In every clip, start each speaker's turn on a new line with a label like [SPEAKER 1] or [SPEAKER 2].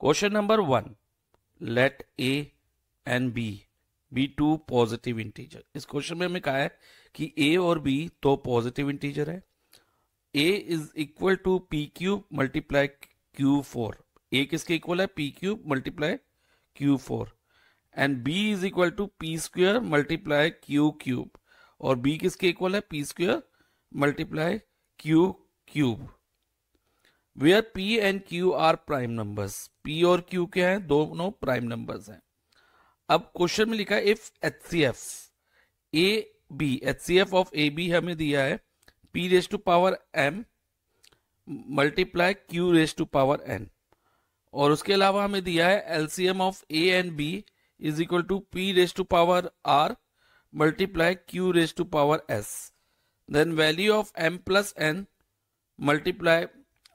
[SPEAKER 1] Question number 1, let A and B be two positive integer. इस question में हमें कहा है कि ए और बी तो पॉजिटिव इंटीजर है। A is equal to P cube multiply Q four. A किसके इक्वल है? P cube multiply Q four. And B is equal to P square multiply Q cube. और बी किसके इक्वल है? P square multiply Q cube. Where P and Q are prime numbers. P और Q क्या है? दोनों prime numbers हैं। अब question में लिखा है if HCF A B, HCF of A B हमें दिया है P raise to power M multiply Q raise to power N. और उसके अलावा हमें दिया है LCM of A and B is equal to P raise to power R multiply Q raise to power S. Then value of M plus N multiply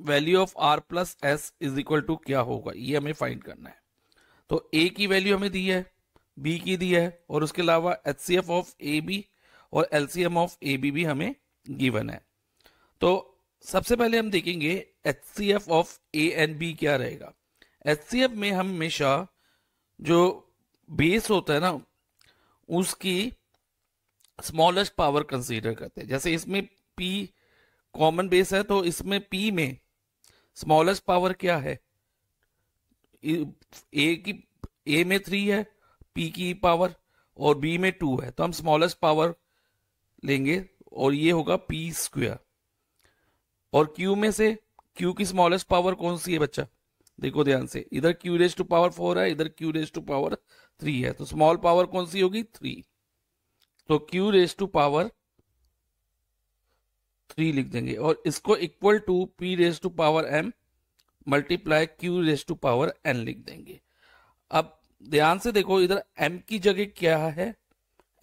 [SPEAKER 1] value of R plus S is equal to क्या होगा, ये हमें find करना है। तो ए की value हमें दी है, बी की दी है, और उसके अलावा एचसीएफ ऑफ ए बी और एलसीएम ऑफ ए बी भी हमें गिवन है। तो सबसे पहले हम देखेंगे HCF of A and B क्या रहेगा। एचसीएफ में हम हमेशा जो बेस होता है ना उसकी स्मॉलेस्ट पावर कंसीडर करते हैं। जैसे इसमें पी कॉमन बेस है तो इसमें पी में स्मॉलेस्ट पावर क्या है? ए में 3 है पी की पावर और बी में 2 है, तो हम स्मॉलेस्ट पावर लेंगे और ये होगा पी स्क्वेयर। और क्यू में से क्यू की स्मॉलेस्ट पावर कौन सी है बच्चा? देखो ध्यान से, इधर क्यू रेज टू पावर 4 है, इधर क्यू रेज टू पावर 3 है, तो स्मॉल पावर कौन सी होगी? 3। तो क्यू रेज टू पावर 3 लिख देंगे और इसको equal to P raise to power M multiply Q raise to power N लिख देंगे। अब ध्यान से देखो, इधर m की जगह क्या है?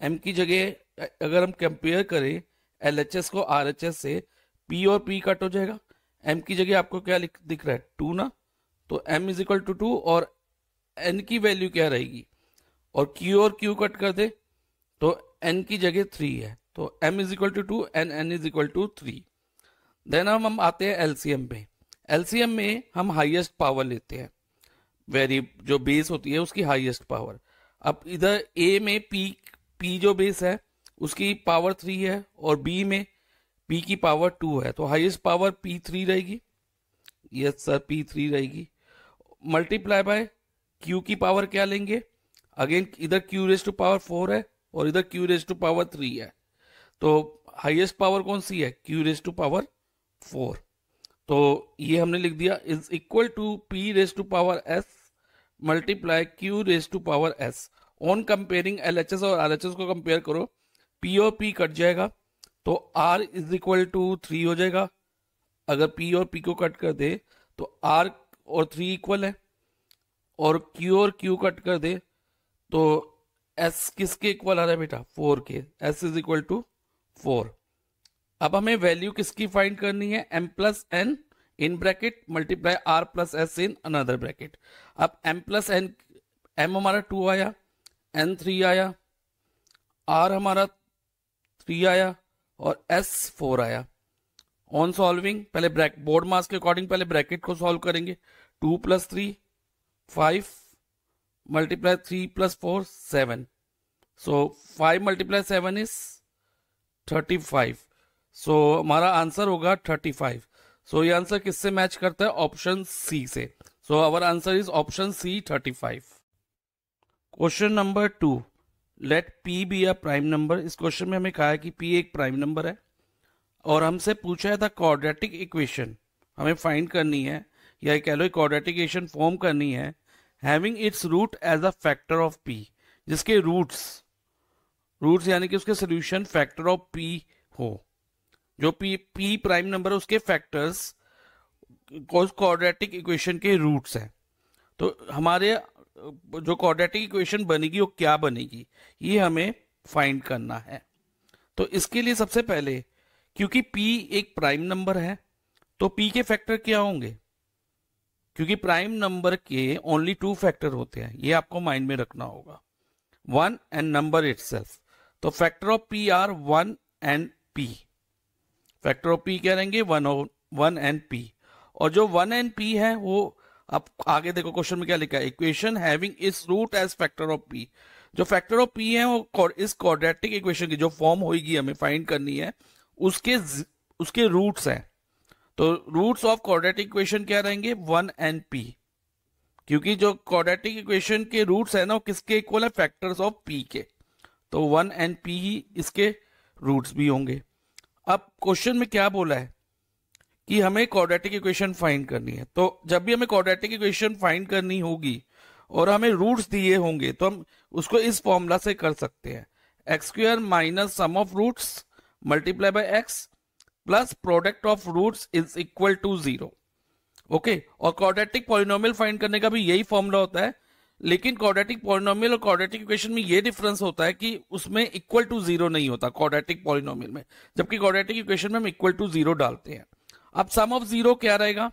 [SPEAKER 1] m की जगह अगर हम कंपेयर करें LHS को RHS से, p और p कट हो जाएगा। m की जगह आपको क्या दिख रहा है? 2 ना, तो m इज इक्वल टू 2 और n की वैल्यू क्या रहेगी? और q और q कट कर दे तो n की जगह 3 है, तो m is equal to 2 and n is equal to 3। Then हम आते हैं एलसीएम पे। एलसीएम में हम हाईएस्ट पावर लेते हैं, वेरी जो बेस होती है उसकी हाईएस्ट पावर। अब इधर ए में पी जो बेस है उसकी पावर 3 है और बी में पी की पावर 2 है, तो हाईएस्ट पावर P3 रहेगी। यस सर, P3 रहेगी। मल्टीप्लाई बाय क्यू की पावर क्या लेंगे? अगेन इधर क्यू रेज टू पावर 4 है और इधर क्यू रेज टू पावर 3 है, तो हाईएस्ट पावर कौन सी है? Q raise to power 4। तो ये हमने लिख दिया is equal to P raise to power S multiply Q raise to power S. On comparing LHS और आरएचएस को कंपेयर करो, पी और पी कट जाएगा तो आर इज इक्वल टू 3 हो जाएगा। अगर पी और पी को कट कर दे तो आर और 3 इक्वल है, और क्यू कट कर दे तो एस किसके इक्वल आ रहा है बेटा? 4 के। S is equal to 4। अब हमें वैल्यू किसकी फाइंड करनी है? m plus N in bracket multiply r plus S in another bracket. अब m प्लस एन, m हमारा 2 आया, n 3 आया, r हमारा 3 आया और s 4 आया। ऑन सॉल्विंग पहले बोर्ड मास के अकॉर्डिंग पहले ब्रैकेट को सॉल्व करेंगे। 2 plus 3 5 multiply 3 plus 4 7, so 5 multiply 7 is 35। सो हमारा आंसर होगा 35। सो ये आंसर किससे मैच करता है? ऑप्शन सी से। So our answer is option C 35। Question number 2, let p be a prime number. इस क्वेश्चन में हमें कहा है कि p एक प्राइम नंबर है और हमसे पूछा है था क्वाड्रेटिक इक्वेशन हमें फाइंड करनी है, या कह लो क्वाड्रेटिक इक्वेशन फॉर्म करनी है having its root as a factor of p, जिसके रूट्स यानी कि उसके सोल्यूशन फैक्टर ऑफ p हो। जो p प्राइम नंबर है उसके फैक्टर्स क्वाड्रेटिक इक्वेशन के रूट्स हैं। तो हमारे जो क्वाड्रेटिक इक्वेशन बनेगी वो क्या बनेगी, ये हमें फाइंड करना है। तो इसके लिए सबसे पहले, क्योंकि p एक प्राइम नंबर है तो p के फैक्टर क्या होंगे? क्योंकि प्राइम नंबर के ओनली 2 फैक्टर होते हैं, ये आपको माइंड में रखना होगा, 1 एंड नंबर इटसेल्फ। तो factor of p are 1 and p। Factor of p क्या रहेंगे? 1 एंड p। और जो 1 एंड p है वो अब आगे देखो क्वेश्चन में क्या लिखा है, equation having its root as factor of P. जो फैक्टर ऑफ पी है वो इस क्वाड्रेटिक इक्वेशन की जो फॉर्म होगी हमें फाइंड करनी है, उसके रूट्स हैं। तो रूट्स ऑफ क्वाड्रेटिक इक्वेशन क्या रहेंगे, 1 एंड पी, क्योंकि जो क्वाड्रेटिक इक्वेशन के रूट्स है ना वो किसके इक्वल है, फैक्टर्स ऑफ पी के। तो 1 एंड पी ही इसके रूट्स भी होंगे। अब क्वेश्चन में क्या बोला है कि हमें क्वाड्रेटिक इक्वेशन फाइंड करनी है। तो जब भी हमें क्वाड्रेटिक इक्वेशन फाइंड करनी होगी और हमें रूट्स दिए होंगे तो हम उसको इस फॉर्मूला से कर सकते हैं, X square minus sum of roots multiply by X plus product of roots is equal to 0। Okay, और क्वाड्रेटिक पॉलिनोमियल फाइंड करने का भी यही फॉर्मूला होता है, लेकिन क्वाड्रेटिक पॉलिनोमियल और क्वाड्रेटिक इक्वेशन में ये डिफरेंस होता है कि उसमें इक्वल टू 0 नहीं होता क्वाड्रेटिक पॉलिनोमियल में, जबकि क्वाड्रेटिक इक्वेशन में हम इक्वल टू 0 डालते हैं। अब सम ऑफ 0 क्या रहेगा,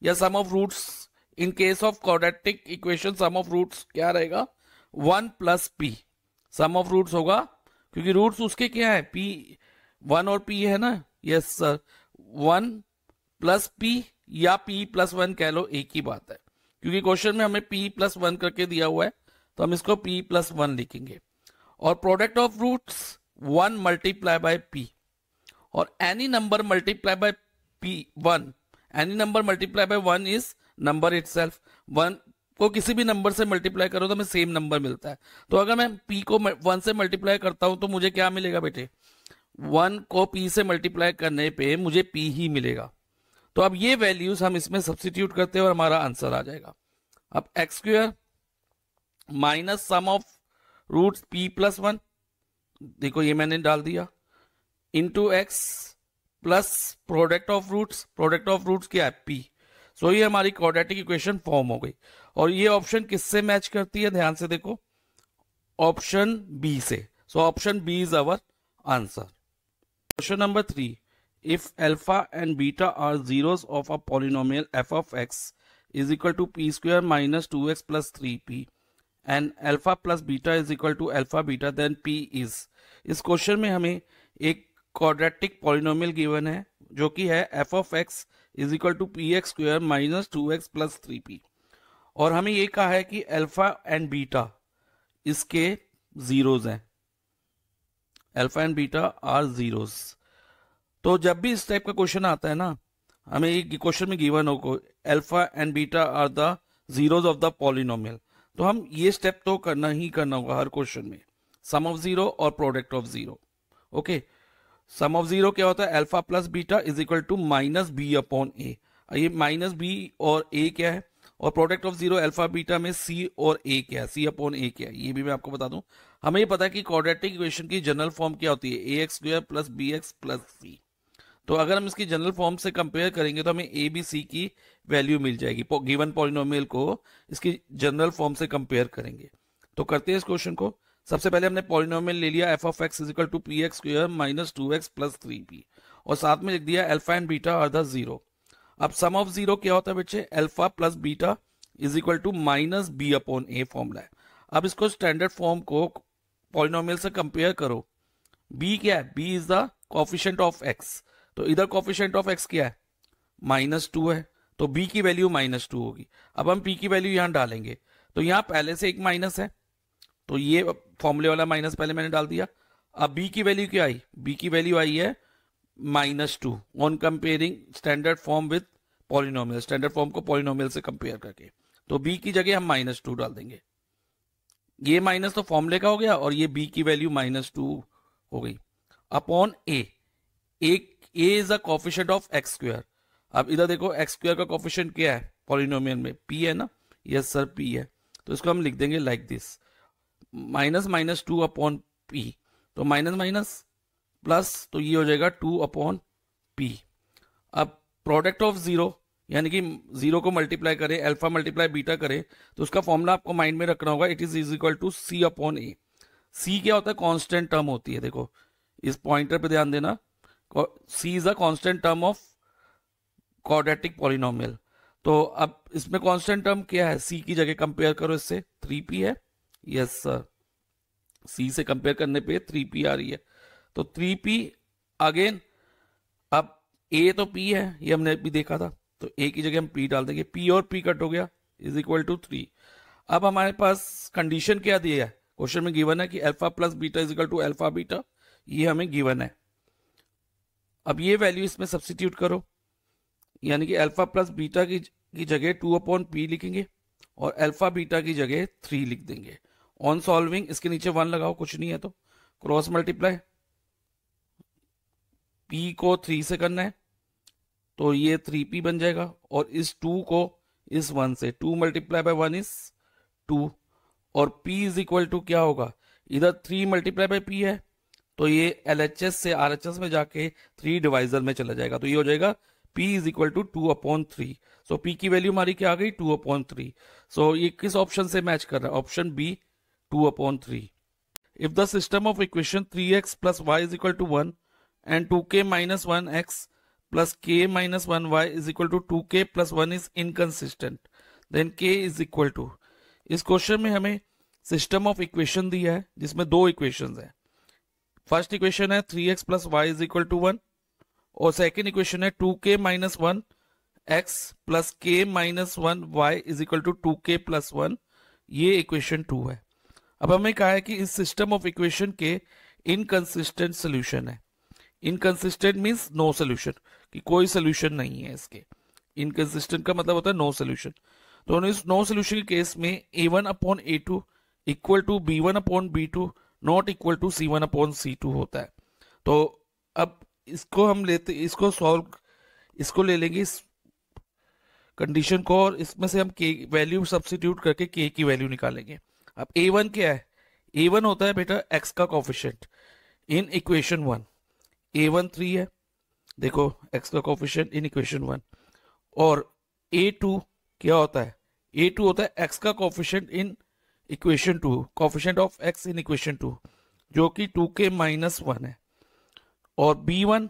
[SPEAKER 1] या sum of roots, in case of quadratic equation sum of roots क्या रहेगा, 1 plus P. Sum of roots होगा क्योंकि रूट्स उसके क्या है, पी 1 और पी है ना, यस सर, 1 प्लस पी या p प्लस 1 कह लो, एक ही बात है, क्योंकि क्वेश्चन में हमें p प्लस 1 करके दिया हुआ है तो हम इसको p प्लस 1 लिखेंगे। और product of roots 1 multiply by p, और any number multiply by p1, any number multiply by 1 is number itself. 1 को किसी भी नंबर से मल्टीप्लाई करो तो हमें सेम नंबर मिलता है। तो अगर मैं p को 1 से मल्टीप्लाई करता हूं तो मुझे क्या मिलेगा बेटे, 1 को p से मल्टीप्लाई करने पे मुझे p ही मिलेगा। तो अब ये वैल्यूज हम इसमें सब्स्टिट्यूट करते हैं और हमारा आंसर आ जाएगा। अब X square minus sum of roots p plus 1, देखो ये मैंने डाल दिया, into X plus product of roots क्या है, p। सो ये हमारी क्वाड्रेटिक इक्वेशन फॉर्म हो गई। और ये ऑप्शन किससे मैच करती है, ध्यान से देखो, ऑप्शन बी से। So option B is our answer. Question number 3, if alpha and beta are zeros of a polynomial f of x is equal to p square minus 2x plus 3p and alpha plus beta is equal to alpha beta, then p is। इस question में हमें एक quadratic polynomial given है जो कि है f of x is equal to px square minus 2x plus 3p, और हमें ये कहा है कि अल्फा एंड बीटा इसके जीरोज हैं, alpha and beta are zeros. तो जब भी इस टाइप का क्वेश्चन आता है ना, हमें एक क्वेश्चन में गिवन हो alpha and beta are the zeros of the polynomial, तो हम ये स्टेप तो करना ही करना होगा हर क्वेश्चन में, सम ऑफ 0 और product of 0। Okay, sum of 0 क्या होता है, alpha plus beta is equal to minus B upon A. ये माइनस बी और ए क्या है, और प्रोडक्ट ऑफ 0 अल्फा बीटा में सी और ए क्या है, सी अपॉन ए क्या है, ये भी मैं आपको बता दूं। हमें ये पता है कि क्वाड्रेटिक इक्वेशन की जनरल फॉर्म क्या होती है, A X square plus B X plus C. तो अगर हम इसकी जनरल फॉर्म से कंपेयर करेंगे तो हमें ए बी सी की वैल्यू मिल जाएगी, गिवन पॉलिनोमियल को इसकी जनरल फॉर्म से कंपेयर करेंगे। तो करते हैं इस क्वेश्चन को। सबसे पहले हमने पॉलिनोमियल ले लिया F of X is equal to P X square minus 2x plus 3p, और साथ में लिख दिया alpha and beta are the 0। अब सम ऑफ 0 क्या होता है बच्चे, alpha plus beta is equal to minus B upon A formula है। अब इसको स्टैंडर्ड फॉर्म को पॉलिनोमियल से कंपेयर करो, b क्या है, b is the coefficient of x, तो इधर कोफिशिएंट ऑफ x क्या है, -2 है, तो b की वैल्यू -2 होगी। अब हम p की वैल्यू यहां डालेंगे, तो यहां पहले से एक माइनस है, तो ये फॉर्मूले वाला माइनस पहले मैंने डाल दिया। अब b की वैल्यू क्या आई, b की वैल्यू आई है -2 on comparing standard form with polynomial, standard form को पॉलिनोमियल से कंपेयर करके, तो b की जगह हम -2 डाल देंगे। ये माइनस तो फॉर्मूले का हो गया और ये b की वैल्यू -2 हो गई upon a is a coefficient of x square. अब इधर देखो एक्स स्क्वायर का कोफिशिएंट क्या है पॉलिनोमियल में, p है ना, यस सर p है, तो इसको हम लिख देंगे लाइक दिस, -2 अपॉन p, तो माइनस माइनस प्लस, तो ये हो जाएगा 2 अपॉन p। अब प्रोडक्ट ऑफ 0 यानी कि 0 को मल्टीप्लाई करें, अल्फा मल्टीप्लाई बीटा करें, तो उसका फॉर्मूला आपको माइंड में रखना होगा, it is equal to c upon A. c क्या होता है, कांस्टेंट टर्म होती है, देखो इस पॉइंटर पे ध्यान देना, c is a constant term of quadratic polynomial. तो अब इसमें कांस्टेंट टर्म क्या है, c की जगह कंपेयर करो इससे, 3p है, यस सर, c से कंपेयर करने पे 3p आ रही है, तो 3p अगेन, अब a तो p है, ये हमने भी देखा था, तो ए की जगह हम पी डाल देंगे, पी और पी कट हो गया, इज इक्वल टू 3। अब हमारे पास कंडीशन क्या दिया है, क्वेश्चन में गिवन है कि alpha plus beta is equal to alpha beta, ये हमें गिवन है। अब ये वैल्यू इसमें सब्स्टिट्यूट करो, यानी कि अल्फा प्लस बीटा की जगह 2/p लिखेंगे और अल्फा बीटा की जगह 3 लिख देंगे। ऑन सॉल्विंग इसके नीचे 1 लगाओ, कुछ नहीं है तो क्रॉस मल्टीप्लाई, p को 3 से करना है तो ये 3p बन जाएगा, और इस 2 को इस 1 से, 2 मल्टीप्लाई बाय 1 इज 2, और p इज इक्वल टू क्या होगा, इधर 3 मल्टीप्लाई बाय p है तो ये LHS से RHS में जाके 3 डिवाइजर में चला जाएगा, तो ये हो जाएगा p is equal to 2/3। So p की वैल्यू हमारी क्या आ गई, 2/3। सो ये किस ऑप्शन से मैच कर रहा है, option B 2/3। If the system of equation 3x plus y is equal to 1 and 2k minus 1x plus k minus 1y is equal to 2k plus 1 is inconsistent, then k is equal to, इस question में हमें system of equation दिया है जिसमें दो equations हैं। First equation है 3x plus Y is equal to 1 और सेकेंड इक्वेशन है 2k minus 1 x plus k minus 1 y is equal to 2k plus 1, ये इक्वेशन 2 है। अब हमें कहा है कि इस सिस्टम ऑफ इक्वेशन के इनकंसिस्टेंट सोल्यूशन है। इनकंसिस्टेंट मीन्स नो सोल्यूशन, कि कोई सोल्यूशन नहीं है इसके। इनकंसिस्टेंट का मतलब होता है नो सोल्यूशन। तो इस नो सोल्यूशन के केस में a1/a2 equal to b1/b2 not equal to c1/c2 होता है। तो अब इसको हम लेते, इसको सॉल्व, इसको ले लेंगे इस कंडीशन को, और इसमें से हम k वैल्यू सब्स्टिट्यूट करके k की वैल्यू निकालेंगे। अब a1 क्या है, a1 होता है बेटा x का कोफिशिएंट इन इक्वेशन 1, a1 3 है, देखो x का कोफिशिएंट इन इक्वेशन 1, और a2 क्या होता है, a2 होता है x का coefficient in equation 2, coefficient of x in equation 2 जो कि 2k माइनस 1 है, और b1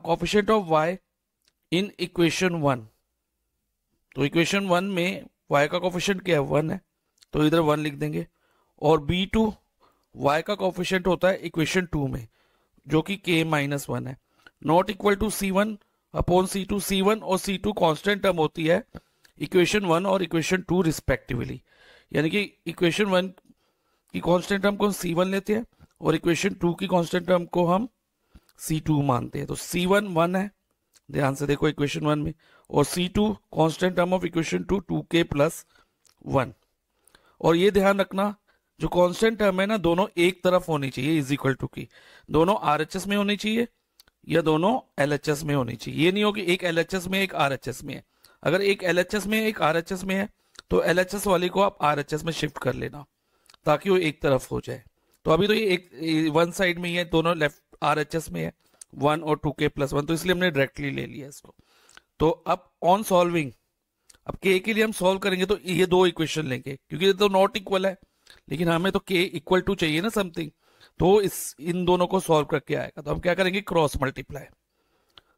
[SPEAKER 1] coefficient of y in equation 1, तो इक्वेशन 1 में y का कोफिशिएंट क्या है, 1 है, तो इधर 1 लिख देंगे, और b2 y का कोफिशिएंट होता है इक्वेशन 2 में जो कि k माइनस 1 है, not equal to c1/c2, c1 और c2 कांस्टेंट टर्म होती है इक्वेशन 1 और इक्वेशन 2 रिस्पेक्टिवली, यानी कि इक्वेशन 1 की कांस्टेंट टर्म को c1 लेते हैं और इक्वेशन 2 की कांस्टेंट टर्म को हम c2 मानते हैं। तो c1 1 है, ध्यान से देखो इक्वेशन 1 में, और c2 constant term of equation 2 2k plus 1, और ये ध्यान रखना जो कांस्टेंट टर्म है ना दोनों एक तरफ होनी चाहिए, इज इक्वल टू की, दोनों RHS में होनी चाहिए या दोनों LHS में होनी चाहिए। ये नहीं हो कि एक LHS में एक RHS में है, अगर एक LHS में एक RHS में है तो LHS वाली को आप RHS में शिफ्ट कर लेना ताकि वो एक तरफ हो जाए। तो अभी तो ये एक वन साइड में ही है, दोनों लेफ्ट RHS में है 1 और 2k प्लस 1, तो इसलिए हमने डायरेक्टली ले लिया इसको। तो अब ऑन सॉल्विंग, अब k के लिए हम सॉल्व करेंगे तो ये दो इक्वेशन लेंगे क्योंकि ये तो नॉट इक्वल है, लेकिन हमें तो k इक्वल टू चाहिए ना समथिंग, तो इन दोनों को सॉल्व करके आएगा। तो हम क्या करेंगे, क्रॉस मल्टीप्लाई।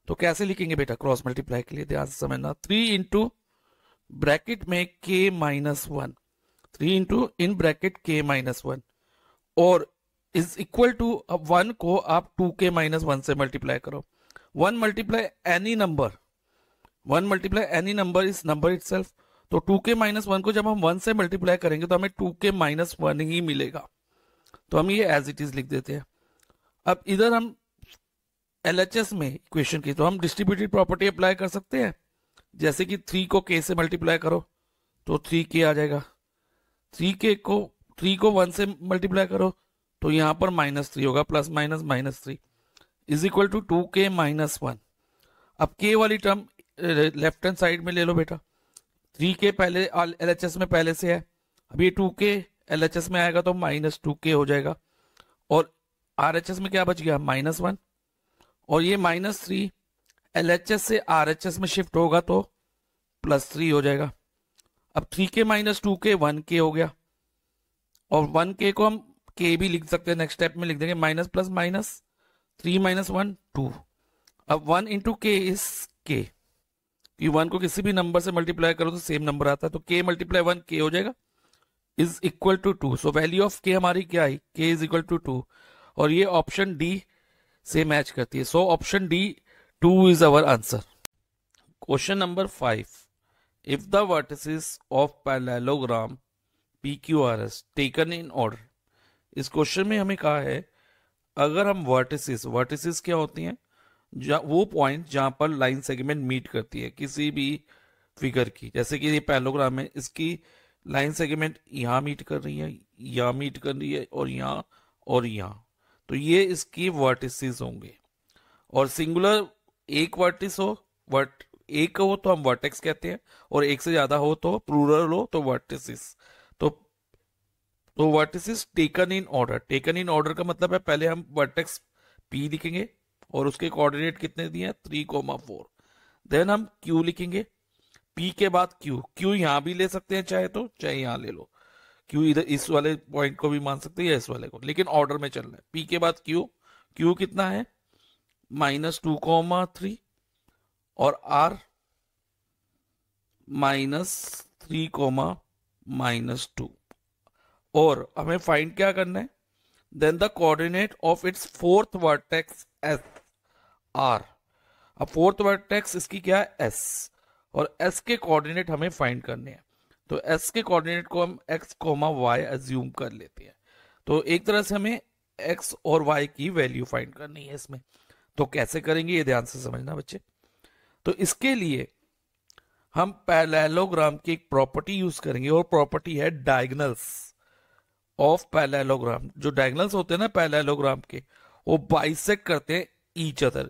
[SPEAKER 1] तो कैसे लिखेंगे बेटा क्रॉस मल्टीप्लाई के लिए, ध्यान से समझना, 3 इंटू ब्रैकेट में k minus 1, 3 into in bracket k minus 1, और इज इक्वल टू, अब 1 को आप 2k माइनस 1 से मल्टीप्लाई करो। 1 multiply any number, 1 multiply any number is number itself, तो 2k माइनस 1 को जब हम 1 से मल्टीप्लाई करेंगे तो हमें 2k माइनस 1 ही मिलेगा, तो हम ये एज इट इज लिख देते हैं। अब इधर हम LHS में इक्वेशन की, तो हम डिस्ट्रीब्यूटिव प्रॉपर्टी अप्लाई कर सकते हैं, जैसे कि 3 को k से मल्टीप्लाई करो तो 3k आ जाएगा, 3 को 1 से मल्टीप्लाई करो तो यहाँ पर -3 होगा, plus minus -3 is equal to 2k minus 1। अब k वाली टर्म लेफ्ट हैंड साइड में ले लो बेटा, 3k पहले LHS में पहले से है, अब ये 2k LHS में आएगा तो -2k हो जाएगा, और RHS में क्या बच गया, -1, और ये -3 LHS से RHS में शिफ्ट होगा तो +3 हो जाएगा। अब 3k माइनस 2k 1k हो गया, और 1k को हम k भी लिख सकते हैं, नेक्स्ट स्टेप में लिख देंगे माइनस प्लस माइनस 3 माइनस 1 2। अब 1 इंटू k इज k, कि 1 को किसी भी नंबर से मल्टीप्लाई करो तो सेम नंबर आता है, तो k मल्टीप्लाई 1 k हो जाएगा, is equal to 2। So value of k हमारी क्या आई, k इज इक्वल टू 2, और ये ऑप्शन डी से मैच करती है। So option D 2 is our answer. Question number 5, if the vertices of parallelogram PQRS taken in order. इस question में हमें कहा है अगर हम वर्टिसेस क्या होती हैं, वो पॉइंट जहां पर लाइन सेगमेंट मीट करती है किसी भी फिगर की, जैसे कि ये पैरेललोग्राम है, इसकी लाइन सेगमेंट यहाँ मीट कर रही है, यहाँ मीट कर रही है, और यहाँ, तो ये इसकी वर्टिसेस होंगे। और सिंगुलर एक वर्टिस हो, एक हो तो हम वर्टेक्स कहते हैं, और एक से ज्यादा हो तो प्लूरल हो तो वर्टिसेस। तो vertices taken in order, taken in order का मतलब है पहले हम वर्टेक्स P लिखेंगे और उसके कोऑर्डिनेट कितने दिए हैं 3,4। देन हम Q लिखेंगे, P के बाद Q यहां भी ले सकते हैं चाहे तो, चाहे यहां ले लो। Q इधर इस वाले पॉइंट को भी मान सकते हैं या इस वाले को, लेकिन ऑर्डर में चलना है। P के बाद Q कितना है -2,3 और R -3,-2। और हमें फाइंड क्या करना है, then the coordinate of its fourth vertex S R। अब फोर्थ वर्टेक्स इसकी क्या है S, और S के कोऑर्डिनेट हमें फाइंड करने हैं। तो S के कोऑर्डिनेट को हम x, y अज्यूम कर लेते हैं। तो एक तरह से हमें x और y की वैल्यू फाइंड करनी है इसमें। तो कैसे करेंगे ये ध्यान से समझना बच्चे। तो इसके लिए हम पैरेललोग्राम की एक प्रॉपर्टी यूज करेंगे, और प्रॉपर्टी है डायगोनल्स ऑफ पैरेललोग्राम। जो डायगोनल्स होते हैं ना पैरेललोग्राम के, वो बाइसेक्ट करते हैं ईच अदर।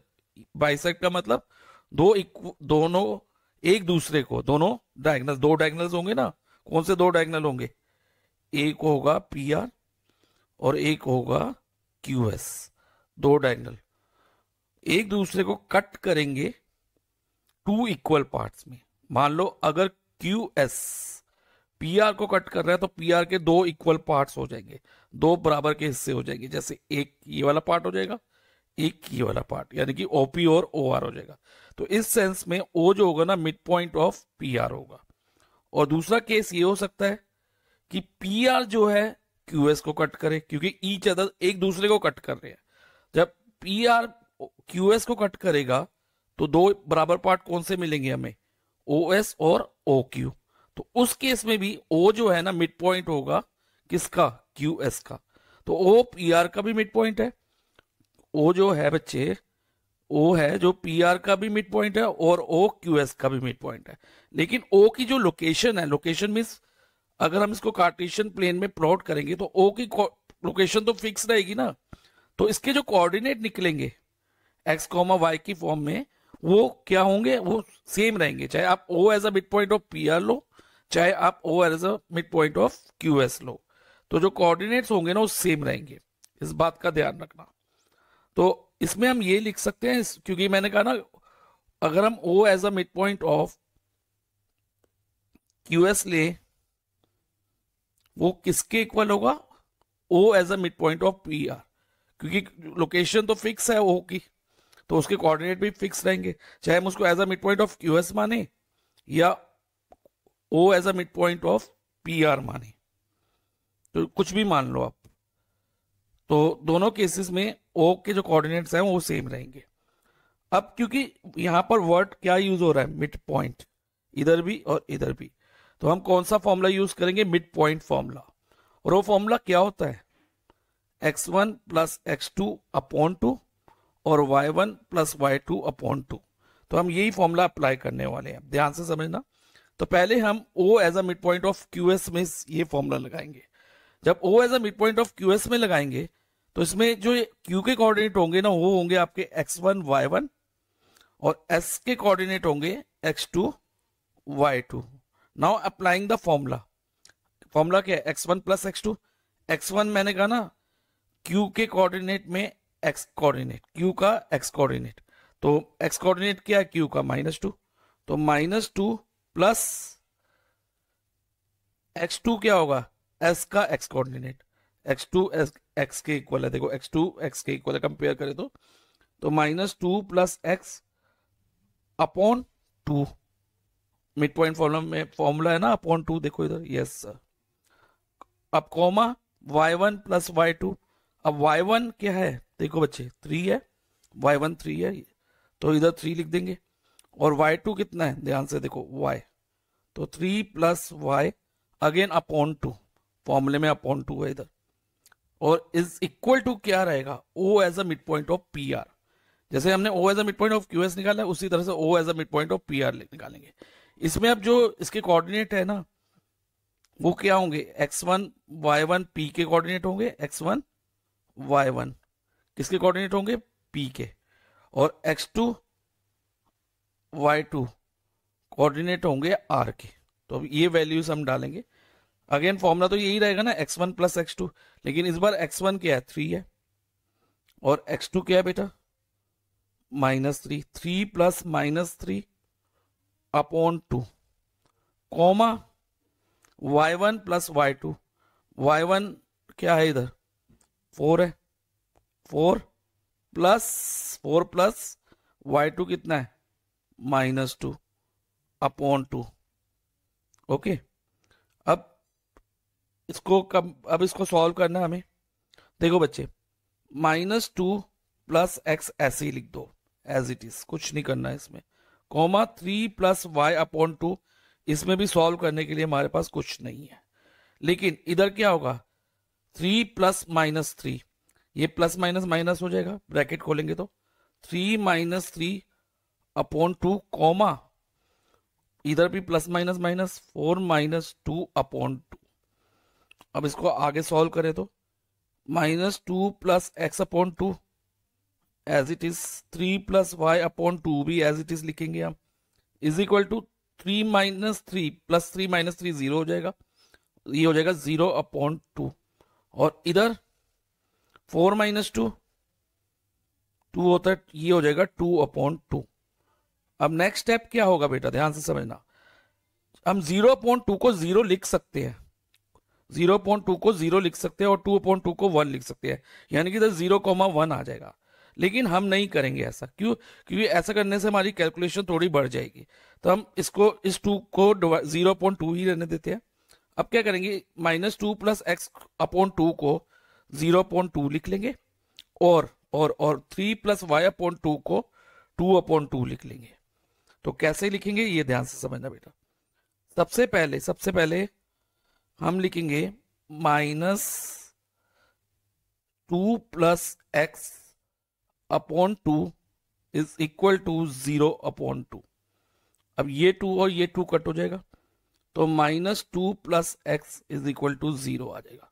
[SPEAKER 1] बाइसेक्ट का मतलब दोनों एक दूसरे को, दो डायगोनल्स होंगे ना। कौन से दो डायगोनल होंगे, एक होगा PR और एक होगा QS। दो डायगोनल एक दूसरे को कट करेंगे 2 इक्वल पार्ट्स में। मान लो अगर QS PR को कट कर रहा है तो PR के 2 इक्वल पार्ट्स हो जाएंगे, 2 बराबर के हिस्से हो जाएंगे। जैसे एक ये वाला पार्ट हो जाएगा, एक ये वाला पार्ट, यानी कि OP और OR हो जाएगा। तो इस सेंस में O जो होगा ना मिड पॉइंट ऑफ PR होगा। और दूसरा केस ये हो सकता है कि PR जो है QS को कट करे, क्योंकि ईच अदर एक दूसरे को कट कर रहे हैं। जब PR QS को कट करेगा तो 2 बराबर पार्ट कौन से मिलेंगे हमें, OS और OQ। तो उस केस में भी O जो है ना मिड पॉइंट होगा किसका, QS का। तो O PR का भी मिड पॉइंट है, O जो है बच्चे, O है जो PR का भी मिड पॉइंट है और O QS का भी मिड पॉइंट है। लेकिन O की जो लोकेशन है, लोकेशन मीन्स अगर हम इसको कार्टेशियन प्लेन में प्लॉट करेंगे तो O की लोकेशन तो फिक्स रहेगी ना। तो इसके जो कोऑर्डिनेट निकलेंगे x, y की फॉर्म में, वो क्या होंगे, वो सेम रहेंगे। चाहे आप O as a mid point of PR लो, चाहे आप O as a mid point of QS लो, तो जो कोऑर्डिनेट्स होंगे ना वो सेम रहेंगे। इस बात का ध्यान रखना। तो इसमें हम ये लिख सकते हैं, क्योंकि मैंने कहा ना अगर हम O as a mid point of QS ले, वो किसके इक्वल होगा, O as a mid point of PR, क्योंकि लोकेशन तो फिक्स है O की, तो उसके कोऑर्डिनेट भी फिक्स रहेंगे। चाहे हम उसको as a mid point of QS माने या O as a mid point of PR माने, तो कुछ भी मान लो आप। तो दोनों केसेस में O के जो कोऑर्डिनेट्स हैं वो सेम रहेंगे। अब क्योंकि यहां पर वर्ड क्या यूज हो रहा है, मिड पॉइंट, इधर भी और इधर भी, तो हम कौन सा फॉर्मूला यूज करेंगे, मिड पॉइंट फॉर्मूला। और वो फॉर्मूला क्या होता है, x1 प्लस x2 अपॉन 2 और y1 प्लस y2 अपॉन 2। तो हम यही फॉर्मूला अप्लाई करने वाले हैं, ध्यान से समझना। तो पहले हम O as a mid point of QS में ये फॉर्मूला लगाएंगे। जब O as a mid point of QS में लगाएंगे तो इसमें जो Q के कोऑर्डिनेट होंगे ना वो होंगे आपके x1 y1, और S के कोऑर्डिनेट होंगे x2 y2। Now applying the formula. Formula क्या है, x1 प्लस x2। x1 मैंने कहा ना Q के कोऑर्डिनेट में x कोऑर्डिनेट, Q का x कोऑर्डिनेट, तो x कोऑर्डिनेट क्या है Q का -2, तो -2 प्लस x2 क्या होगा, S का x कोऑर्डिनेट, x2 x के इक्वल है, देखो x2 x के इक्वल है, कंपेयर करें तो -2 plus x upon 2, mid point formula है ना अपॉन 2, देखो इधर, यस सर। अब कॉमा y1 प्लस y2। अब y1 क्या है, देखो बच्चे 3 है, y1 3 है, तो इधर 3 लिख देंगे। और y2 कितना है, ध्यान से देखो y, तो 3 प्लस वाई अगेन अपॉन 2, फॉर्मूले में अपॉन 2 है इधर, और इज इक्वल टू क्या रहेगा, o as a mid point of P R. जैसे हमने o as a mid point of Q S निकाला है, उसी तरह से o as a mid point of P R निकालेंगे। इसमें अब जो इसके कोऑर्डिनेट है ना, वो क्या होंगे, x1 y1 p के कोऑर्डिनेट होंगे, x1 y1 किसके कोऑर्डिनेट होंगे, p के, और x2 y2 कोऑर्डिनेट होंगे r के। तो अब ये वैल्यूज हम डालेंगे, अगेन फॉर्मूला तो यही रहेगा ना, x1 प्लस x2, लेकिन इस बार x1 क्या है, 3 है, और x2 क्या है बेटा, -3, 3 plus -3 upon 2, comma y1 plus y2, y1 क्या है इधर 4 है, 4 प्लस y2 कितना है, -2 अपॉन 2। ओके, अब इसको सॉल्व करना है हमें। देखो बच्चे, -2 प्लस x ऐसे ही लिख दो एज इट इज, कुछ नहीं करना है इसमें, कॉमा 3 प्लस वाई अपॉन 2, इसमें भी सॉल्व करने के लिए हमारे पास कुछ नहीं है। लेकिन इधर क्या होगा, 3 प्लस -3, ये प्लस माइनस माइनस हो जाएगा, ब्रैकेट खोलेंगे तो 3 - 3 अपॉन 2, कॉमा इधर भी प्लस माइनस माइनस 4 - 2 अपॉन 2। अब इसको आगे सॉल्व करें तो -2 plus x upon 2 as it is, 3 plus Y upon 2 भी एज इट इज लिखेंगे हम, इज इक्वल टू 3 - 3 प्लस 3 - 3 0 हो जाएगा, ये हो जाएगा 0 अपॉन 2, और इधर 4 - 2 2 होता है, ये हो जाएगा 2 अपॉन 2। अब नेक्स्ट स्टेप क्या होगा बेटा, ध्यान से समझना, हम 0 अपॉन 2 को 0 लिख सकते हैं, 0 अपॉन 2 को 0 लिख सकते हैं, और 2 अपॉन 2 को 1 लिख सकते हैं, यानी कि इधर 0,1 आ जाएगा। लेकिन हम नहीं करेंगे ऐसा, क्यों, क्योंकि ऐसा करने से हमारी कैलकुलेशन थोड़ी बढ़ जाएगी, तो हम इसको इस 2 को 0,2 ही रहने देते हैं। अब क्या करेंगे, -2 प्लस x अपॉन 2 को 0,2 लिख लेंगे, और 3 प्लस वाई अपॉन 2 को 2 अपॉन 2 लिख लेंगे। तो कैसे लिखेंगे ये ध्यान से समझना बेटा। सबसे पहले हम लिखेंगे -2 plus x upon 2 is equal to 0 upon 2। अब ये 2 और ये 2 कट हो जाएगा, तो -2 plus x is equal to 0 आ जाएगा।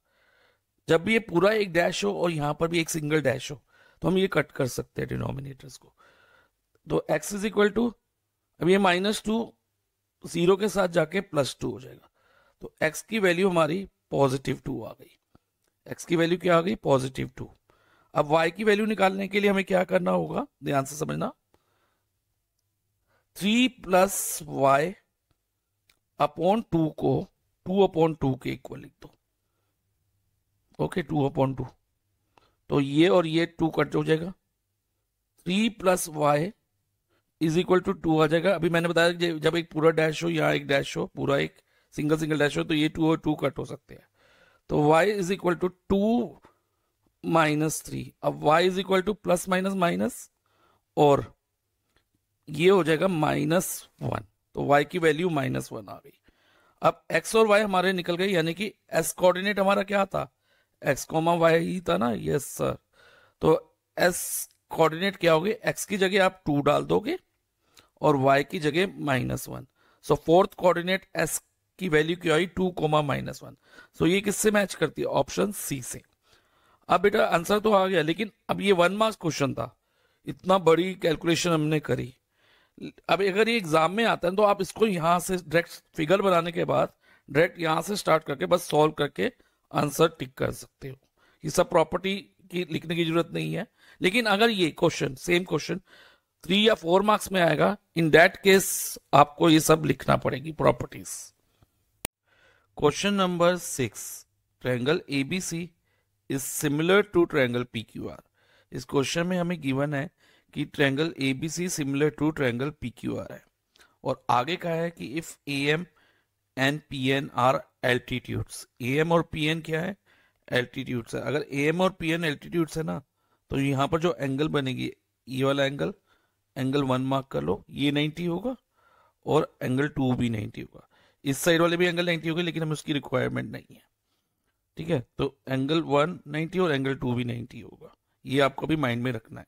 [SPEAKER 1] जब भी ये पूरा एक डैश हो और यहां पर भी एक सिंगल डैश हो, तो हम ये कट कर सकते हैं डिनोमिनेटर्स को। तो x इज इक्वल टू, अब ये -2 0 के साथ जाके +2 हो जाएगा, तो x की वैल्यू हमारी +2 आ गई, x की वैल्यू क्या आ गई, +2। अब y की वैल्यू निकालने के लिए हमें क्या करना होगा, ध्यान से समझना, 3 प्लस वाई अपॉन 2 को 2 अपॉन 2 के इक्वल लिख दो। ओके, 2 अपॉन 2, तो ये और ये 2 कट हो जाएगा, 3 plus Y is equal to 2 आ जाएगा। अभी मैंने बताया कि जब एक पूरा डैश हो, यहाँ एक डैश हो, पूरा एक सिंगल डैश हो, तो ये 2 और 2 कट हो सकते हैं, तो y इज इक्वल टू 2 - 3। अब y is equal two plus minus minus, और ये हो जाएगा -1, तो y की वैल्यू -1 आ गई। अब x और y हमारे निकल गए, यानी कि s कोऑर्डिनेट हमारा क्या था, x, y ही था ना, यस सर। तो s कोऑर्डिनेट क्या होगे, x की जगह आप 2 डाल दोगे और y की जगह -1, सो फोर्थ कोऑर्डिनेट s की वैल्यू क्या आई, 2, -1। सो ये किससे मैच करती है, ऑप्शन सी से। अब बेटा आंसर तो आ गया, लेकिन अब ये 1 मार्क्स क्वेश्चन था, इतना बड़ी कैलकुलेशन हमने करी। अब अगर ये एग्जाम में आता है तो आप इसको यहां से डायरेक्ट फिगर बनाने के बाद डायरेक्ट यहां से स्टार्ट करके बस सॉल्व करके आंसर टिक कर सकते हो, ये सब प्रॉपर्टी की लिखने की जरूरत नहीं है। लेकिन अगर ये क्वेश्चन सेम क्वेश्चन 3 या 4 मार्क्स में आएगा, इन दैट केस आपको ये सब लिखना पड़ेगी properties. Question number 6, triangle ABC is similar to triangle PQR. इस क्वेश्चन में हमें गिवन है कि triangle ABC similar to triangle PQR है, और आगे कहा है कि if AM and PN are altitudes. AM और पीएन क्या है, एल्टीट्यूड्स है। अगर एएम और पीएन एल्टीट्यूड्स है ना, तो यहाँ पर जो एंगल बनेगी, ये वाला एंगल एंगल 1 मार्क कर लो, ये 90 होगा और एंगल 2 भी 90 होगा। इस साइड वाले भी एंगल 90 होंगे, लेकिन हमें उसकी रिक्वायरमेंट नहीं है, ठीक है। तो एंगल 1 90 और एंगल 2 भी 90 होगा, ये आपको भी माइंड में रखना है।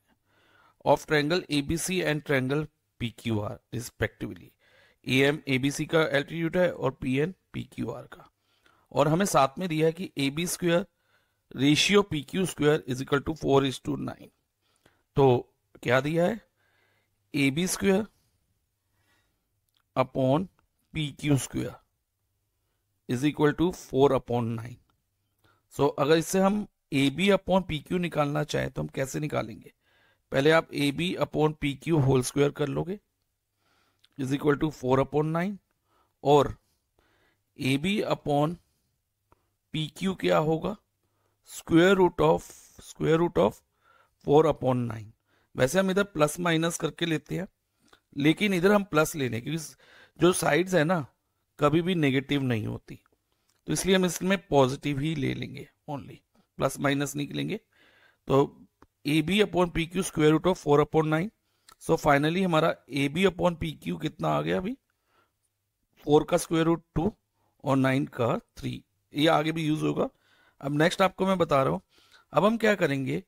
[SPEAKER 1] Of triangle ABC and triangle PQR respectively, am ABC का एल्टीट्यूड है और पीएन पीक्यूआर का, और हमें साथ में दिया है कि A B square ratio P Q square is equal to 4:9। तो क्या दिया है, A B square upon P Q square is equal to 4/9। So अगर इससे हम A B upon P Q निकालना चाहें तो हम कैसे निकालेंगे, पहले आप A B upon P Q whole square कर लोगे इज इक्वल टू 4/9, और A B upon P Q क्या होगा, स्क्वायर रूट ऑफ 4/9। वैसे हम इधर प्लस माइनस करके लेते हैं, लेकिन इधर हम प्लस ले लें क्योंकि जो साइड्स है ना कभी भी नेगेटिव नहीं होती, तो इसलिए हम इसमें पॉजिटिव ही ले लेंगे, ओनली प्लस माइनस नहीं लेंगे। तो A B upon P Q square root of 4/9। So finally हमारा A B upon P Q कितना आ गया, अभी 4 का स्क्वायर रूट 2 और 9 का 3, ये आगे भी यूज होगा। अब नेक्स्ट आपको मैं बता रहा हूं, अब हम क्या करेंगे,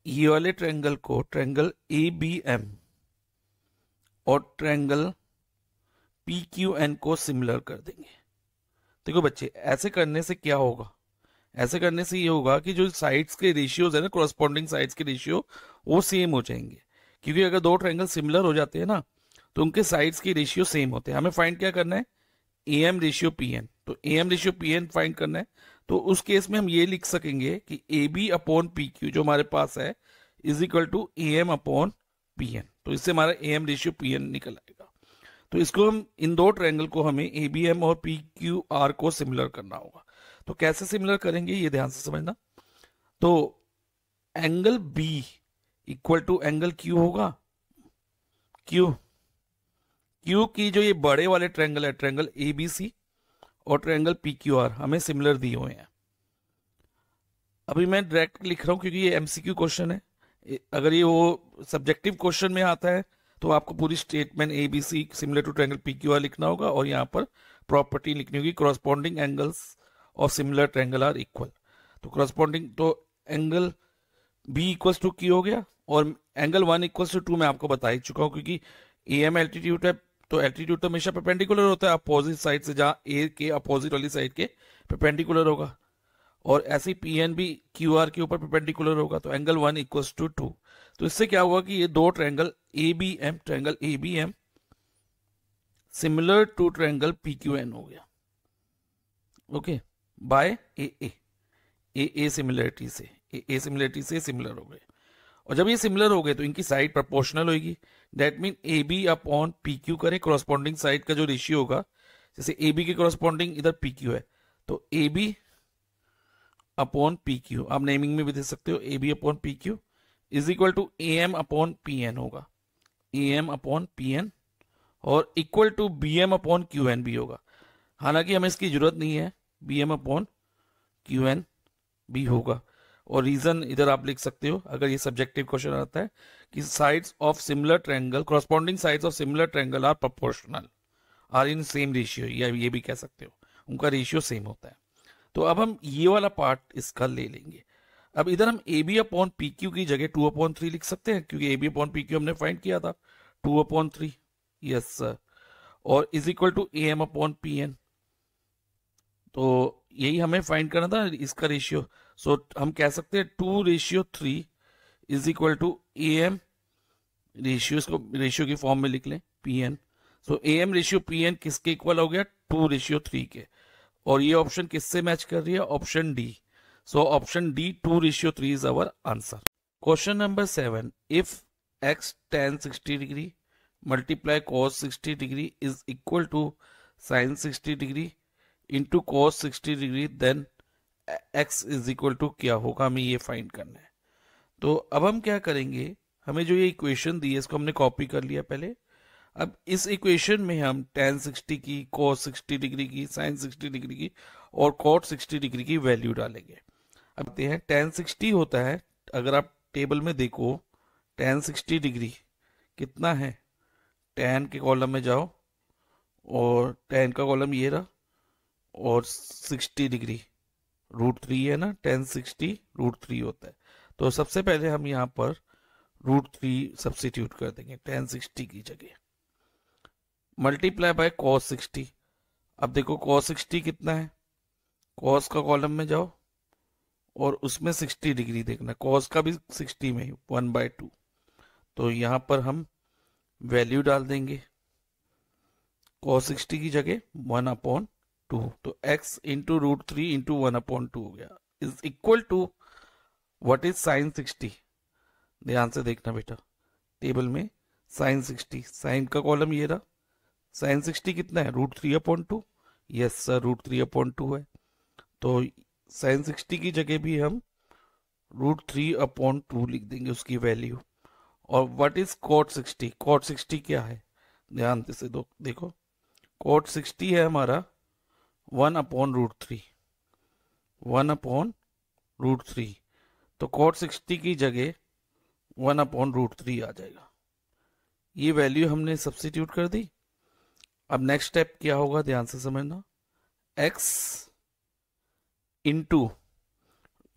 [SPEAKER 1] ये वाले ट्रायंगल को, ट्रायंगल ए बी एम और ट्रायंगल पी क्यू एन को सिमिलर कर देंगे। देखो बच्चे, ऐसे करने से क्या होगा, ऐसे करने से ये होगा कि जो साइड्स के रेशियोज है ना, कोरस्पॉन्डिंग साइड्स के रेशियो वो सेम हो जाएंगे, क्योंकि अगर दो ट्रायंगल सिमिलर हो जाते हैं ना तो उनके साइड्स के रेशियो सेम होते हैं। हमें फाइंड क्या करना है, A M ratio P N, तो A M ratio P N find करना है। तो उस केस में हम ये लिख सकेंगे कि A B upon P Q जो हमारे पास है is equal to A M upon P N, तो इससे हमारा A M ratio P N निकल आएगा। तो इसको हम, इन दो ट्रायंगल को हमें ए बी एम और पी क्यू आर को सिमिलर करना होगा। तो कैसे सिमिलर करेंगे ये ध्यान से समझना। तो angle B equal to angle Q होगा, क्यू की जो ये बड़े वाले ट्रायंगल है, ट्रायंगल ए बी सी और ट्रायंगल पी क्यू आर हमें सिमिलर दिए हुए हैं। अभी मैं डायरेक्ट लिख रहा हूं क्योंकि ये एमसीक्यू क्वेश्चन है, अगर ये वो सब्जेक्टिव क्वेश्चन में आता है तो आपको पूरी statement A B C similar to triangle P Q R लिखना होगा, और यहाँ पर प्रॉपर्टी लिखनी होगी, corresponding angles of similar triangle are equal. तो कॉरस्पॉन्डिंग, तो angle B equal to Q हो गया, और एंगल 1 इक्वल टू 2 मैं आपको बता ही चुका हूँ, क्योंकि ए एम एल्टीट्यूड है तो एल्टीट्यूड तो हमेशा परपेंडिकुलर होता है अपोजिट साइड से, जहां ए के अपोजिट वाली साइड के परपेंडिकुलर होगा, और ऐसे ही पी एन भी क्यू आर के ऊपर परपेंडिकुलर होगा। तो एंगल 1 इक्वल टू 2, तो इससे क्या हुआ कि ये दो triangle A B M, triangle A B M similar to triangle P Q N हो गया, ओके, बाय ए सिमिलरिटी से, ए सिमिलरिटी से सिमिलर हो गए। और जब ये सिमिलर हो गए तो इनकी साइड प्रोपोर्शनल होगी, that mean A B upon P Q करें, कॉरस्पॉन्डिंग साइड का जो रेशियो होगा, जैसे ए बी के कॉरस्पॉन्डिंग इधर पी क्यू है, तो A B upon P Q, आप नेमिंग में भी दे सकते हो, A B upon P Q is equal to A M upon P N होगा, A M upon P N, और equal to B M upon Q N भी होगा। हालांकि हमें इसकी जरूरत नहीं है, B M upon Q N भी होगा, और रीजन इधर आप लिख सकते हो अगर ये सब्जेक्टिव क्वेश्चन आता है कि sides of similar triangle, corresponding sides of similar triangle are proportional, are in same ratio, या ये भी कह सकते हो उनका रेशियो सेम होता है। तो अब हम ये वाला पार्ट इसका ले लेंगे। अब इधर हम A B upon P Q की जगह 2/3 लिख सकते हैं, क्योंकि A B upon P Q हमने फाइंड किया था 2/3, यस सर, और is equal to A M upon P N, तो यही हमें फाइंड करना था इसका रेशियो। सो हम कह सकते हैं 2:3 is equal to A M ratio, इसको रेशियो की फॉर्म में लिख लें P N. So A M ratio P N किसके इक्वल हो गया, 2:3 के, और ये ऑप्शन किससे मैच कर रही है, option D. So option D 2:3 is our answer. Question number 7, if x tan 60 degree multiply cos 60 degree is equal to sin 60 degree into cos 60 degree, then x is equal to क्या होगा, हमें ये find करना है। तो अब हम क्या करेंगे, हमें जो ये इक्वेशन दी है इसको हमने कॉपी कर लिया पहले। अब इस इक्वेशन में हम tan 60 की, cos 60 डिग्री की, sin 60 डिग्री की और cot 60 डिग्री की वैल्यू डालेंगे। अब देखते हैं tan 60 होता है, अगर आप टेबल में देखो tan 60 डिग्री कितना है, tan के कॉलम में जाओ और tan का कॉलम ये रहा और 60 डिग्री √3 है ना, tan 60 √3 होता है। तो सबसे पहले हम यहाँ पर √3 सब्स्टिट्यूट कर देंगे tan 60 की जगह, मल्टीप्लाई बाय cos 60। अब देखो cos 60 कितना है, cos का कॉलम में जाओ और उसमें 60 डिग्री देखना, cos का भी 60 में 1/2। तो यहाँ पर हम वैल्यू डाल देंगे, cos 60 की जगह 1/2, तो x इंटू √3 इंटू 1/2 हो गया, is equal to what is sin 60। ध्यान से देखना बेटा, टेबल में sin 60, साइन का कॉलम ये रहा, sin 60 कितना है, √3/2। यस सर, √3/2 है। तो sin 60 की जगह भी हम √3/2 लिख देंगे उसकी वैल्यू। और व्हाट इज cot 60, cot 60 क्या है, ध्यान से देखो, cot 60 है हमारा 1/√3, 1/√3। तो cot 60 की जगह 1/√3 आ जाएगा। ये वैल्यू हमने सब्स्टिट्यूट कर दी। अब नेक्स्ट स्टेप क्या होगा, ध्यान से समझना, x इंटू,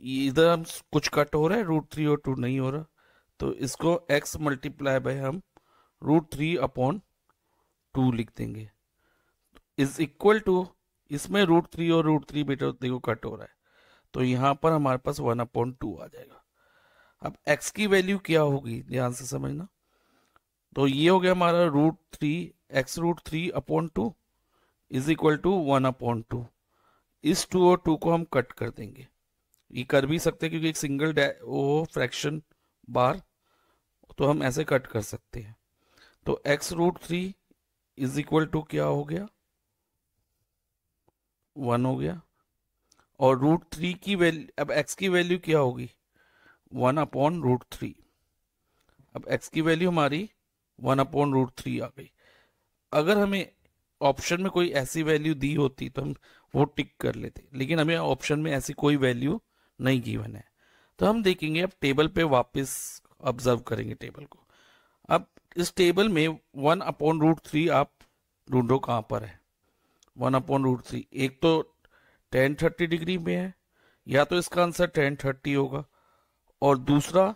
[SPEAKER 1] इधर हम कुछ कट हो रहा है, √3 और 2 नहीं हो रहा, तो इसको x मल्टीप्लाई बाय हम √3/2 लिख देंगे, इज इक्वल टू, इसमें √3 और √3 बेटा देखो कट हो रहा है, तो यहां पर हमारे पास 1/2 आ जाएगा। अब x की वैल्यू क्या होगी, ध्यान से समझना, तो ये हो गया हमारा √3, x √3/2 इज इक्वल टू 1/2। इस 2 और 2 को हम कट कर देंगे, ये कर भी सकते हैं क्योंकि एक सिंगल वो फ्रैक्शन बार, तो हम ऐसे कट कर सकते हैं। तो x √3 इज इक्वल टू क्या हो गया, 1 हो गया। और √3 की वैल्यू, अब x की वैल्यू क्या होगी, 1/√3। अब x की वैल्यू हमारी 1/√3 आ गई। अगर हमें ऑप्शन में कोई ऐसी वैल्यू दी होती तो हम वो टिक कर लेते, लेकिन हमें ऑप्शन में ऐसी कोई वैल्यू नहीं गिवन है। तो हम देखेंगे, अब टेबल पे वापस ऑब्जर्व करेंगे टेबल को। अब इस टेबल में 1/√3 आप ढूंढो कहां पर है, 1/√3 एक तो tan 30 डिग्री में है, या तो इसका आंसर tan 30 होगा, और दूसरा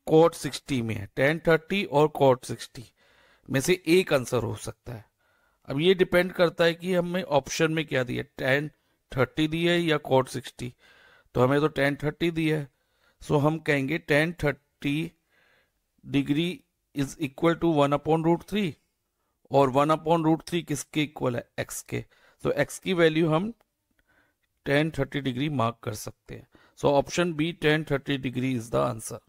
[SPEAKER 1] cot 60 में है, tan 30 और cot 60 में से एक आंसर हो सकता है। अब ये डिपेंड करता है कि हमें ऑप्शन में क्या दिया, tan 30 दिया है या cot 60। तो हमें तो tan 30 दिया है, सो हम कहेंगे tan 30 degree is equal to 1/√3, और 1/√3 किसके इक्वल है, x के। तो x की वैल्यू हम tan 30 डिग्री मार्क कर सकते हैं। So option B tan 30 degree is the answer.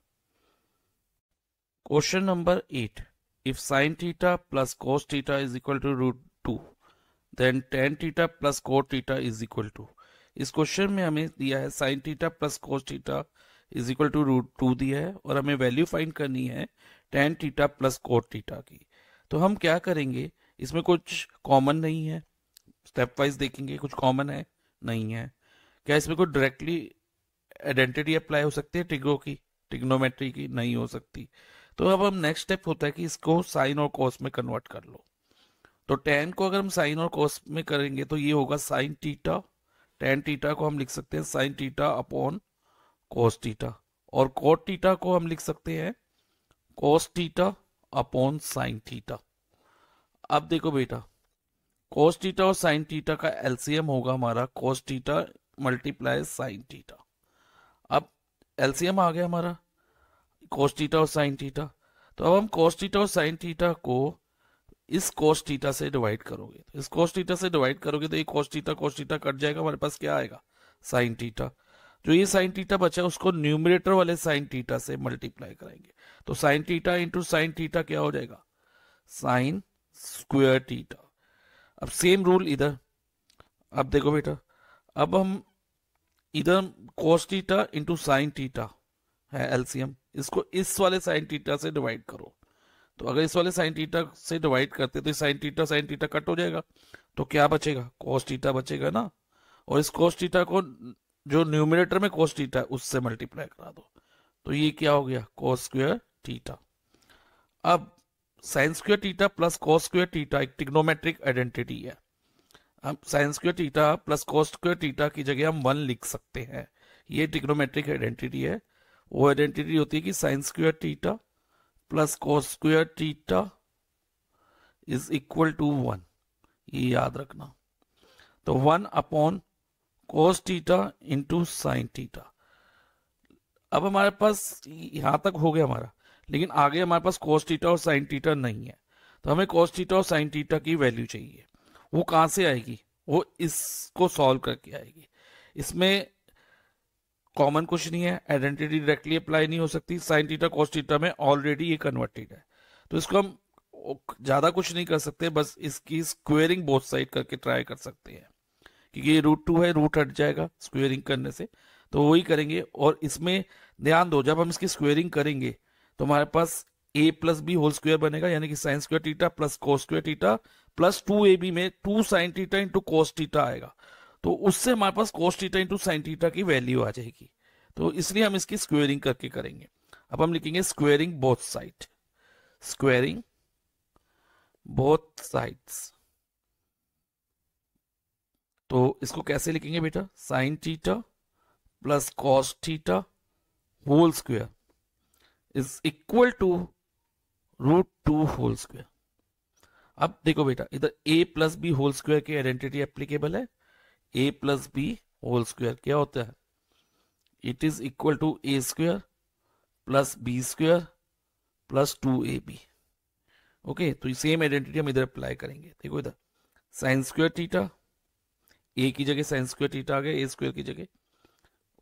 [SPEAKER 1] Question number 8, if sin theta plus cos theta is equal to √2, then tan theta plus cot theta is equal to। इस question में हमें दिया है sin theta plus cos theta is equal to √2 दिया है, और हमें value find करनी है tan theta plus cot theta की। तो हम क्या करेंगे, इसमें कुछ कॉमन नहीं है, स्टेप वाइज देखेंगे, कुछ कॉमन है नहीं है, क्या इसमें कोई डायरेक्टली आइडेंटिटी अप्लाई हो सकती है ट्रिग्नोमेट्री की, नहीं हो सकती। तो अब हम नेक्स्ट स्टेप होता है कि इसको साइन और कॉस में कन्वर्ट कर लो। तो tan को अगर हम साइन और कॉस में करेंगे तो ये होगा साइन थीटा, tan थीटा को हम लिख सकते हैं sine theta upon cos theta, और कॉट थीटा को हम लिख सकते हैं cos theta upon sine theta. अब देखो बेटा, कॉस थीटा और साइन थीटा का एलसीएम होगा हमारा cos theta multiply sign theta. अब एलसीएम आ गया हमारा cos थीटा और sin थीटा, तो अब हम cos थीटा और sin थीटा को इस cos थीटा से डिवाइड करोगे, तो इस cos थीटा से डिवाइड करोगे तो ये cos थीटा कट जाएगा, हमारे पास क्या आएगा, sin थीटा। जो ये sin थीटा बचा है उसको न्यूमरेटर वाले sin थीटा से मल्टीप्लाई कराएंगे, तो sin theta into sin theta क्या हो जाएगा, sin स्क्वायर थीटा। अब सेम रूल इधर, अब देखो बेटा, अब हम इधर cos theta into sine theta है एलसीएम, इसको इस वाले साइन थीटा से डिवाइड करो, तो अगर इस वाले साइन थीटा से डिवाइड करते तो साइन थीटा कट हो जाएगा, तो क्या बचेगा, cos थीटा बचेगा ना, और इस cos थीटा को जो न्यूमरेटर में cos थीटा है उससे मल्टीप्लाई करा दो, तो ये क्या हो गया cos स्क्वायर थीटा। अब sign square theta plus cos square theta एक ट्रिग्नोमेट्रिक आइडेंटिटी है। हम sign square theta plus cos square theta की जगह हम 1 लिख सकते हैं। ये ट्रिग्नोमेट्रिक आइडेंटिटी है। वो आइडेंटिटी होती है कि sine square theta plus cos square theta is equal to 1। ये याद रखना। तो 1 upon cos theta into sine theta. अब हमारे पास यहां तक हो गया हमारा, लेकिन आगे हमारे पास कॉस थीटा और साइन थीटा नहीं है। तो हमें कॉस थीटा और साइन थीटा की वैल्यू चाहिए। वो कहां से आएगी? वो इसको सॉल्व करके आएगी। इसमें कॉमन कुछ नहीं है, आइडेंटिटी डायरेक्टली अप्लाई नहीं हो सकती। साइन थीटा कॉस थीटा में ऑलरेडी ये कन्वर्टेड है, तो इसको हम ज्यादा कुछ नहीं कर सकते, बस इसकी स्क्वेयरिंग बोथ साइड करके ट्राई कर सकते हैं। क्योंकि ये √2 है, रूट हट जाएगा स्क्वेयरिंग करने से, तो वही करेंगे। और इसमें ध्यान दो, जब हम इसकी स्क्वेयरिंग करेंगे तो हमारे पास a plus B whole square बनेगा, यानी कि sine square theta plus cos square theta plus 2ab में 2 sine theta into cos theta आएगा। तो उससे हमारे पास cos theta into sine theta की वैल्यू आ जाएगी। तो इसलिए हम इसकी स्क्वेयरिंग करके करेंगे। अब हम लिखेंगे squaring both side, squaring both sides. तो इसको कैसे लिखेंगे बेटा? Sine theta plus cos theta whole square is equal to √2 whole square. अब देखो बेटा, इधर a plus B whole square की आइडेंटिटी एप्लीकेबल है। a plus B whole square क्या होता है? It is equal to a square plus B square plus 2ab। Okay, तो सेम आइडेंटिटी हम इधर अप्लाई करेंगे। देखो इधर साइन स्क्वायर थीटा, a की जगह साइन स्क्वायर थीटा आ गया a स्क्वायर की जगह,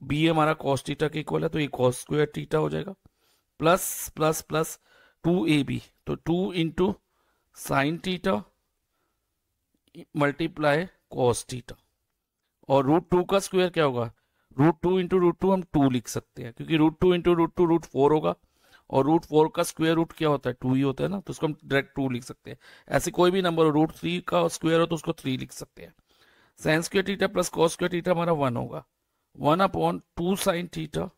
[SPEAKER 1] b हमारा कॉस थीटा के इक्वल है, तो ये कॉस स्क्वायर थीटा हो जाएगा, प्लस प्लस प्लस 2ab, तो 2 into sine theta multiply cos theta. और √2 का स्क्वायर क्या होगा? √2 इंटू √2 हम 2 लिख सकते हैं, क्योंकि √2 इंटू √2 √4 होगा, और √4 का स्क्वायर रूट क्या होता है? 2 ही होता है ना, तो उसको हम डायरेक्ट 2 लिख सकते हैं। ऐसे कोई भी नंबर हो, √3 का स्क्वायर हो तो उसको 3 लिख सकते हैं। Sine square theta plus cos square theta हमारा 1 होगा, 1 upon 2 sine theta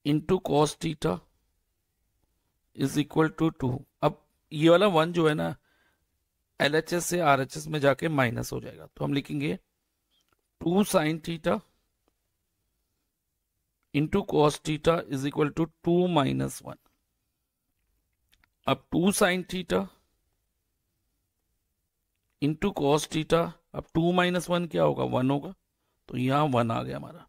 [SPEAKER 1] into cos theta is equal to 2। अब ये वाला 1 जो है ना, LHS से RHS में जाके माइनस हो जाएगा, तो हम लिखेंगे 2 sine theta into cos theta is equal to 2 minus 1। अब 2 sine theta into cos theta, अब 2 माइनस 1 क्या होगा? 1 होगा, तो यहां 1 आ गया हमारा।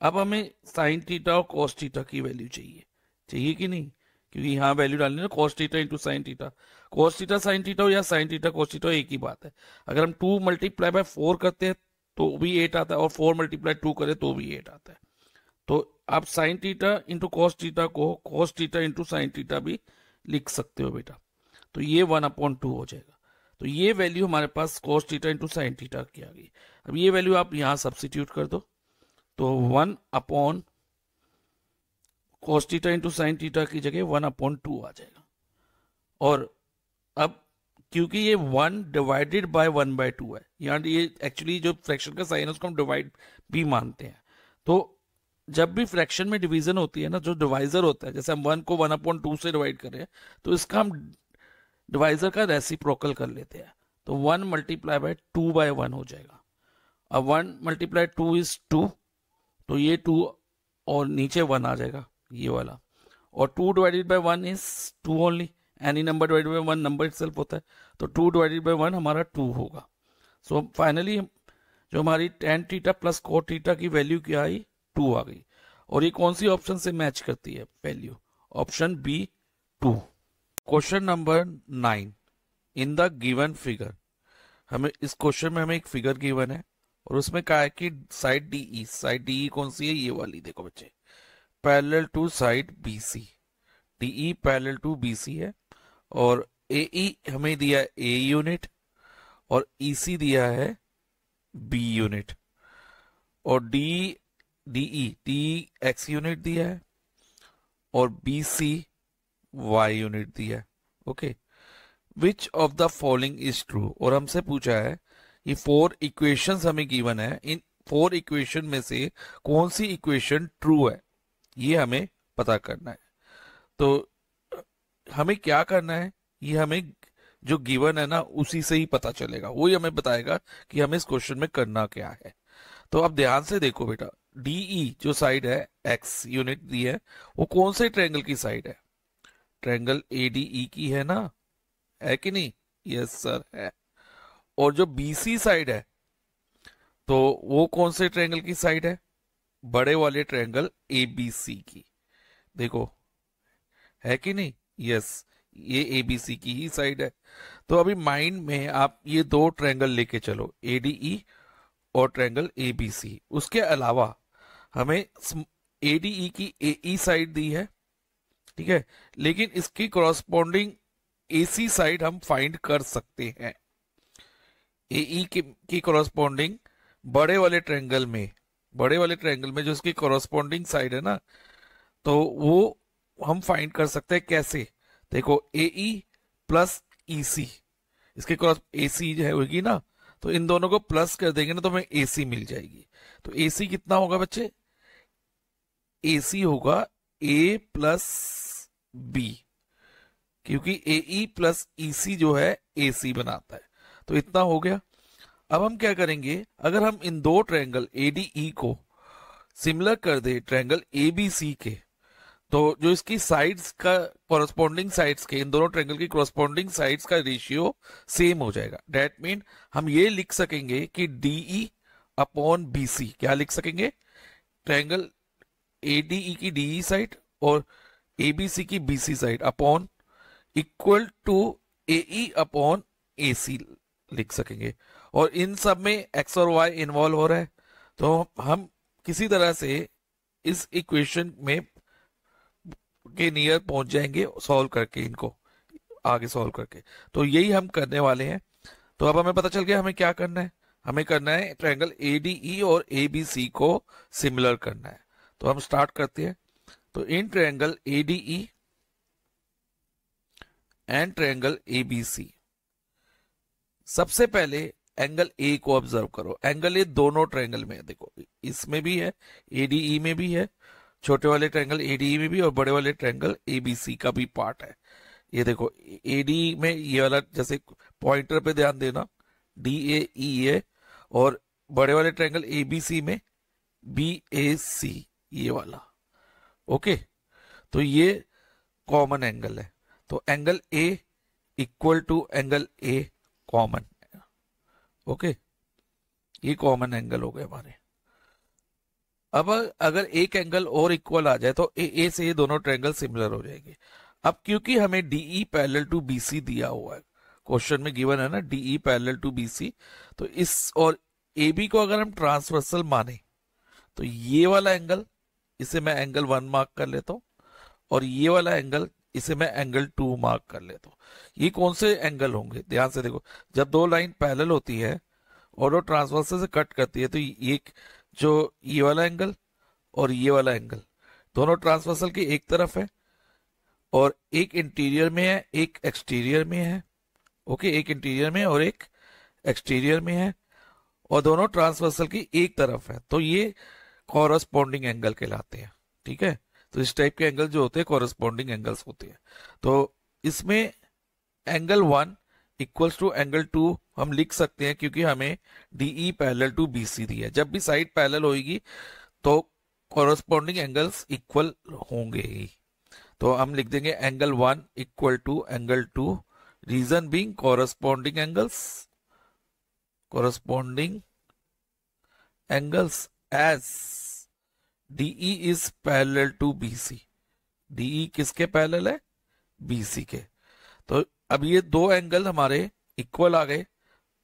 [SPEAKER 1] अब हमें साइन थीटा और कॉस थीटा की वैल्यू चाहिए कि नहीं? क्योंकि यहाँ वैल्यू डालनी है, cos theta into sine theta. Cos theta sine theta हो या साइन थीटा कॉस थीटा, एक ही बात है। अगर हम 2 मल्टीप्लाई बाय 4 करते हैं तो भी 8 आता है, और 4 मल्टीप्लाई 2 करें तो भी 8 आता है। तो आप sine theta into cos theta को cos theta into sine theta भी लिख सकते हो बेटा। तो ये 1/2 हो जाएगा। तो ये वैल्यू हमारे पास cos theta into sine theta की आ गई। अब ये वैल्यू आप यहाँ सब्सिट्यूट कर दो, तो 1 upon cos theta into sine theta की जगह 1/2 आ जाएगा। और अब क्योंकि ये 1 डिवाइडेड बाय 1/2 है, यहाँ ये एक्चुअली जो फ्रैक्शन का साइन है उसको हम डिवाइड भी मानते हैं। तो जब भी फ्रैक्शन में डिवीजन होती है ना, जो डिवाइजर होता है, जैसे हम 1 को 1/2 से डिवाइड कर रहे हैं, तो इसका हम डिवाइजर का रेसिप्रोकल कर लेते हैं। तो 1 मल्टीप्लाई बाय 2/1 हो जाएगा। अब 1 मल्टीप्लाई 2 इज 2, तो ये 2 और नीचे 1 आ जाएगा ये वाला, और 2 divided by 1 is 2 only. Any number divided by 1 number itself होता है, तो 2 डिवाइडेड बाय 1 हमारा 2 होगा। सो फाइनली जो हमारी tan theta plus cot theta की वैल्यू क्या आई? 2 आ गई। और ये कौन सी ऑप्शन से मैच करती है value? Option B 2। Question number 9, in the given figure. हमें इस क्वेश्चन में हमें एक फिगर गिवन है, और उसमें कहा है कि साइड DE कौन सी है? ये वाली देखो बच्चे, parallel to side BC। DE parallel to BC है, और AE हमें दिया है A यूनिट, और EC दिया है B यूनिट, और DE X यूनिट दिया है, और BC Y यूनिट दिया है। Okay, which of the following is true? और हमसे पूछा है ये 4 इक्वेशंस हमें गिवन है, इन 4 इक्वेशन में से कौन सी इक्वेशन ट्रू है, ये हमें पता करना है। तो हमें क्या करना है, ये हमें जो गिवन है ना उसी से ही पता चलेगा, वही हमें बताएगा कि हमें इस क्वेश्चन में करना क्या है। तो अब ध्यान से देखो बेटा, डीई जो साइड है, एक्स यूनिट दी है, वो कौन से ट्रायंगल की साइड है? ट्रायंगल एडीई की है ना, है कि नहीं? यस सर है। और जो बीसी साइड है, तो वो कौन से ट्रायंगल की साइड है? बड़े वाले ट्रायंगल एबीसी की। देखो, है कि नहीं? यस, ये एबीसी की ही साइड है। तो अभी माइंड में आप ये दो ट्रायंगल लेके चलो, एडीई और ट्रायंगल एबीसी। उसके अलावा हमें एडीई की एई साइड दी है, ठीक है, लेकिन इसकी कॉरस्पॉन्डिंग एसी साइड हम फाइंड कर सकते हैं। एई की कॉरस्पॉन्डिंग बड़े वाले ट्रायंगल में जो इसकी कॉरस्पॉन्डिंग साइड है ना, तो वो हम फाइंड कर सकते हैं। कैसे? देखो, एई प्लस ईसी, इसके क्रॉस एसी जो है होगी ना, तो इन दोनों को प्लस कर देंगे ना तो हमें एसी मिल जाएगी। तो एसी कितना होगा बच्चे? एसी होगा ए प्लस बी, क्योंकि एई प्लस ईसी जो है एसी बनाता है। तो इतना हो गया। अब हम क्या करेंगे, अगर हम इन दो ट्रायंगल एडीई को सिमिलर कर दे ट्रायंगल एबीसी के, तो जो इसकी साइड्स का कॉरस्पॉन्डिंग साइड्स के, इन दोनों ट्रायंगल की कॉरस्पॉन्डिंग साइड्स का रेशियो सेम हो जाएगा। डेट मीन हम ये लिख सकेंगे कि डीई अपॉन बीसी, क्या लिख सकेंगे? ट्रायंगल एडीई की डीई साइड और एबीसी की BC side upon equal to AE upon AC लिख सकेंगे। और इन सब में एक्स और वाई इन्वॉल्व हो रहा है, तो हम किसी तरह से इस इक्वेशन में के नियर पहुंच जाएंगे सॉल्व करके, इनको आगे सॉल्व करके। तो यही हम करने वाले हैं। तो अब हमें पता चल गया हमें क्या करना है। हमें करना है ट्रायंगल एडीई और एबीसी को सिमिलर करना है। तो हम स्टार्ट करते हैं। तो in triangle ADE and triangle ABC, सबसे पहले एंगल ए को ऑब्जर्व करो। एंगल ए दोनों ट्रायंगल में है, देखो इसमें भी है, एडीई में भी है, छोटे वाले ट्रायंगल एडीई में भी, और बड़े वाले ट्रायंगल एबीसी का भी पार्ट है। ये देखो, एडी में ये वाला, जैसे पॉइंटर पे ध्यान देना, डी ए ई है, और बड़े वाले ट्रायंगल एबीसी में बी ए सी, ये वाला। ओके, तो ये कॉमन एंगल है। तो angle A equal to angle A common. Okay, ये कॉमन एंगल हो गए हमारे। अब अगर एक एंगल और इक्वल आ जाए तो ए से ये दोनों ट्रायंगल सिमिलर हो जाएंगे। अब क्योंकि हमें डीई पैरेलल टू बीसी दिया हुआ है, क्वेश्चन में गिवन है ना डीई पैरेलल टू बीसी, तो इस और एबी को अगर हम ट्रांसवर्सल माने, तो ये वाला एंगल, इसे मैं एंगल 1 मार्क कर लेता हूं, और ये वाला एंगल, इसे मैं एंगल 2 मार्क कर लेता हूं। ये कौन से एंगल होंगे? ध्यान से देखो, जब दो लाइन पैरेलल होती है और वो ट्रांसवर्सल से कट करती है, तो ये जो ये वाला एंगल और ये वाला एंगल दोनों ट्रांसवर्सल की एक तरफ है, और एक इंटीरियर में है एक एक्सटीरियर में है। ओके, एक इंटीरियर में और एक एक्सटीरियर में है, और दोनों ट्रांसवर्सल की एक तरफ है, तो ये कॉरस्पॉन्डिंग एंगल कहलाते हैं। ठीक है, तो इस टाइप के एंगल जो होते हैं कॉरस्पॉन्डिंग एंगल्स होते हैं। तो इसमें एंगल 1 इक्वल्स टू एंगल 2 हम लिख सकते हैं, क्योंकि हमें डीई पैरेलल टू बीसी दी है। जब भी साइड पैरेलल होगी तो कॉरस्पॉन्डिंग एंगल्स इक्वल होंगे ही। तो हम लिख देंगे angle 1 equal to angle 2, reason being corresponding angles as DE is parallel to BC. DE किसके पैरेलल है? बीसी के। तो अब ये दो एंगल हमारे इक्वल आ गए,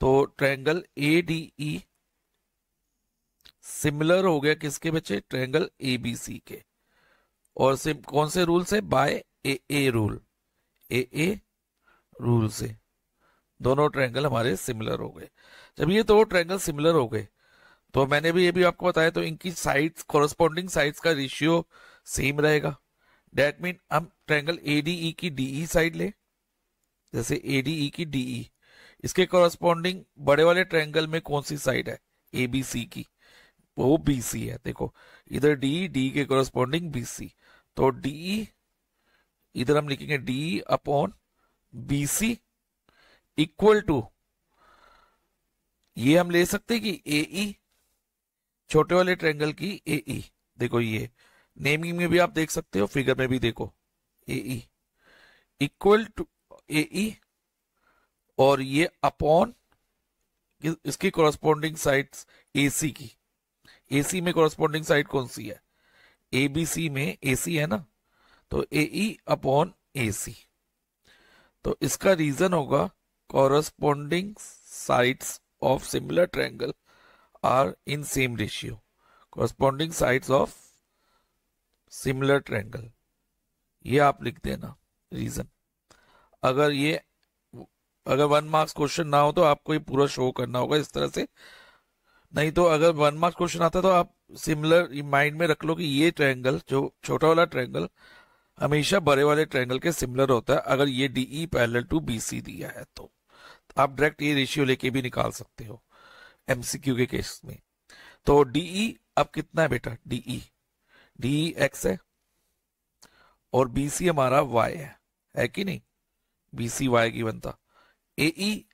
[SPEAKER 1] तो ट्रायंगल एडीई सिमिलर हो गया किसके बच्चे? ट्रायंगल एबीसी के। और कौन से रूल से? Bye A rule, a rule से दोनों ट्रायंगल हमारे सिमिलर हो गए। जब ये दो ट्रायंगल सिमिलर हो गए, तो मैंने भी ये भी आपको बताया, तो इनकी साइड्स, कॉरस्पॉन्डिंग साइड्स का रेशियो सेम रहेगा। डेट मीन हम ट्रायंगल एडीई की डीई साइड ले, जैसे एडीई की डीई, इसके कॉरस्पॉन्डिंग बड़े वाले ट्रायंगल में कौन सी साइड है? एबीसी की, वो बीसी है। देखो इधर डी, डी के कॉरस्पॉन्डिंग बीसी, तो डीई इधर हम लिखेंगे D upon B C equal to, ये हम ले सकते हैं कि ए ई, छोटे वाले ट्रायंगल की ए ई, देखो ये नेमिंग में भी आप देख सकते हो, फिगर में भी देखो, ए ई इक्वल टू ए ई, और ये अपॉन इसकी कॉरस्पॉन्डिंग साइड्स ए सी की। ए सी में कॉरस्पॉन्डिंग साइड कौन सी है? ए बी सी में ए सी है ना, तो ए ई अपॉन ए सी। तो इसका रीजन होगा corresponding sides of similar triangle are in same ratio. Corresponding sides of similar triangle, ये आप लिख देना रीजन। अगर 1 मार्क्स क्वेश्चन ना हो तो आपको ये पूरा शो करना होगा इस तरह से। नहीं तो अगर 1 मार्क्स क्वेश्चन आता है तो आप सिमिलर माइंड में रख लो कि ये ट्रायंगल, जो छोटा वाला ट्रायंगल, हमेशा बड़े वाले ट्रायंगल के सिमिलर होता है अगर ये डीई पैरेलल टू बीसी दिया है तो। आप डायरेक्ट ये रेशियो लेके भी निकाल सकते हो एमसीक्यू के केस में। तो डीई अब कितना है बेटा? डीई एक्स है और बीसी हमारा वाई है कि नहीं? बीसी वाई की बनता। एई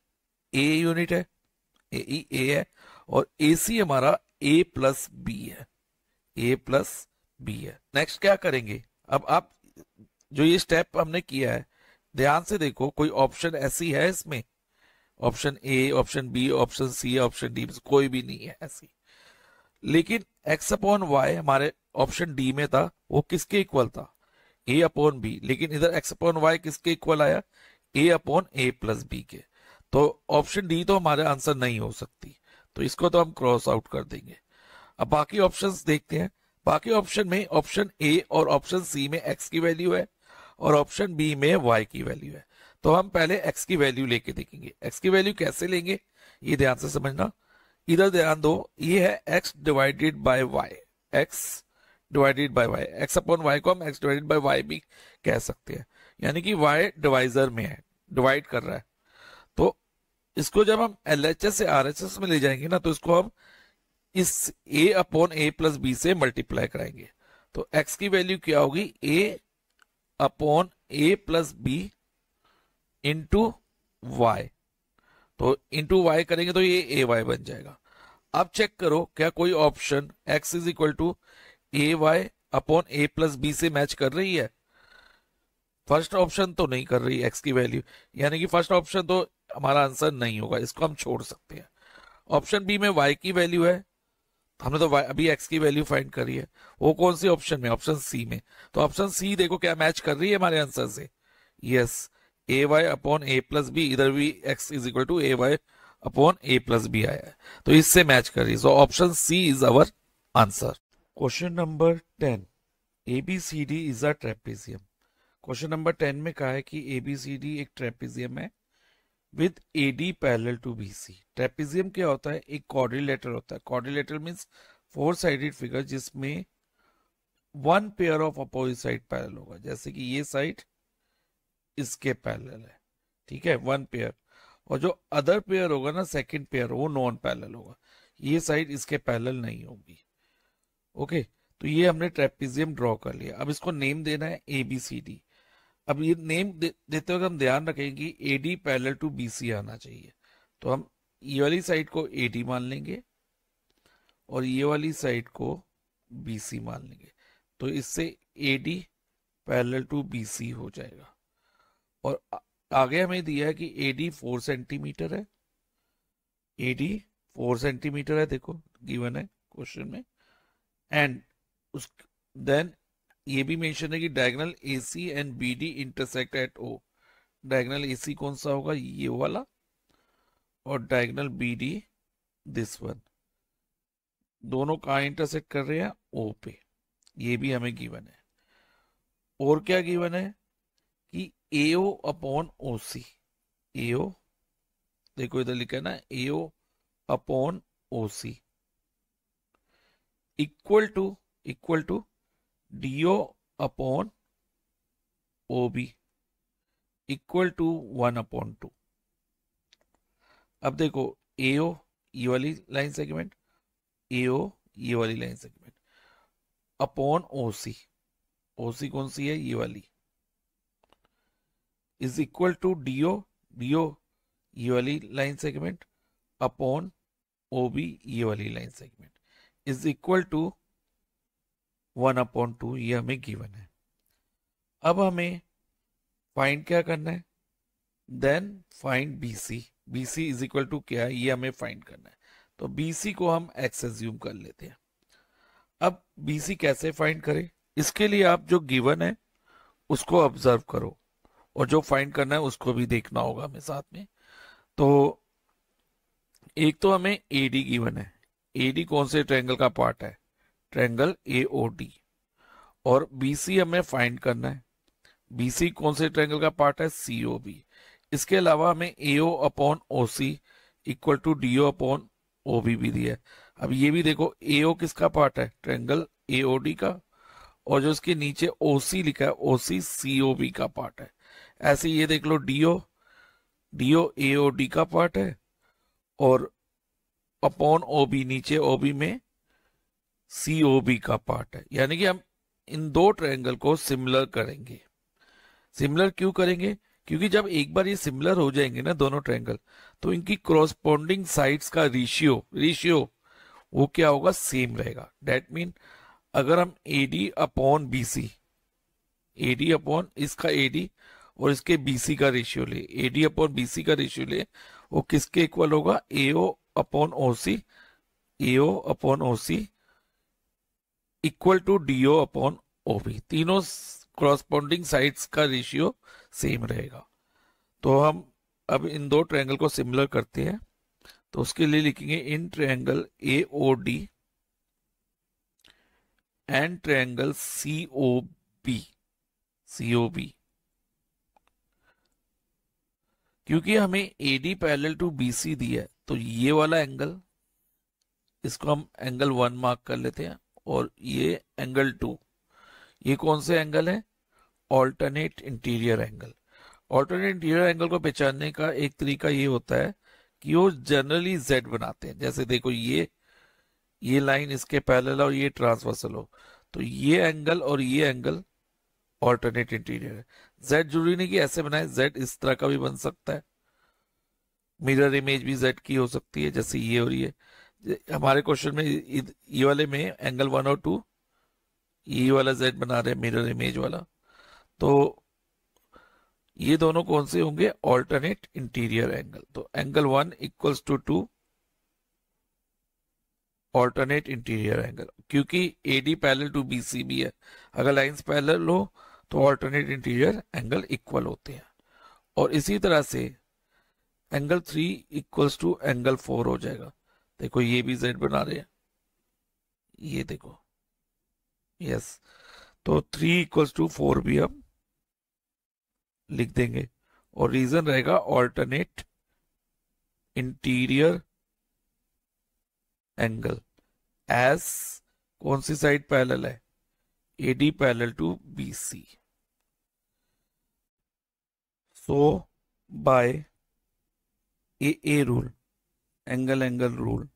[SPEAKER 1] ए यूनिट है, एई ए है, और एसी हमारा ए प्लस बी है, ए प्लस बी है। नेक्स्ट क्या करेंगे? अब आप जो ये स्टेप हमने किया है ध्यान से देखो, कोई ऑप्शन ऐसी है इसमें? Option A, option B, option C, option D, कोई भी नहीं है ऐसी। लेकिन एक्स अपॉन वाई हमारे ऑप्शन डी में था, वो किसके इक्वल था? A upon B. लेकिन इधर एक्स अपॉन वाई किसके इक्वल आया? A upon A plus B के। तो ऑप्शन डी तो हमारे आंसर नहीं हो सकती, तो इसको तो हम क्रॉस आउट कर देंगे। अब बाकी ऑप्शंस देखते हैं। बाकी ऑप्शन में ऑप्शन ए और ऑप्शन सी में एक्स की वैल्यू है और ऑप्शन बी में वाई की वैल्यू है। तो हम पहले एक्स की वैल्यू लेके देखेंगे। एक्स की वैल्यू कैसे लेंगे ये ध्यान से समझना। इधर ध्यान दो, ये है x divided by y, x divided by y. X upon y को हम एक्स डिवाइडेड बाय वाई भी कह सकते हैं, यानी कि वाई डिवाइजर में है, डिवाइड कर रहा है। तो इसको जब हम एलएचएस से आरएचएस में ले जाएंगे ना, तो इसको हम इस a upon A plus B से मल्टीप्लाई कराएंगे। तो x की वैल्यू क्या होगी? a upon A plus B into y. तो इंटू वाई करेंगे तो ये ए वाई बन जाएगा। अब चेक करो क्या कोई option x is equal to A y upon A plus B से मैच कर रही है? फर्स्ट ऑप्शन तो नहीं कर रही x की वैल्यू, यानी कि फर्स्ट ऑप्शन तो हमारा आंसर नहीं होगा, इसको हम छोड़ सकते हैं। ऑप्शन बी में y की वैल्यू है, हमने तो अभी x की वैल्यू फाइंड करी है, वो कौन सी ऑप्शन में? ऑप्शन सी में। तो ऑप्शन सी देखो क्या मैच कर रही है हमारे आंसर से? Yes, A y upon A plus B, इधर भी x is equal to A y upon A plus B आया है, तो इससे मैच कर रही है। So option C is our answer. Question number 10, ABCD is a trapezium. Question number 10 में कहा है कि ABCD एक ट्रेपेजियम है with AD parallel to BC। Trapezium क्या होता है? एक क्वाड्रिलेटरल होता है। क्वाड्रिलेटरल मींस 4 साइडेड फिगर जिसमें 1 pair of opposite side parallel होगा, जैसे कि ये साइड इसके पैरेलल है, ठीक है, 1 पेयर। और जो अदर पेयर होगा ना, सेकंड पेयर, वो नॉन पैरेलल होगा, ये साइड इसके पैरेलल नहीं होगी। ओके, तो ये हमने ट्रेपेजियम ड्रॉ कर लिया। अब इसको नेम देना है ABCD। अब ये नेम देते हुए हम ध्यान रखेंगे कि AD पैरेलल टू BC आना चाहिए। तो हम ये वाली साइड को AD मान लेंगे और ये वाली साइड को BC मान लेंगे, तो इससे AD पैरेलल टू BC हो जाएगा। और आगे हमें दिया है कि AD 4 सेंटीमीटर है, AD 4 सेंटीमीटर है, देखो गिवन है क्वेश्चन में। एंड उस देन ये भी मेंशन है कि diagonal AC and BD intersect at O। Diagonal AC कौन सा होगा? ये वाला, और डायगोनल BD दिस वन। दोनों कहाँ इंटरसेक्ट कर रहे हैं? O पे। ये भी हमें गिवन है। और क्या गिवन है कि AO अपॉन OC, AO देखो इधर लिखा है ना, AO upon OC equal to DO upon OB equal to 1 upon 2। अब देखो AO ये वाली लाइन सेगमेंट, AO ये वाली line segment, upon OC। OC कौन सी है? ये वाली। Is equal to DO, DO ये वाली लाइन सेगमेंट अपॉन ओबी ये वाली line segment is equal to 1/2, ये हमें गिवन है। अब हमें फाइंड क्या करना है, then find BC. BC is equal to क्या है, ये हमें फाइंड करना है। तो बीसी को हम एक्स एज्यूम कर लेते हैं। अब बीसी कैसे फाइंड करें, इसके लिए आप जो गिवन है उसको ऑब्जर्व करो और जो फाइंड करना है उसको भी देखना होगा हमें साथ में। तो एक तो हमें एडी गिवन है, एडी कौन से ट्रायंगल का पार्ट है, ट्रायंगल एओडी। और बीसी हमें फाइंड करना है, बीसी कौन से ट्रायंगल का पार्ट है, सीओबी। इसके अलावा हमें AO upon OC equal to DO upon OB भी दिया है। अब ये भी देखो एओ किसका पार्ट है, ट्रायंगल एओडी का, और जो इसके नीचे ओसी लिखा है ओसी सीओबी का पार्ट है। ऐसे ये देख लो डीओ, डीओ एओडी का पार्ट है और अपॉन ओबी नीचे ओबी में सीओबी का पार्ट है। यानी कि हम इन दो ट्रायंगल को सिमिलर करेंगे। सिमिलर क्यों करेंगे, क्योंकि जब एक बार ये सिमिलर हो जाएंगे ना दोनों ट्रायंगल, तो इनकी कॉरस्पॉन्डिंग साइड्स का रेशियो वो क्या होगा, सेम रहेगा। डेट मीन अगर हम AD upon BC, AD upon इसका एडी और इसके बीसी का रेशियो ले, एडी अपॉन बीसी का रेशियो ले, वो किसके इक्वल होगा, AO upon OC, AO upon OC equal to DO upon OB. तीनों कॉरस्पॉन्डिंग साइड्स का रेशियो सेम रहेगा। तो हम अब इन दो ट्रायंगल को सिमिलर करते हैं। तो उसके लिए लिखेंगे in triangle AOD and triangle COB, COB. क्योंकि हमें एडी पैरेलल टू बीसी दिया है, तो ये वाला एंगल इसको हम एंगल 1 मार्क कर लेते हैं, और ये एंगल 2, ये कौन से एंगल है, alternate interior angle. Alternate interior angle को पहचानने का एक तरीका ये होता है कि वो जनरली जेड बनाते हैं। जैसे देखो ये लाइन इसके पैरेलल और ये ट्रांसवर्सल हो, तो ये एंगल और ये एंगल ऑल्टरनेट इंटीरियर है। जेड जरूरी नहीं कि ऐसे बनाए, जेड इस तरह का भी बन सकता है, मिरर इमेज भी जेड की हो सकती है, जैसे ये और ये। हमारे क्वेश्चन में ये वाले में एंगल 1 और 2 ये वाला जेड बना रहे हैं, मिरर इमेज वाला। तो ये दोनों कौन से होंगे, ऑल्टरनेट इंटीरियर एंगल। तो angle 1 equals to 2 alternate interior angle, क्योंकि एडी पैरेलल टू बीसी भी है। अगर लाइंस पैरेलल हो तो ऑल्टरनेट इंटीरियर एंगल इक्वल होते हैं। और इसी तरह से एंगल 3 इक्वल्स टू एंगल 4 हो जाएगा। देखो ये भी जेड बना रहे हैं, ये देखो, यस। तो 3 इक्वल्स टू 4 भी हम लिख देंगे, और रीजन रहेगा ऑल्टरनेट इंटीरियर एंगल एज कौन सी साइड पैरेलल है, AD parallel to BC. So by A rule, angle rule,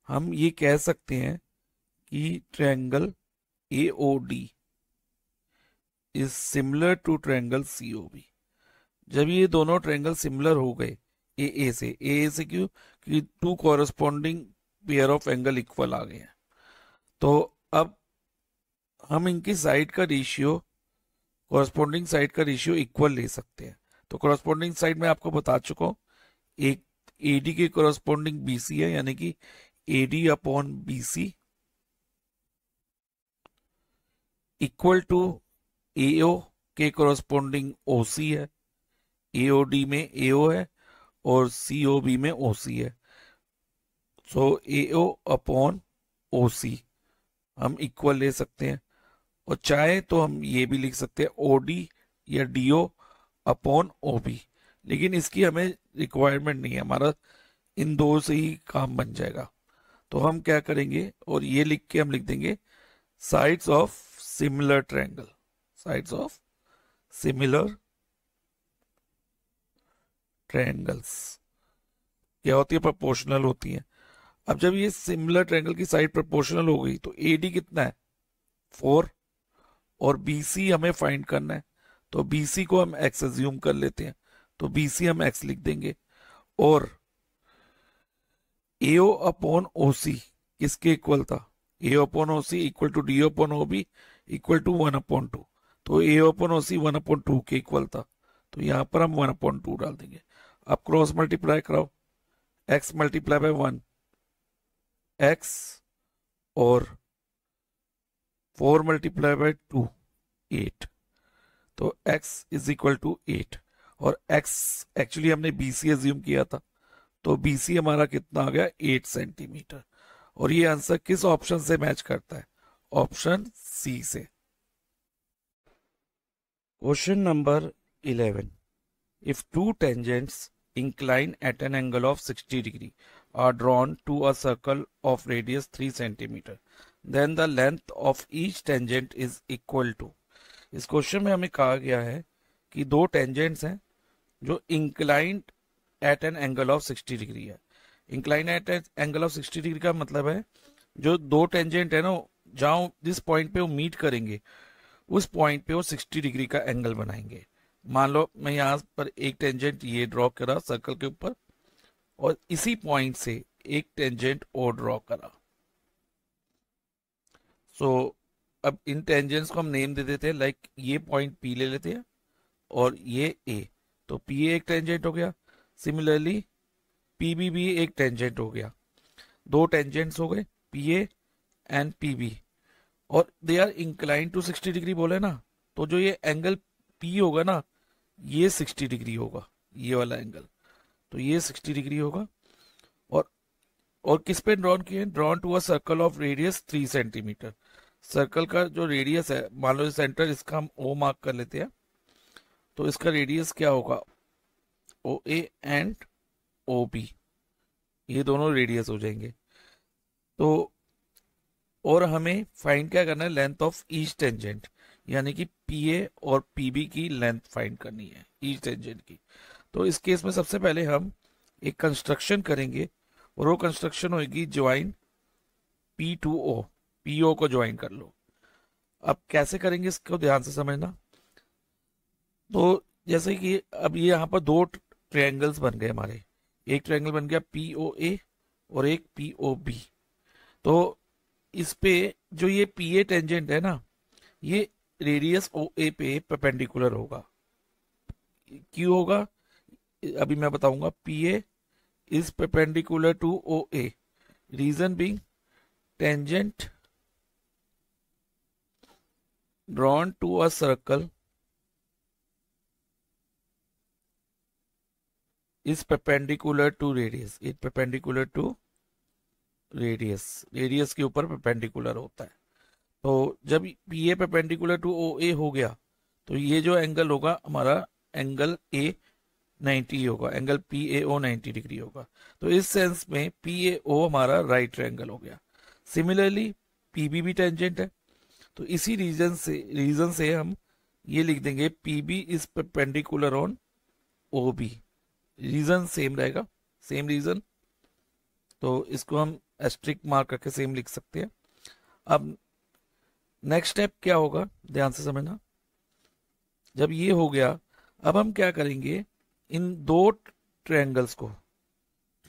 [SPEAKER 1] हम ये कह सकते हैं कि triangle AOD is similar to triangle COB. जब ये दोनों ट्रायंगल सिमिलर हो गए ए से क्यों, कि 2 corresponding pair of angle equal आ गए हैं। तो अब हम इनकी साइड का रेशियो, कॉरस्पॉन्डिंग साइड का रेशियो इक्वल ले सकते हैं। तो कॉरस्पॉन्डिंग साइड में आपको बता चुका हूं, एक एडी के कॉरस्पॉन्डिंग बीसी है, यानी कि AD upon BC equal to AO के कॉरस्पॉन्डिंग ओसी है, एओडी में एओ है और सीओबी में ओसी है। सो एओ अपॉन ओसी हम इक्वल ले सकते हैं, और चाहे तो हम ये भी लिख सकते हैं ओडी या डीओ अपॉन ओबी, लेकिन इसकी हमें रिक्वायरमेंट नहीं है, हमारा इन दो से ही काम बन जाएगा। तो हम क्या करेंगे, और ये लिख के हम लिख देंगे sides of similar triangle, sides of similar triangles क्या होती है, प्रोपोर्शनल होती है। अब जब ये सिमिलर ट्रायंगल की साइड प्रोपोर्शनल हो गई तो एडी कितना है 4 और BC हमें फाइंड करना है, तो BC को हम x अज्यूम कर लेते हैं, तो BC हम x लिख देंगे। और AO अपॉन OC किसके इक्वल था? AO upon OC equal to DO upon OB equal to 1/2। तो AO अपॉन OC 1/2 के इक्वल था, तो यहां पर हम 1/2 डाल देंगे। अब क्रॉस मल्टीप्लाई कराओ, x मल्टीप्लाई बाय 1 x और 4 मल्टीप्लाई बाय 2 8, तो x इज इक्वल टू 8। और x एक्चुअली हमने BC अज्यूम किया था, तो BC हमारा कितना आ गया? 8 सेंटीमीटर। और ये आंसर किस ऑप्शन से मैच करता है? ऑप्शन सी से। Question number 11, if two tangents incline at an angle of 60 degree are drawn to a circle of radius 3 centimeter, then the length of each tangent is equal to। इस question में हमें कहा गया है कि दो tangents हैं जो inclined at an angle of 60 degree है। Incline at an angle of 60 degree का मतलब है जो दो टेंजेंट है ना, जहां जिस पॉइंट पे वो मीट करेंगे उस पॉइंट पे वो 60 डिग्री का एंगल बनाएंगे। मान लो मैं यहाँ पर एक टेंजेंट ये ड्रॉ करा सर्कल के ऊपर, और इसी पॉइंट से एक टेंजेंट और ड्रॉ करा। सो अब इन टेंजेंट्स को हम नेम दे देते हैं, लाइक ये पॉइंट P ले लेते हैं और ये A, तो PA एक टेंजेंट हो गया। सिमिलरली PB भी एक टेंजेंट हो गया। दो टेंजेंट्स हो गए PA एंड PB, और they are incline to 60 degree बोले ना, तो जो ये एंगल P होगा ना, ये 60 डिग्री होगा, ये वाला एंगल, तो ये 60 डिग्री होगा। और किस पे ड्रॉन किए? Drawn to a circle of radius 3 centimetre. Circle का जो रेडियस है, मान लो सेंटर इसका हम O मार्क कर लेते हैं, तो इसका रेडियस क्या होगा? OA एंड OB, ये दोनों रेडियस हो जाएंगे। तो और हमें फाइंड क्या करना है? लेंथ ऑफ ईच टेंजेंट, यानी कि PA और PB की लेंथ फाइंड करनी है ईच टेंजेंट की। तो इस केस में सबसे पहले हम एक कंस्ट्रक्शन करेंगे, और वो कंस्ट्रक्शन होगी join P to O। PO को ज्वाइन कर लो। अब कैसे करेंगे इसको ध्यान से समझना। तो जैसे कि अब ये यहाँ पर दो ट्रायंगल्स बन गए हमारे, एक ट्रायंगल बन गया POA और एक POB। तो इस पे जो ये PA टेंजेंट है ना, ये रेडियस OA पे परपेंडिकुलर होगा। क्यों होगा अभी मैं बताऊंगा। PA is perpendicular to OA, reason being tangent drawn to a circle is perpendicular to radius, it perpendicular to radius, radius के ऊपर परपेंडिकुलर होता है। तो जब PA परपेंडिकुलर टू OA हो गया, तो ये जो एंगल होगा हमारा एंगल A 90 होगा, एंगल PAO 90 डिग्री होगा। तो इस सेंस में PAO हमारा राइट ट्रायंगल हो गया। सिमिलरली PB भी टेंजेंट है, तो इसी रीजन से हम ये लिख देंगे PB is perpendicular on OB। Reason same रहेगा, सेम रीजन, तो इसको हम एस्ट्रिक मार्क करके सेम लिख सकते हैं। अब नेक्स्ट स्टेप क्या होगा, ध्यान से समझना। जब ये हो गया, अब हम क्या करेंगे, इन दो ट्रायंगल्स को,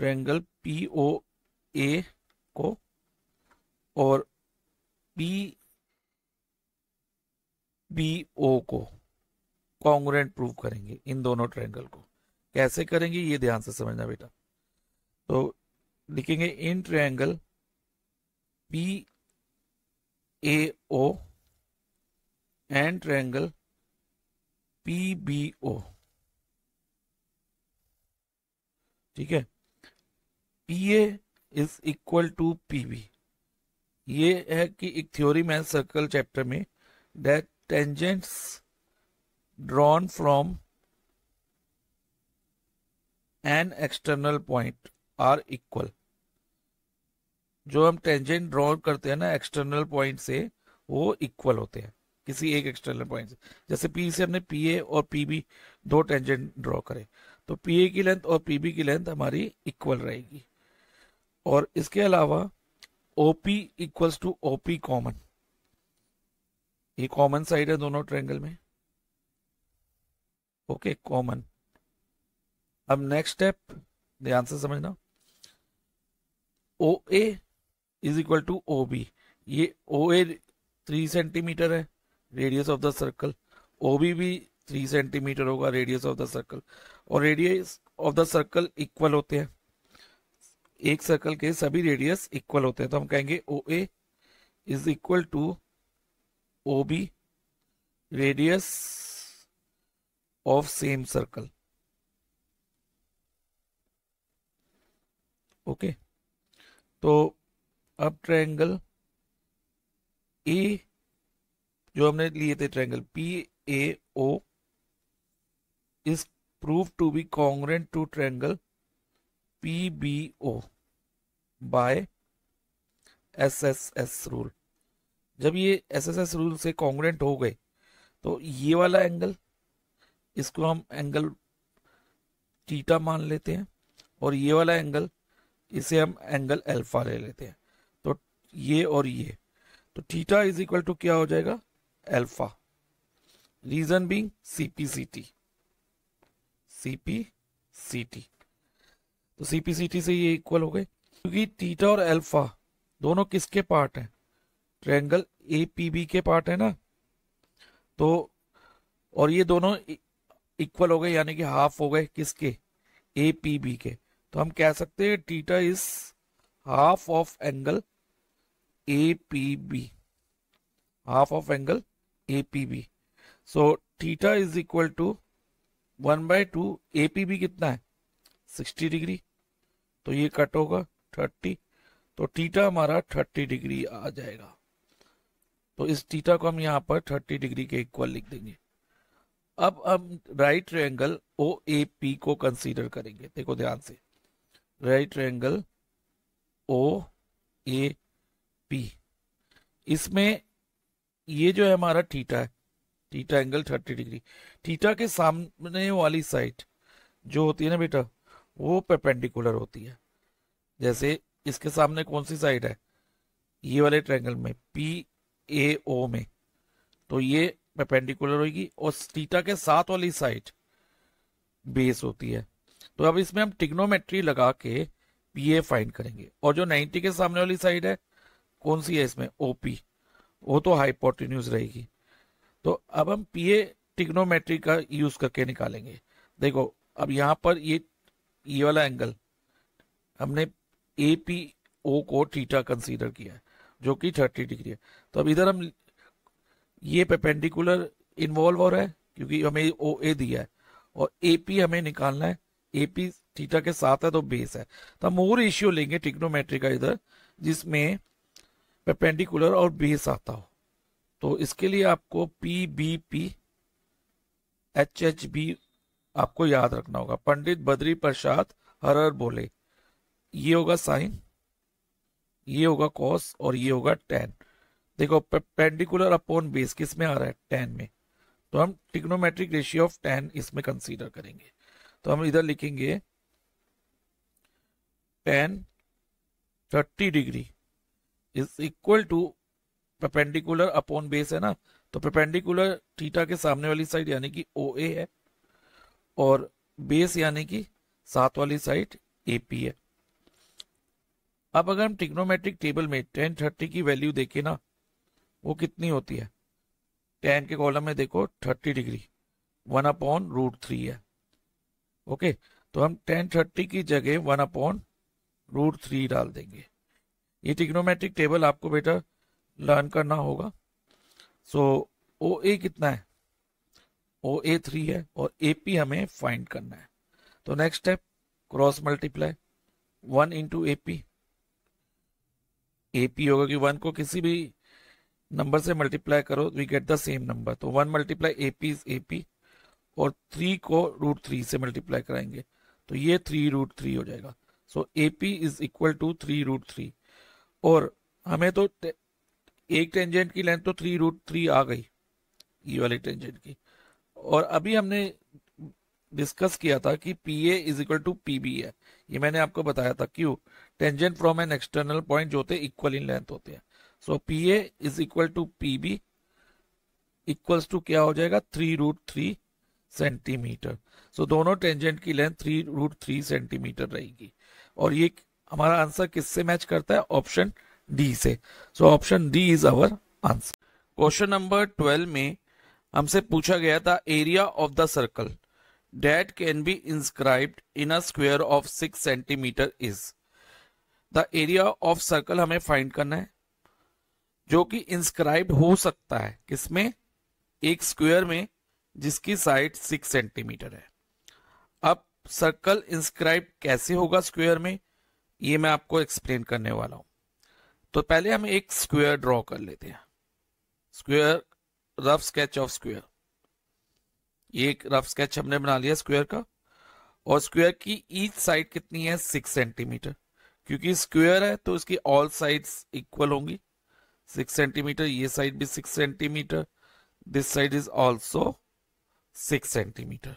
[SPEAKER 1] ट्रायंगल POA को और PBO को कॉन्ग्रुएंट प्रूव करेंगे। इन दोनों ट्रायंगल को कैसे करेंगे ये ध्यान से समझना बेटा। तो लिखेंगे in triangle PAO and triangle PBO, ठीक है। PA is equal to PB, ये है कि एक थ्योरम है सर्कल चैप्टर में, that tangents drawn from an external point are equal. जो हम टेंजेंट ड्रॉ करते हैं ना एक्सटर्नल पॉइंट से, वो इक्वल होते हैं किसी एक एक्सटर्नल पॉइंट से। जैसे P से हमने PA और PB दो टेंजेंट ड्रॉ करे, तो PA की लेंथ और PB की लेंथ हमारी इक्वल रहेगी। और इसके अलावा OP equals to OP common, ये कॉमन साइड है दोनों ट्रायंगल में, ओके कॉमन। अब नेक्स्ट स्टेप ध्यान से समझना, O A is equal to O B. ये ओ ए 3 सेंटीमीटर है radius of the circle, O B भी 3 सेंटीमीटर होगा रेडियस ऑफ द सर्कल, और radius of the circle equal होते हैं, एक सर्कल के सभी रेडियस इक्वल होते हैं। तो हम कहेंगे O A is equal to O B radius of same circle, okay. तो अब ट्रायंगल ए जो हमने लिए थे, triangle P A O is prove to be congruent to triangle P B O by SSS rule. जब ये SSS rule से congruent हो गए तो ये वाला एंगल, इसको हम एंगल थीटा मान लेते हैं, और ये वाला एंगल इसे हम एंगल अल्फा ले लेते हैं। तो ये और ये, तो थीटा इज इक्वल टू क्या हो जाएगा, alpha. Reason being CPCT, CPCT. तो सीपीसीटी से ये इक्वल हो गए, क्योंकि थीटा और अल्फा दोनों किसके पार्ट हैं, ट्रायंगल एपीबी के पार्ट है ना। तो और ये दोनों इक्वल हो गए, यानी कि हाफ हो गए किसके, एपीबी के। तो हम कह सकते हैं theta is half of angle APB, half of angle APB. So theta is equal to 1/2, APB कितना है 60 डिग्री, तो ये कट होगा 30, तो थीटा हमारा 30 डिग्री आ जाएगा। तो इस थीटा को हम यहाँ पर 30 डिग्री के इक्वल लिख देंगे। अब हम right triangle O A P को कंसीडर करेंगे। देखो ध्यान से, right triangle O A P, इसमें ये जो है हमारा थीटा है, थीटा एंगल 30 डिग्री, थीटा के सामने वाली साइड जो होती है ना बेटा, वो परपेंडिकुलर होती है। जैसे इसके सामने कौन सी साइड है, ये वाले ट्रायंगल में पी ए ओ में, तो ये परपेंडिकुलर होगी, और थीटा के साथ वाली साइड बेस होती है। तो अब इसमें हम ट्रिग्नोमेट्री लगा के पी ए फाइंड करेंगे, और जो 90 के सामने वाली साइड है कौन सी है इसमें, ओपी, वो तो हाइपोटेन्यूज रहेगी। तो अब हम पी ए ट्रिग्नोमेट्री का यूज करके निकालेंगे। देखो अब यहाँ पर ये वाला एंगल हमने ए पी ओ को थीटा कंसीडर किया है, जो कि 30 डिग्री है। तो अब इधर हम ये परपेंडिकुलर इन्वॉल्व हो रहा है, क्योंकि हमें ओ ए दिया है, और ए पी हमें निकालना है, ए पी थीटा के साथ है तो बेस है। तो हम और रेशियो लेंगे ट्रिग्नोमेट्री का इधर, जिसमें परपेंडिकुलर और बेस आता हो। तो इसके लिए आपको P B P H H B आपको याद रखना होगा। पंडित बद्री प्रसाद हर हर बोले, ये होगा साइन, ये होगा कॉस, और ये होगा टेन। देखो परपेंडिकुलर अपॉन बेस किस में आ रहा है, टेन में, तो हम ट्रिग्नोमेट्रिक रेशियो ऑफ टेन इसमें कंसीडर करेंगे। तो हम इधर लिखेंगे tan 30 degree is equal to perpendicular upon base है ना, तो परपेंडिकुलर थीटा के सामने वाली साइड यानी कि ओ ए है, और बेस यानी कि साथ वाली साइड ए पी है। अब अगर हम ट्रिग्नोमेट्रिक टेबल में टेन 30 की वैल्यू देखें ना, वो कितनी होती है, टेन के कॉलम में देखो 30 डिग्री 1/√3 है, ओके। तो हम टेन 30 की जगह 1/√3 डाल देंगे। ये ट्रिग्नोमेट्रिक टेबल आपको बेटा लर्न करना होगा। सो ओ ए कितना है, ओ ए 3 है, और ए पी हमें फाइंड करना है। तो next step cross multiply 1 into A P, A P होगा कि 1 को किसी भी नंबर से मल्टीप्लाई करो we get the same number, तो 1 multiply A P is A P, और 3 को √3 से मल्टीप्लाई कराएंगे तो ये 3√3 हो जाएगा। So A P is equal to 3√3, और हमें तो एक टेंजेंट की लेंथ तो 3√3 आ गई, ये वाली टेंजेंट की। और अभी हमने डिस्कस किया था कि P A is equal to P B है, ये मैंने आपको बताया था। क्यों, tangent from an external point जो होते हैं इक्वल इन लेंथ होते हैं। So P A is equal to P B equals to क्या हो जाएगा 3√3 सेंटीमीटर। सो दोनों टेंजेंट की लेंथ 3√3 सेंटीमीटर रहेगी। और ये हमारा आंसर किससे मैच करता है? ऑप्शन डी से। So option D is our answer. Question number 12 में हमसे पूछा गया था area of the circle that can be inscribed in a square of 6 centimeter is। the area of circle हमें फाइंड करना है जो कि इंस्क्राइब्ड हो सकता है किसमें? एक स्क्वायर में जिसकी साइड 6 सेंटीमीटर है। अब सर्कल इंस्क्राइब कैसे होगा स्क्वायर में, ये मैं आपको एक्सप्लेन करने वाला हूं। तो पहले हम एक स्क्वायर ड्रॉ कर लेते हैं। Square, rough sketch of square. ये एक रफ स्केच हमने बना लिया स्क्वायर का। और स्क्वायर की ईच साइड कितनी है? 6 सेंटीमीटर। क्योंकि स्क्वायर है तो इसकी ऑल साइड्स इक्वल होंगी। 6 सेंटीमीटर, ये साइड भी 6 centimetre, this side is also 6 centimetre.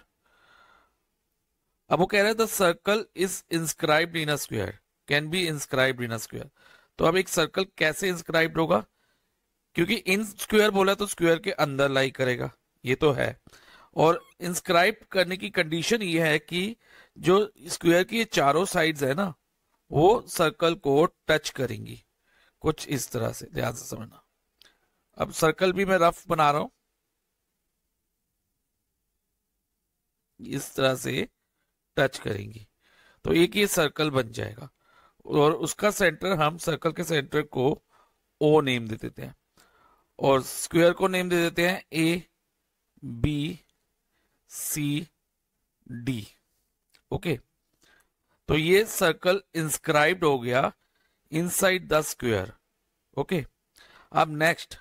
[SPEAKER 1] अब वो कह रहे हैं the circle is inscribed in a square, can be inscribed in a square. तो अब एक सर्कल कैसे इंस्क्राइब्ड होगा? क्योंकि इन स्क्वायर बोला तो स्क्वायर के अंदर लाई करेगा, ये तो है। और इंस्क्राइब करने की कंडीशन ये है कि जो स्क्वायर की चारों साइड्स है ना वो सर्कल को टच करेंगी, कुछ इस तरह से, ध्यान से समझना। अब सर्कल भी मैं रफ बना रहा हूं, इस तरह से टच करेंगी तो एक ये सर्कल बन जाएगा। और उसका सेंटर, हम सर्कल के सेंटर को ओ नेम दे देते हैं और स्क्वायर को नेम दे देते हैं A B C D. Okay, तो ये सर्कल इंस्क्राइब्ड हो गया इनसाइड द स्क्वायर। ओके, अब नेक्स्ट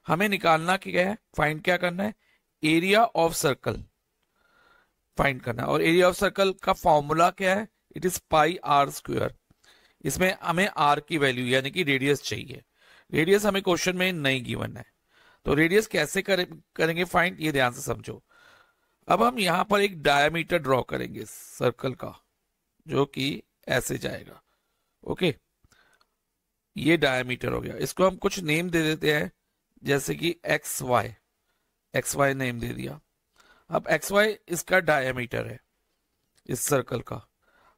[SPEAKER 1] हमें निकालना क्या है? फाइंड क्या करना है? एरिया ऑफ सर्कल फाइंड करना है। और एरिया ऑफ सर्कल का फॉर्मूला क्या है? It is pi R square. इसमें हमें आर की वैल्यू यानी कि रेडियस चाहिए। रेडियस हमें क्वेश्चन में नहीं गिवन है, तो रेडियस कैसे करेंगे फाइंड, ये ध्यान से समझो। अब हम यहां पर एक डायमीटर ड्रॉ करेंगे सर्कल का, जो कि ऐसे जाएगा। ओके, ये डायमीटर हो गया। इसको हम कुछ नेम दे देते हैं, जैसे कि एक्स वाई नेम दे दिया। अब एक्स वाई इसका डायमीटर है इस सर्कल का।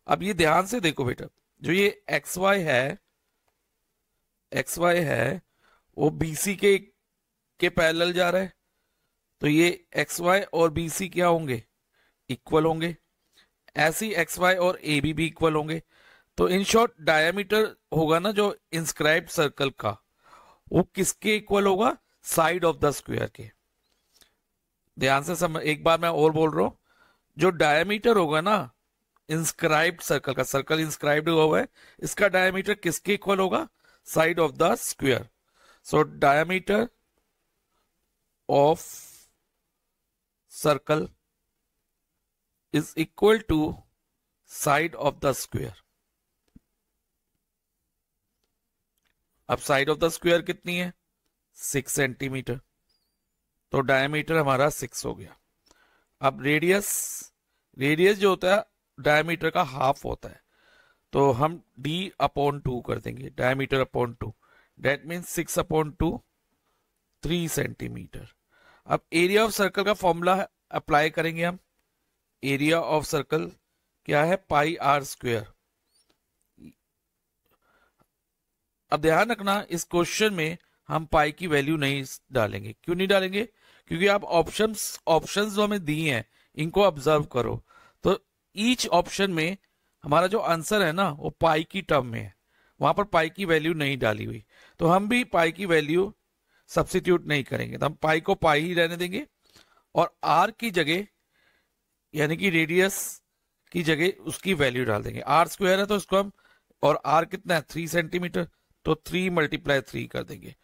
[SPEAKER 1] अब ये ध्यान से देखो बेटा, जो ये एक्स वाई है वो बीसी के पैरेलल जा रहा है, तो ये एक्स वाई और बीसी क्या होंगे? इक्वल होंगे। ऐसी एक्स वाई और ए भी इक्वल होंगे। तो इन शॉर्ट डायमीटर होगा ना जो इंस्क्राइब्ड सर्कल का, वो किसके इक्वल होगा? साइड ऑफ द स्क्वायर के। ध्यान से समझ, एक बार मैं और बोल रहा हूं, जो डायमीटर होगा ना इंस्क्राइब्ड सर्कल का, सर्कल इंस्क्राइब्ड हुआ है, इसका डायमीटर किसके इक्वल होगा? Side of the square. So diameter of circle is equal to side of the square. अब साइड ऑफ द स्क्वायर कितनी है? 6 सेंटीमीटर। तो डायमीटर हमारा 6 हो गया। अब रेडियस जो होता है डायमीटर का हाफ होता है, तो हम d/2 कर देंगे, डायमीटर/2। That means 6/2 3 centimetre. अब एरिया ऑफ सर्कल का फॉर्मूला अप्लाई करेंगे हम। एरिया ऑफ सर्कल क्या है? Pi R square. अब ध्यान रखना, इस क्वेश्चन में हम पाई की वैल्यू नहीं डालेंगे। क्यों नहीं डालेंगे? क्योंकि आप ऑप्शंस जो हमें दिए हैं इनको ऑब्जर्व करो, तो ईच ऑप्शन में हमारा जो आंसर है ना वो पाई की टर्म में है, वहां पर पाई की वैल्यू नहीं डाली हुई। तो हम भी पाई की वैल्यू सब्स्टिट्यूट नहीं करेंगे, तो हम पाई को पाई ही रहने देंगे और आर की जगह यानी कि रेडियस की जगह उसकी वैल्यू डाल देंगे। आर स्क्वायर है तो इसको हम, और आर कितना है? 3 सेंटीमीटर, तो 3 × 3 कर देंगे।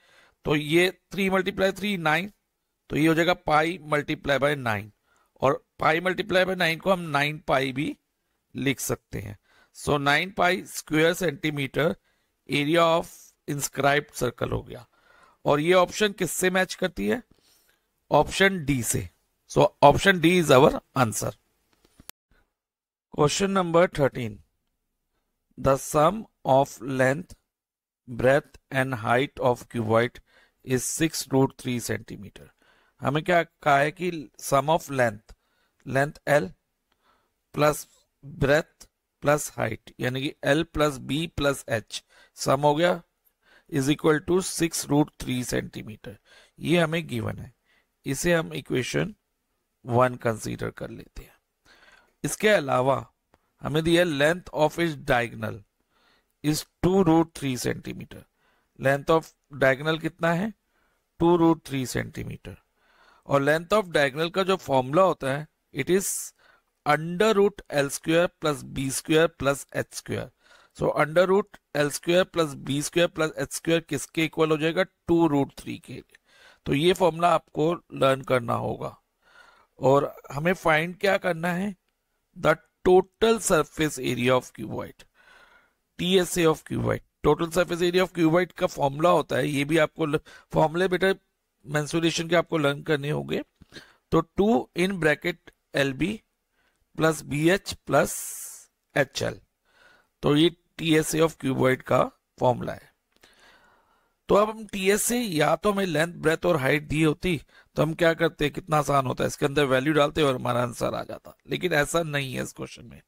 [SPEAKER 1] तो ये 3 × 3 9, तो ये हो जाएगा पाई × 9। और पाई × 9 को हम 9 पाई भी लिख सकते हैं। सो 9 pi square centimetre area of inscribed circle हो गया। और ये ऑप्शन किससे मैच करती है? ऑप्शन डी से। So option D is our answer. Question number 13, the sum of length, breadth and height of cuboid is 6√3 centimetre. हमें क्या कहा है कि sum of length, length L plus breadth plus height, यानी कि L plus B plus H sum हो गया is equal to 6√3 centimetre. ये हमें गिवन है, इसे हम इक्वेशन 1 कंसीडर कर लेते हैं। इसके अलावा हमें दिया length of is diagonal is 2√3 centimetre. Length of diagonal कितना है? 2√3 सेंटीमीटर। और लेंथ ऑफ डायगनल का जो फॉर्मूला होता है it is √L² plus B² plus H²। So √L² plus B² plus H² किसके इक्वल हो जाएगा? 2√3 के। तो ये फॉर्मूला आपको लर्न करना होगा। और हमें फाइंड क्या करना है? The total surface area of cuboid, TSA of cuboid. Total surface area of cuboid का फॉर्मूला होता है, ये भी आपको फॉर्मूले बेटा मेंसुरेशन के आपको लर्न करने होंगे। तो 2 in bracket LB plus BH plus HL, तो ये TSA ऑफ क्यूबॉइड का फॉर्मूला है। तो अब हम TSA या तो हमें लेंथ ब्रेथ और हाइट दी होती तो हम क्या करते, कितना आसान होता है, इसके अंदर वैल्यू डालते और हमारा आंसर आ जाता। लेकिन ऐसा नहीं है इस क्वेश्चन में।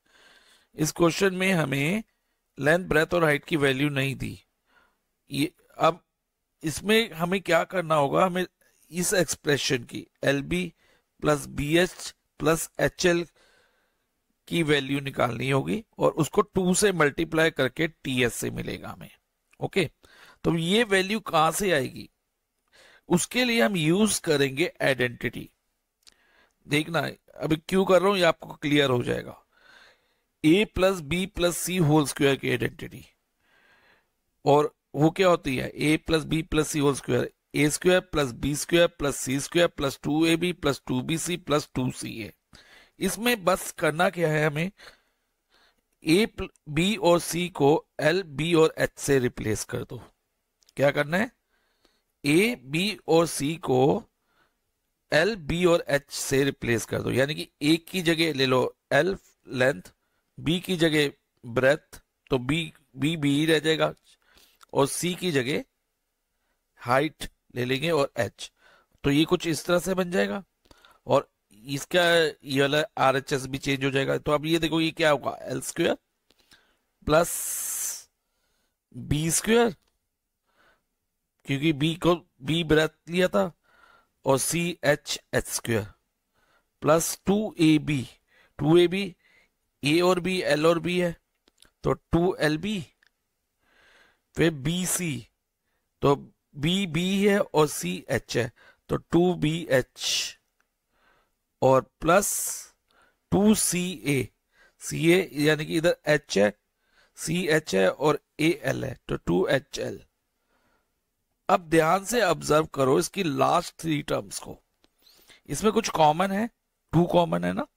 [SPEAKER 1] इस क्वेश्चन में हमें लेंथ ब्रेथ और हाइट की वैल्यू नहीं दी। ये अब इसमें हमें क्या करना होगा, हमें इस एक्सप्रेशन की LB plus BH plus HL की वैल्यू निकालनी होगी और उसको 2 से मल्टीप्लाई करके TSA मिलेगा हमें। ओके, तो ये वैल्यू कहां से आएगी? उसके लिए हम यूज करेंगे आइडेंटिटी। देखना अभी क्यों कर रहा हूं, ये आपको क्लियर हो जाएगा। A plus B plus C whole square की आइडेंटिटी, और वो क्या होती है? A plus B plus C whole square, A² plus B² plus C² plus 2AB plus 2BC plus 2CA। इसमें बस करना क्या है, हमें A, B और C को L, B और H से रिप्लेस कर दो। क्या करना है? A, B और C को L, B और H से रिप्लेस कर दो, यानी कि A की जगह ले लो L लेंथ, B की जगह ब्रेथ, तो B ही रह जाएगा, और C की जगह हाइट ले लेंगे और H। तो ये कुछ इस तरह से बन जाएगा, और इसका ये वाला RHS भी चेंज हो जाएगा। तो अब ये देखो ये क्या होगा? L² प्लस B², क्योंकि B ब्रेथ लिया था, और CH² plus 2AB, 2AB A और B L और B है तो 2LB, फिर BC तो B है और CH है तो 2BH, और प्लस 2CA, CA यानी कि इधर H है, CH है और AL है तो 2HL। अब ध्यान से ऑब्जर्व करो इसकी लास्ट 3 टर्म्स को, इसमें कुछ कॉमन है, 2 कॉमन है ना।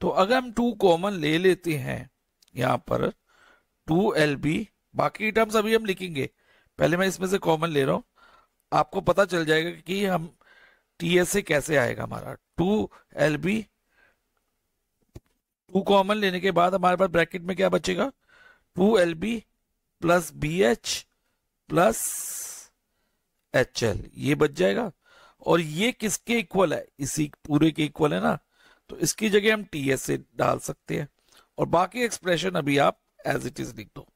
[SPEAKER 1] तो अगर हम 2 कॉमन ले लेते हैं यहां पर 2LB, बाकी टर्म्स अभी हम लिखेंगे, पहले मैं इसमें से कॉमन ले रहा हूं, आपको पता चल जाएगा कि हम TSA कैसे आएगा हमारा। 2LB, 2 कॉमन लेने के बाद हमारे पास ब्रैकेट में क्या बचेगा? 2LB plus BH plus HL, ये बच जाएगा। और ये किसके इक्वल है? इसी पूरे के इक्वल है ना, तो इसकी जगह हम TSA डाल सकते हैं, और बाकी एक्सप्रेशन अभी आप एज इट इज लिख दो।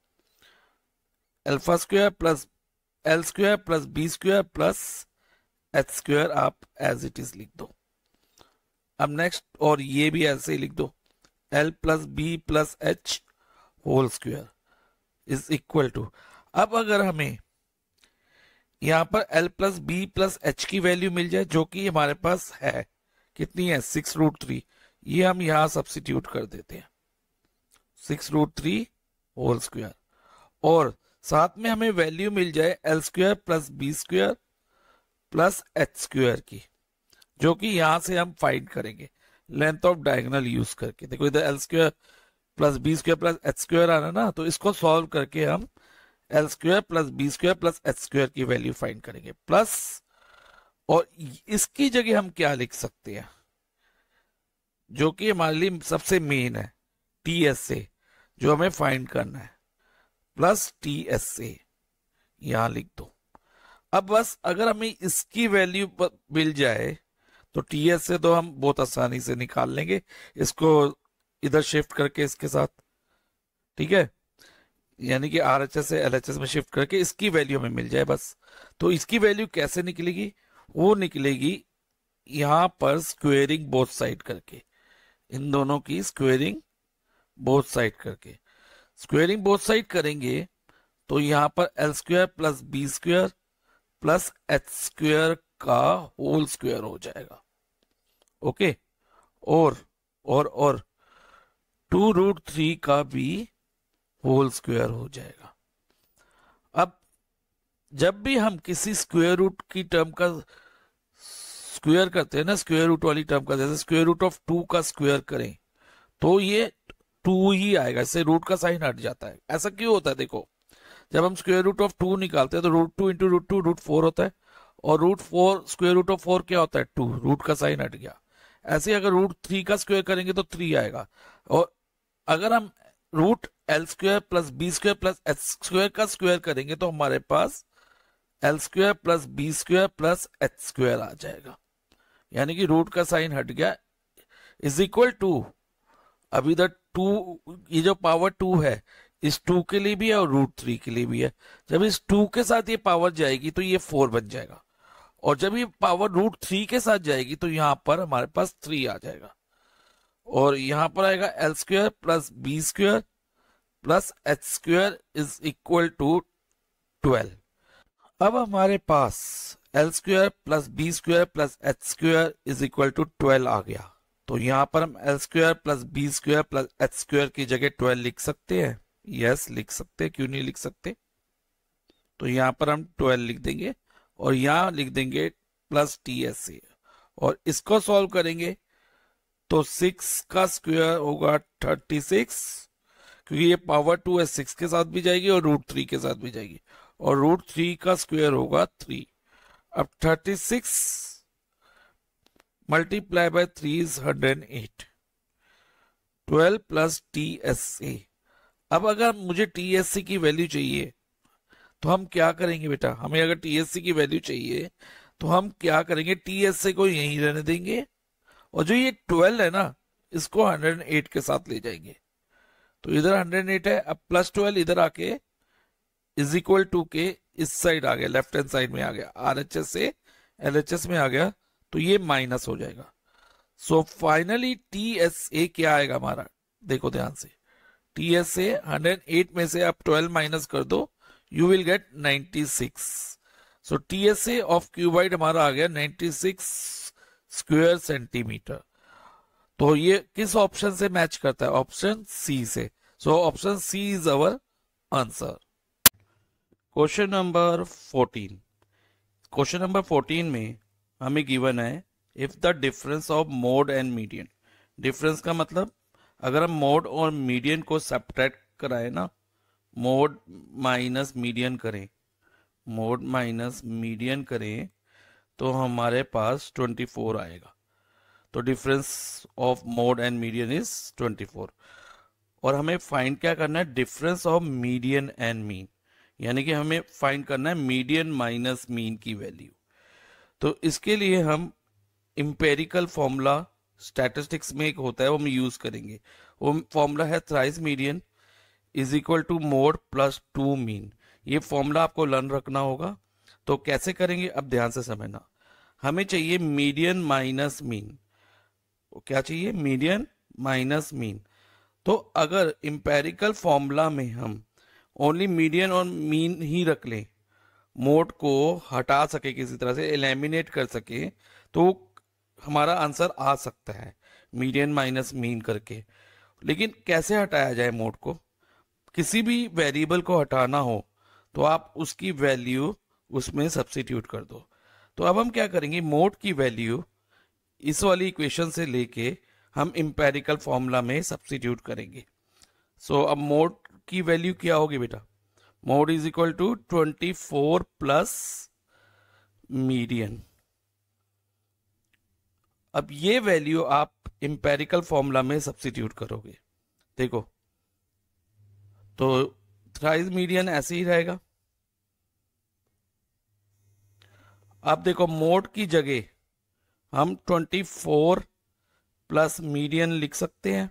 [SPEAKER 1] α² plus L² plus B² plus H² आप एज इट इज लिख दो। अब नेक्स्ट, और ये भी ऐसे ही लिख दो, L plus B plus H whole square is equal to. अब अगर हमें यहां पर L plus B plus H की वैल्यू मिल जाए, जो कि हमारे पास है, कितनी है? 6√3, ये हम यहां सब्सिट्यूट कर देते हैं, 6√3 होल स्क्वायर, और साथ में हमें वैल्यू मिल जाए L² plus B² plus H² की, जो कि यहां से हम फाइंड करेंगे लेंथ ऑफ डायगोनल यूज करके। देखो इधर L² plus B² plus H² आ रहा ना, तो इसको सॉल्व करके हम L² plus B² plus H² की वैल्यू फाइंड करेंगे, प्लस, और इसकी जगह हम क्या लिख सकते हैं जो कि हमारे लिए सबसे मेन है, TSA जो हमें फाइंड करना है, प्लस TSA यहां लिख दो। अब बस अगर हमें इसकी वैल्यू मिल जाए तो टीएस से तो हम बहुत आसानी से निकाल लेंगे इसको, इधर शिफ्ट करके इसके साथ, ठीक है, यानी कि आरएचएस से एलएचएस में शिफ्ट करके इसकी वैल्यू हमें मिल जाए बस। तो इसकी वैल्यू कैसे निकलेगी, वो निकलेगी यहां पर स्क्वेयरिंग बोथ साइड करके, इन दोनों की स्क्वेयरिंग बोथ साइड करके। स्क्वेयरिंग बोथ साइड करेंगे तो यहां पर L square plus B square plus H square का होल स्क्वायर हो जाएगा। ओके, और 2√3 का भी होल स्क्वायर हो जाएगा। अब जब भी हम किसी स्क्वायर रूट की टर्म का स्क्वायर करते हैं ना, स्क्वायर रूट वाली टर्म का, जैसे स्क्वायर रूट ऑफ 2 का स्क्वायर करें तो ये 2 ही आएगा, इससे रूट का साइन हट जाता है। ऐसा क्यों होता है, देखो जब हम स्क्वायर रूट ऑफ 2 निकालते हैं तो √2 इंटू √2 √4 होता है, और √4 स्क्वायर रूट ऑफ 4 क्या होता है 2, रूट का साइन हट गया। ऐसे ही अगर √3 का स्क्वायर करेंगे तो 3 आएगा, और अगर हम root L square plus B square plus H square का स्क्वायर करेंगे तो हमारे पास L square plus B square plus H square आ जाएगा, यानी कि रूट का साइन हट गया, इज इक्वल टू, अब इधर 2, ये जो पावर 2 है इस 2 के लिए भी है और √3 के लिए भी है। जब इस 2 के साथ ये पावर जाएगी तो ये 4 बन जाएगा, और जब ये पावर √3 के साथ जाएगी तो यहां पर हमारे पास 3 आ जाएगा, और यहां पर आएगा L square plus B square plus H square is equal to 12। अब हमारे पास L square plus B square plus H square is equal to 12 आ गया, तो यहां पर हम L square plus B square plus H square की जगह 12 लिख सकते हैं। यस, लिख सकते हैं, क्यों नहीं लिख सकते। तो यहां पर हम 12 लिख देंगे, और यहां लिख देंगे प्लस TSA, और इसको सॉल्व करेंगे तो 6 का स्क्वायर होगा 36, क्योंकि ये पावर 2 है, 6 के साथ भी जाएगी और √3 के साथ भी जाएगी, और √3 का स्क्वायर होगा 3। अब 36 multiply by 3 is 108, 12 plus TSA। अब अगर मुझे TSC की वैल्यू चाहिए तो हम क्या करेंगे बेटा, हमें अगर TSC की वैल्यू चाहिए तो हम क्या करेंगे, TSA को यहीं रहने देंगे, और जो ये 12 है ना इसको 108 के साथ ले जाएंगे, तो इधर 108 है, अब प्लस 12 इधर आके इज इक्वल टू के इस साइड आ गया, लेफ्ट हैंड साइड में आ गया, RHS से LHS में आ गया, तो ये माइनस हो जाएगा। सो फाइनली TSA क्या आएगा हमारा, देखो ध्यान से, TSA 108 में से आप 12 माइनस कर दो, you will get 96। So TSA of cuboid हमारा आ गया 96 स्क्वायर सेंटीमीटर। तो ये किस ऑप्शन से मैच करता है, ऑप्शन सी से। So option C is our answer. Question number 14, question number 14 में हमें गिवन है if the difference of mode and median, difference का मतलब अगर हम मोड और मीडियन को सब्ट्रैक्ट कराए ना, मोड माइनस मीडियन करें, मोड माइनस मीडियन करें तो हमारे पास 24 आएगा। तो difference of mode and median is 24, और हमें फाइंड क्या करना है, difference of median and mean, यानी कि हमें फाइंड करना है मीडियन माइनस मीन की वैल्यू। तो इसके लिए हम इंपेरिकल फॉर्मूला स्टैटिस्टिक्स में एक होता है वो हम यूज करेंगे, वो फॉर्मूला है thrice median is equal to mode plus 2 mean. ये फॉर्मूला आपको लर्न रखना होगा। तो कैसे करेंगे, अब ध्यान से समझना, हमें चाहिए मीडियन माइनस मीन, क्या चाहिए, मीडियन माइनस मीन। तो अगर इंपेरिकल फॉर्मूला में हम ओनली मीडियन और मीन ही रख लें, मोड को हटा सके, किसी तरह से एलिमिनेट कर सके, तो हमारा आंसर आ सकता है मीडियन माइनस मीन करके। लेकिन कैसे हटाया जाए मोड को, किसी भी वेरिएबल को हटाना हो तो आप उसकी वैल्यू उसमें सब्स्टिट्यूट कर दो। तो अब हम क्या करेंगे, मोड की वैल्यू इस वाली इक्वेशन से लेके हम इंपेरिकल फॉर्मूला में सब्स्टिट्यूट करेंगे। सो अब मोड की वैल्यू क्या होगी बेटा, mode is equal to 24 plus median. अब ये वैल्यू आप इंपेरिकल फॉर्मूला में सब्स्टिट्यूट करोगे, देखो तो थ्राइस मीडियन ऐसे ही रहेगा। अब देखो मोड की जगह हम 24 प्लस मीडियन लिख सकते हैं।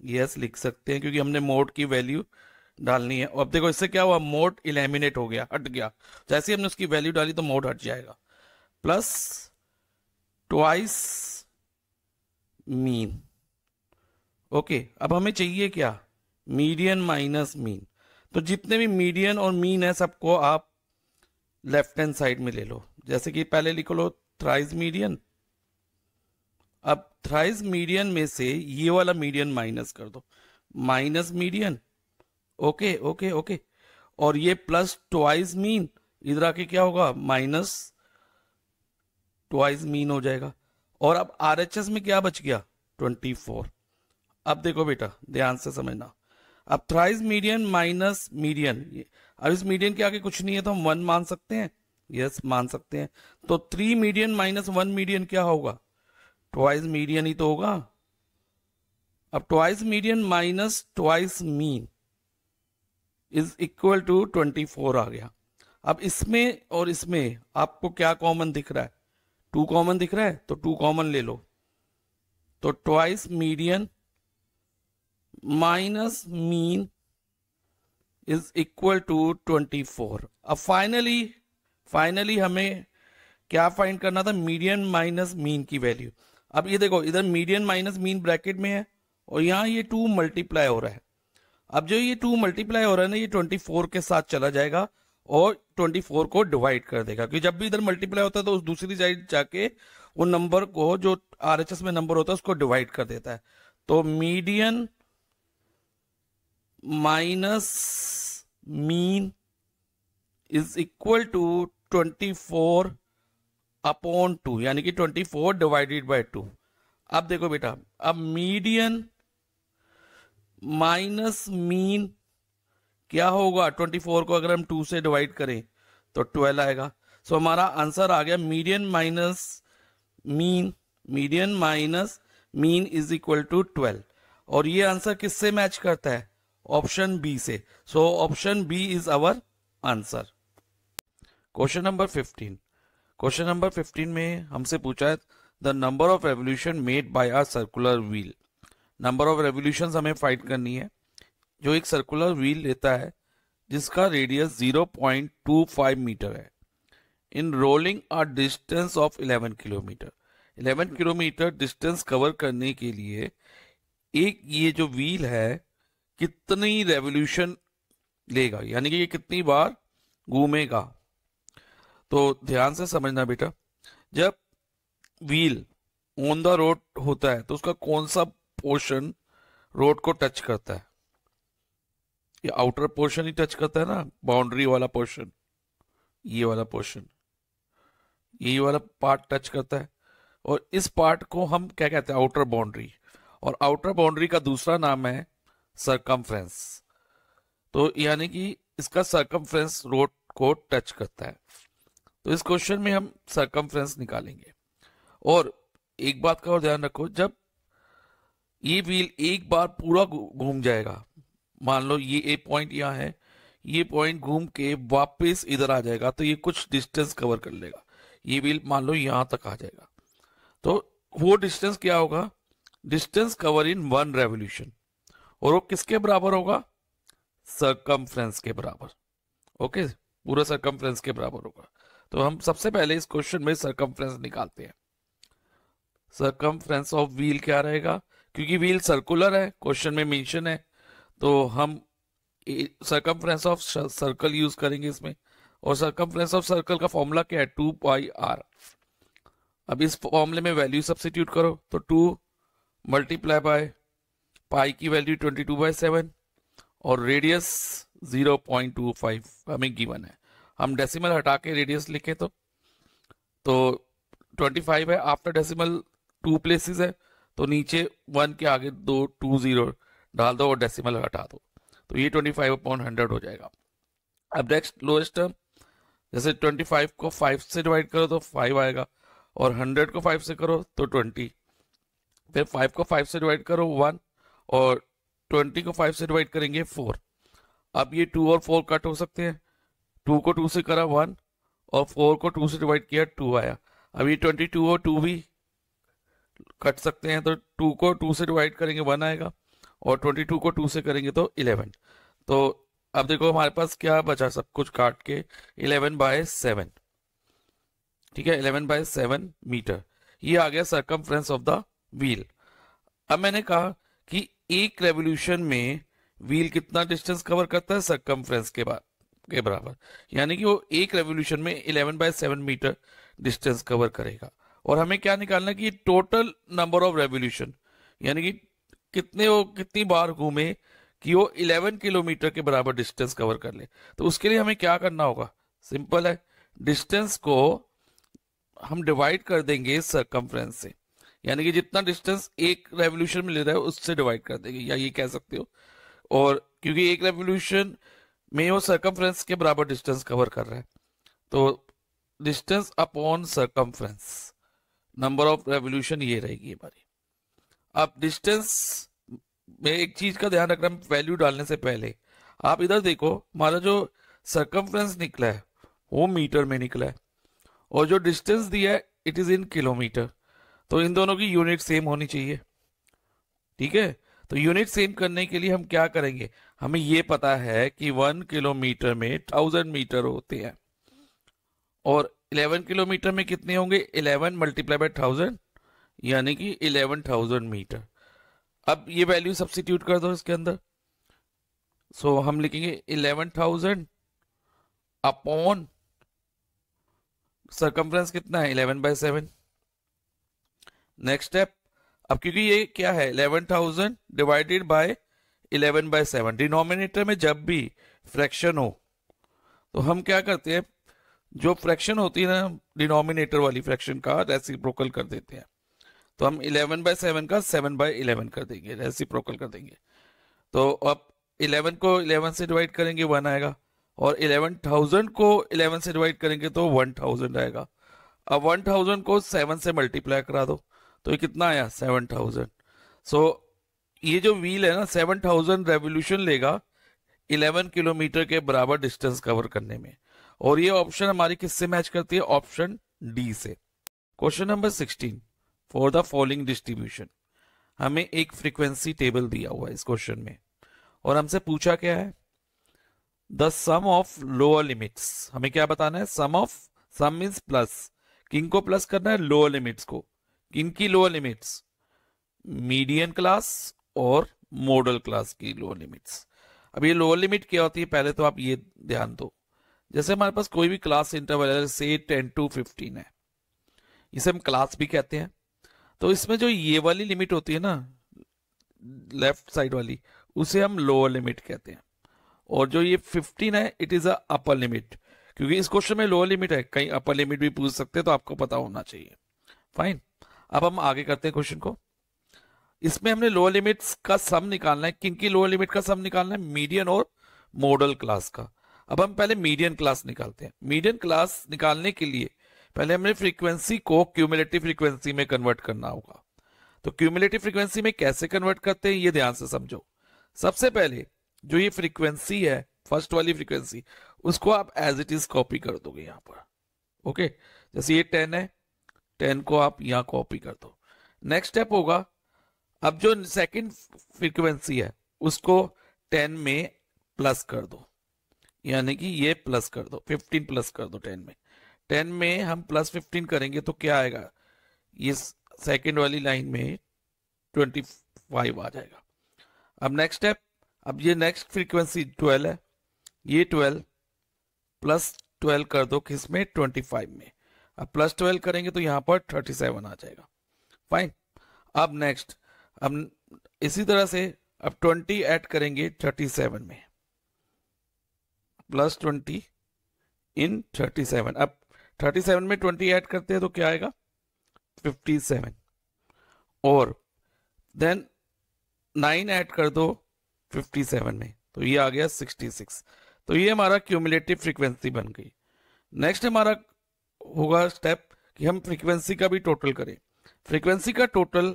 [SPEAKER 1] यस, लिख सकते हैं, क्योंकि हमने मोड की वैल्यू डालनी है। अब देखो इससे क्या हुआ, मोड इलेमिनेट हो गया, हट गया। जैसे ही हमने उसकी वैल्यू डाली तो मोड हट जाएगा। Plus twice mean. ओके, अब हमें चाहिए क्या, मीडियन माइनस मीन। तो जितने भी मीडियन और मीन है सबको आप लेफ्ट हैंड साइड में ले लो। जैसे कि पहले लिख लो थ्राइस मीडियन। अब थ्राइस मीडियन में से ये वाला मीडियन माइनस कर दो, minus median. Okay okay okay, और ये प्लस ट्वाइस मीन, इधर आके क्या होगा, माइनस ट्वाइस मीन हो जाएगा। और अब आरएचएस में क्या बच गया, 24। अब देखो बेटा ध्यान से समझना, अब थ्राइस मीडियन माइनस मीडियन, अब इस मीडियन के आगे कुछ नहीं है तो हम 1 मान सकते हैं। यस, मान सकते हैं। तो 3 मीडियन माइनस 1 मीडियन क्या होगा, ट्वाइस मीडियन ही तो होगा। अब twice median minus twice mean is equal to 24 आ गया। अब इसमें और इसमें आपको क्या कॉमन दिख रहा है, 2 कॉमन दिख रहा है, तो 2 कॉमन ले लो। तो twice median minus mean is equal to 24। अब फाइनली हमें क्या फाइंड करना था, मीडियन माइनस मीन की वैल्यू। अब ये देखो इधर मीडियन माइनस मीन ब्रैकेट में है और यहां ये 2 मल्टीप्लाई हो रहा है। अब जो ये 2 मल्टीप्लाई हो रहा है ना, ये 24 के साथ चला जाएगा और 24 को डिवाइड कर देगा, क्योंकि जब भी इधर मल्टीप्लाई होता है तो उस दूसरी साइड जाके वो नंबर को, जो आरएचएस में नंबर होता है, उसको डिवाइड कर देता है। तो median minus mean is equal to 24 upon 2, यानी कि 24 डिवाइडेड बाय 2। अब देखो बेटा, अब मीडियन माइनस मीन क्या होगा, 24 को अगर हम 2 से डिवाइड करें तो 12 आएगा। सो हमारा आंसर आ गया median minus mean is equal to 12। और ये आंसर किससे मैच करता है, ऑप्शन बी से। So option B is our answer. Question number 15। Question number 15 में हमसे पूछा है the number of revolution made by a circular wheel. Number of revolutions हमें फाइंड करनी है जो एक सर्कुलर व्हील लेता है जिसका रेडियस 0.25 मीटर है, in rolling a distance of 11 kilometre. 11 kilometre distance cover करने के लिए एक ये जो व्हील है कितनी रेवोल्यूशन लेगा, यानी कि ये कितनी बार घूमेगा। तो ध्यान से समझना बेटा, जब व्हील ऑन द रोड होता है तो उसका कौन सा पोर्शन रोड को टच करता है, ये आउटर पोर्शन ही टच करता है ना, बाउंड्री वाला पोर्शन, ये वाला पोर्शन, ये वाला पार्ट टच करता है। और इस पार्ट को हम क्या कहते हैं, आउटर बाउंड्री। और आउटर बाउंड्री का दूसरा नाम है सरकमफ्रेंस। तो यानी कि इसका सरकमफ्रेंस रोड को टच करता है। तो इस क्वेश्चन में हम सरकमफ्रेंस निकालेंगे। और एक बात का और ध्यान रखो, जब ये व्हील एक बार पूरा घूम जाएगा, मान लो ये एक पॉइंट यहाँ है, ये पॉइंट घूम के वापस इधर आ जाएगा तो ये कुछ डिस्टेंस कवर कर लेगा। ये व्हील मान लो यहां तक आ जाएगा, तो वो डिस्टेंस क्या होगा, डिस्टेंस कवर इन 1 रेवोल्यूशन। और वो किसके बराबर होगा, सरकमफ्रेंस के बराबर। ओके, पूरा सरकमफ्रेंस के बराबर होगा। तो हम सबसे पहले इस क्वेश्चन में सरकमफ्रेंस निकालते हैं। सरकमफ्रेंस ऑफ व्हील क्या रहेगा, क्योंकि व्हील सर्कुलर है, क्वेश्चन में मेंशन है, तो हम सरकमफ्रेंस ऑफ सर्कल यूज करेंगे इसमें। और सरकमफ्रेंस ऑफ सर्कल का फॉर्मूला क्या है, 2πr। अब इस फॉर्मूले में वैल्यू सब्स्टिट्यूट करो, तो 2 मल्टीप्लाई बाय पाई की वैल्यू 22/7 और रेडियस 0.25 हमें गिवन है। हम डेसिमल हटा के रेडियस लिखे तो 25 है, आफ्टर डेसिमल 2 प्लेसेस है, तो नीचे 1 के आगे 2 0 डाल दो और डेसिमल हटा दो, तो ये 25/100 हो जाएगा। अब नेक्स्ट लोएस्ट टर्म, जैसे 25 को 5 से डिवाइड करो तो 5 आएगा, और 100 को 5 से करो तो 20, फिर 5 को 5 से डिवाइड करो 1, और 20 को 5 से डिवाइड करेंगे 4। अब ये 2 और 4 कट हो सकते हैं, 2 को 2 से करा 1 और 4 को 2 से डिवाइड किया 2 आया। अभी 22 और 2 भी कट सकते हैं, तो 2 को 2 से डिवाइड करेंगे 1 आएगा, और 22 को 2 से करेंगे तो 11। तो अब देखो हमारे पास क्या बचा, सब कुछ काट के 11/7, ठीक है, 11/7 मीटर, ये आ गया सरकमफ्रेंस ऑफ द व्हील। अब मैंने कहा कि एक रेवोल्यूशन में व्हील कितना डिस्टेंस कवर करता है, सरकमफ्रेंस के बराबर, यानी कि वो एक रेवोल्यूशन में 11/7 मीटर डिस्टेंस कवर करेगा। और हमें क्या निकालना है कि टोटल नंबर ऑफ रेवोल्यूशन, यानी कि कितनी बार घूमे कि वो 11 किलोमीटर के बराबर डिस्टेंस कवर कर ले। तो उसके लिए हमें क्या करना होगा, सिंपल है, डिस्टेंस को हम डिवाइड कर देंगे सरकमफ्रेंस से, यानी कि जितना डिस्टेंस एक रेवोल्यूशन में ले रहा है उससे डिवाइड कर देंगे, या ये कह सकते हो। और क्योंकि एक रेवोल्यूशन में वो सरकमफ्रेंस के बराबर डिस्टेंस कवर कर रहा है, तो distance upon circumference, number of revolution, ये रहेगी हमारी। अब डिस्टेंस में एक चीज का ध्यान रखना, वैल्यू डालने से पहले आप इधर देखो, हमारा जो सरकमफ्रेंस निकला है वो मीटर में निकला है, और जो डिस्टेंस दिया है इट इज इन किलोमीटर, तो इन दोनों की यूनिट सेम होनी चाहिए, ठीक है। तो यूनिट सेम करने के लिए हम क्या करेंगे, हमें ये पता है कि 1 किलोमीटर में 1000 मीटर होते हैं, और 11 किलोमीटर में कितने होंगे, 11 मल्टीप्लाई बाय 1000, यानी कि 11,000 मीटर। अब ये वैल्यू सब्स्टिट्यूट कर दो इसके अंदर, सो हम लिखेंगे 11,000 अपॉन सरकमफ्रेंस कितना है, 11/7। नेक्स्ट स्टेप, अब क्योंकि ये क्या है 11,000 डिवाइडेड बाय 11/7, डिनोमिनेटर में जब भी फ्रैक्शन हो तो हम क्या करते हैं, जो फ्रैक्शन होती है ना डिनोमिनेटर वाली फ्रैक्शन का रेसिप्रोकल कर देते हैं। तो हम 11/7 का 7/11 कर देंगे, रेसिप्रोकल कर देंगे। तो अब 11 को 11 से डिवाइड करेंगे 1 आएगा, और 11,000 को 11 से डिवाइड करेंगे तो 1000 आएगा। अब 1000 को 7 से मल्टीप्लाई करा दो, तो ये कितना आया 7000। सो ये जो व्हील है ना 7000 रेवोल्यूशन लेगा 11 किलोमीटर के बराबर डिस्टेंस कवर करने में, और ये ऑप्शन हमारी किससे मैच करती है, ऑप्शन डी से। Question number 16, for the following distribution, हमें एक फ्रीक्वेंसी टेबल दिया हुआ है इस क्वेश्चन में, और हमसे पूछा क्या है, the sum of lower limits, हमें क्या बताना है, सम मीन्स प्लस, किन को प्लस करना है, लोअर लिमिट्स को, किन की लोअर लिमिट्स, मीडियन क्लास और मॉडल क्लास की लोअर लिमिट्स। अब ये लोअर लिमिट क्या होती है, पहले तो आप ये ध्यान दो, जैसे हमारे पास कोई भी क्लास इंटरवल है, से 10 to 15 है, इसे हम क्लास भी कहते हैं। तो इसमें जो ये वाली लिमिट होती है ना लेफ्ट साइड वाली, उसे हम लोअर लिमिट कहते हैं, और जो ये 15 है it is a upper limit, क्योंकि इस क्वेश्चन में लोअर लिमिट है, कहीं अपर लिमिट भी पूछ सकते हैं, तो आपको पता होना चाहिए। फाइन, अब हम आगे करते हैं क्वेश्चन को। इसमें हमने लोअर लिमिट्स का सम निकालना है, किनकी लोअर लिमिट का सम निकालना है, मीडियन और मॉडल क्लास का। अब हम पहले मीडियन क्लास निकालते हैं। मीडियन क्लास निकालने के लिए पहले हमने फ्रीक्वेंसी को क्यूमुलेटिव फ्रीक्वेंसी में कन्वर्ट करना होगा। तो क्यूमुलेटिव फ्रीक्वेंसी में कैसे कन्वर्ट करते हैं ये ध्यान से समझो। सबसे पहले जो ये फ्रीक्वेंसी है, फर्स्ट वाली फ्रीक्वेंसी, उसको आप एज इट इज कॉपी कर दोगे यहां पर, ओके। जैसे ये 10 है, 10 को आप यहां कॉपी कर दो। नेक्स्ट स्टेप होगा, अब जो सेकंड फ्रीक्वेंसी है उसको 10 में प्लस कर दो, यानी कि ये प्लस कर दो, 15 प्लस कर दो 10 में। 10 में हम प्लस 15 करेंगे तो क्या आएगा, ये सेकंड वाली लाइन में 25 आ जाएगा। अब नेक्स्ट स्टेप, अब ये नेक्स्ट फ्रीक्वेंसी 12 है, ये 12 प्लस 12 कर दो किसमें, 25 में। अब प्लस 12 करेंगे तो यहां पर 37 आ जाएगा। फाइन, अब नेक्स्ट, अब इसी तरह से अब 20 ऐड करेंगे 37 में, प्लस 20 इन 37। अब 37 में 20 ऐड करते हैं तो क्या आएगा, 57, और देन 9 ऐड कर दो 57 में, तो ये आ गया 66। तो ये हमारा क्यूमुलेटिव फ्रीक्वेंसी बन गई। नेक्स्ट हमारा होगा स्टेप कि हम फ्रीक्वेंसी का भी टोटल करें। फ्रीक्वेंसी का टोटल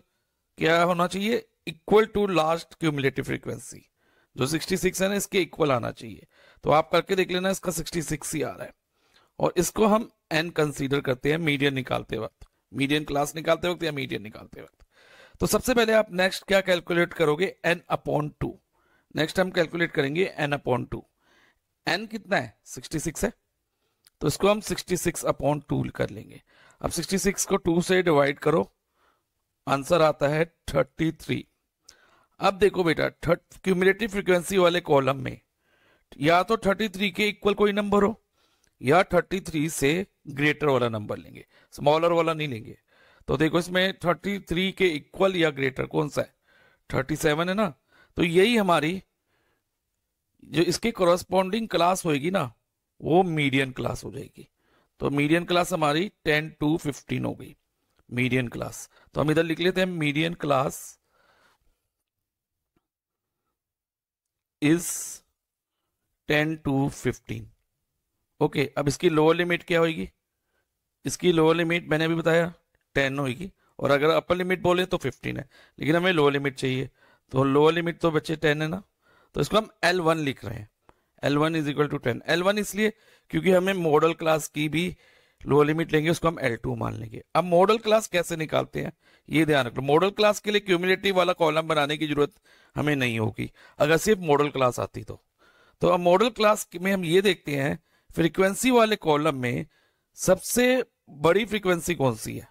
[SPEAKER 1] क्या होना चाहिए, equal to last cumulative frequency, जो 66 है ना इसके इक्वल आना चाहिए। तो आप करके देख लेना, इसका 66 ही आ रहा है। और इसको हम n कंसीडर करते हैं मीडियन निकालते वक्त, मीडियन क्लास निकालते वक्त या मीडियन निकालते वक्त। तो सबसे पहले आप नेक्स्ट क्या कैलकुलेट करोगे, n/2। नेक्स्ट हम कैलकुलेट करेंगे n/2। n कितना है, 66 है, तो इसको हम 66/2 कर लेंगे। अब 66 को 2 से डिवाइड करो, आंसर आता है 33। अब देखो बेटा, क्यूमुलेटिव फ्रीक्वेंसी वाले कॉलम में या तो 33 के इक्वल कोई नंबर हो या 33 से ग्रेटर वाला नंबर लेंगे, स्मॉलर वाला नहीं लेंगे। तो देखो इसमें 33 के इक्वल या ग्रेटर कौन सा है, 37 है ना। तो यही हमारी जो इसके कोरस्पॉन्डिंग क्लास होगी ना, वो मीडियन क्लास हो जाएगी। तो मीडियन क्लास हमारी 10 to 15 हो गई, मीडियन क्लास। तो हम इधर लिख लेते हैं median class is 10 to 15। Okay, अब इसकी लोअर लिमिट क्या होगी, इसकी लोअर लिमिट मैंने अभी बताया 10 होगी, और अगर अपर लिमिट बोले तो 15 है, लेकिन हमें लोअर लिमिट चाहिए। तो लोअर लिमिट तो बच्चे 10 है ना, तो इसको हम L1 लिख रहे हैं। L1 is equal to 10। L1 इसलिए क्योंकि हमें मॉडल क्लास की भी लोअर लिमिट लेंगे, उसको हम L2 मान लेंगे। अब मॉडल क्लास कैसे निकालते हैं ये ध्यान रख लो। मॉडल क्लास के लिए क्यूमुलेटिव वाला कॉलम बनाने की जरूरत हमें नहीं होगी अगर सिर्फ मॉडल क्लास आती तो अब मॉडल क्लास में हम ये देखते हैं फ्रीक्वेंसी वाले कॉलम में सबसे बड़ी फ्रीक्वेंसी कौन सी है।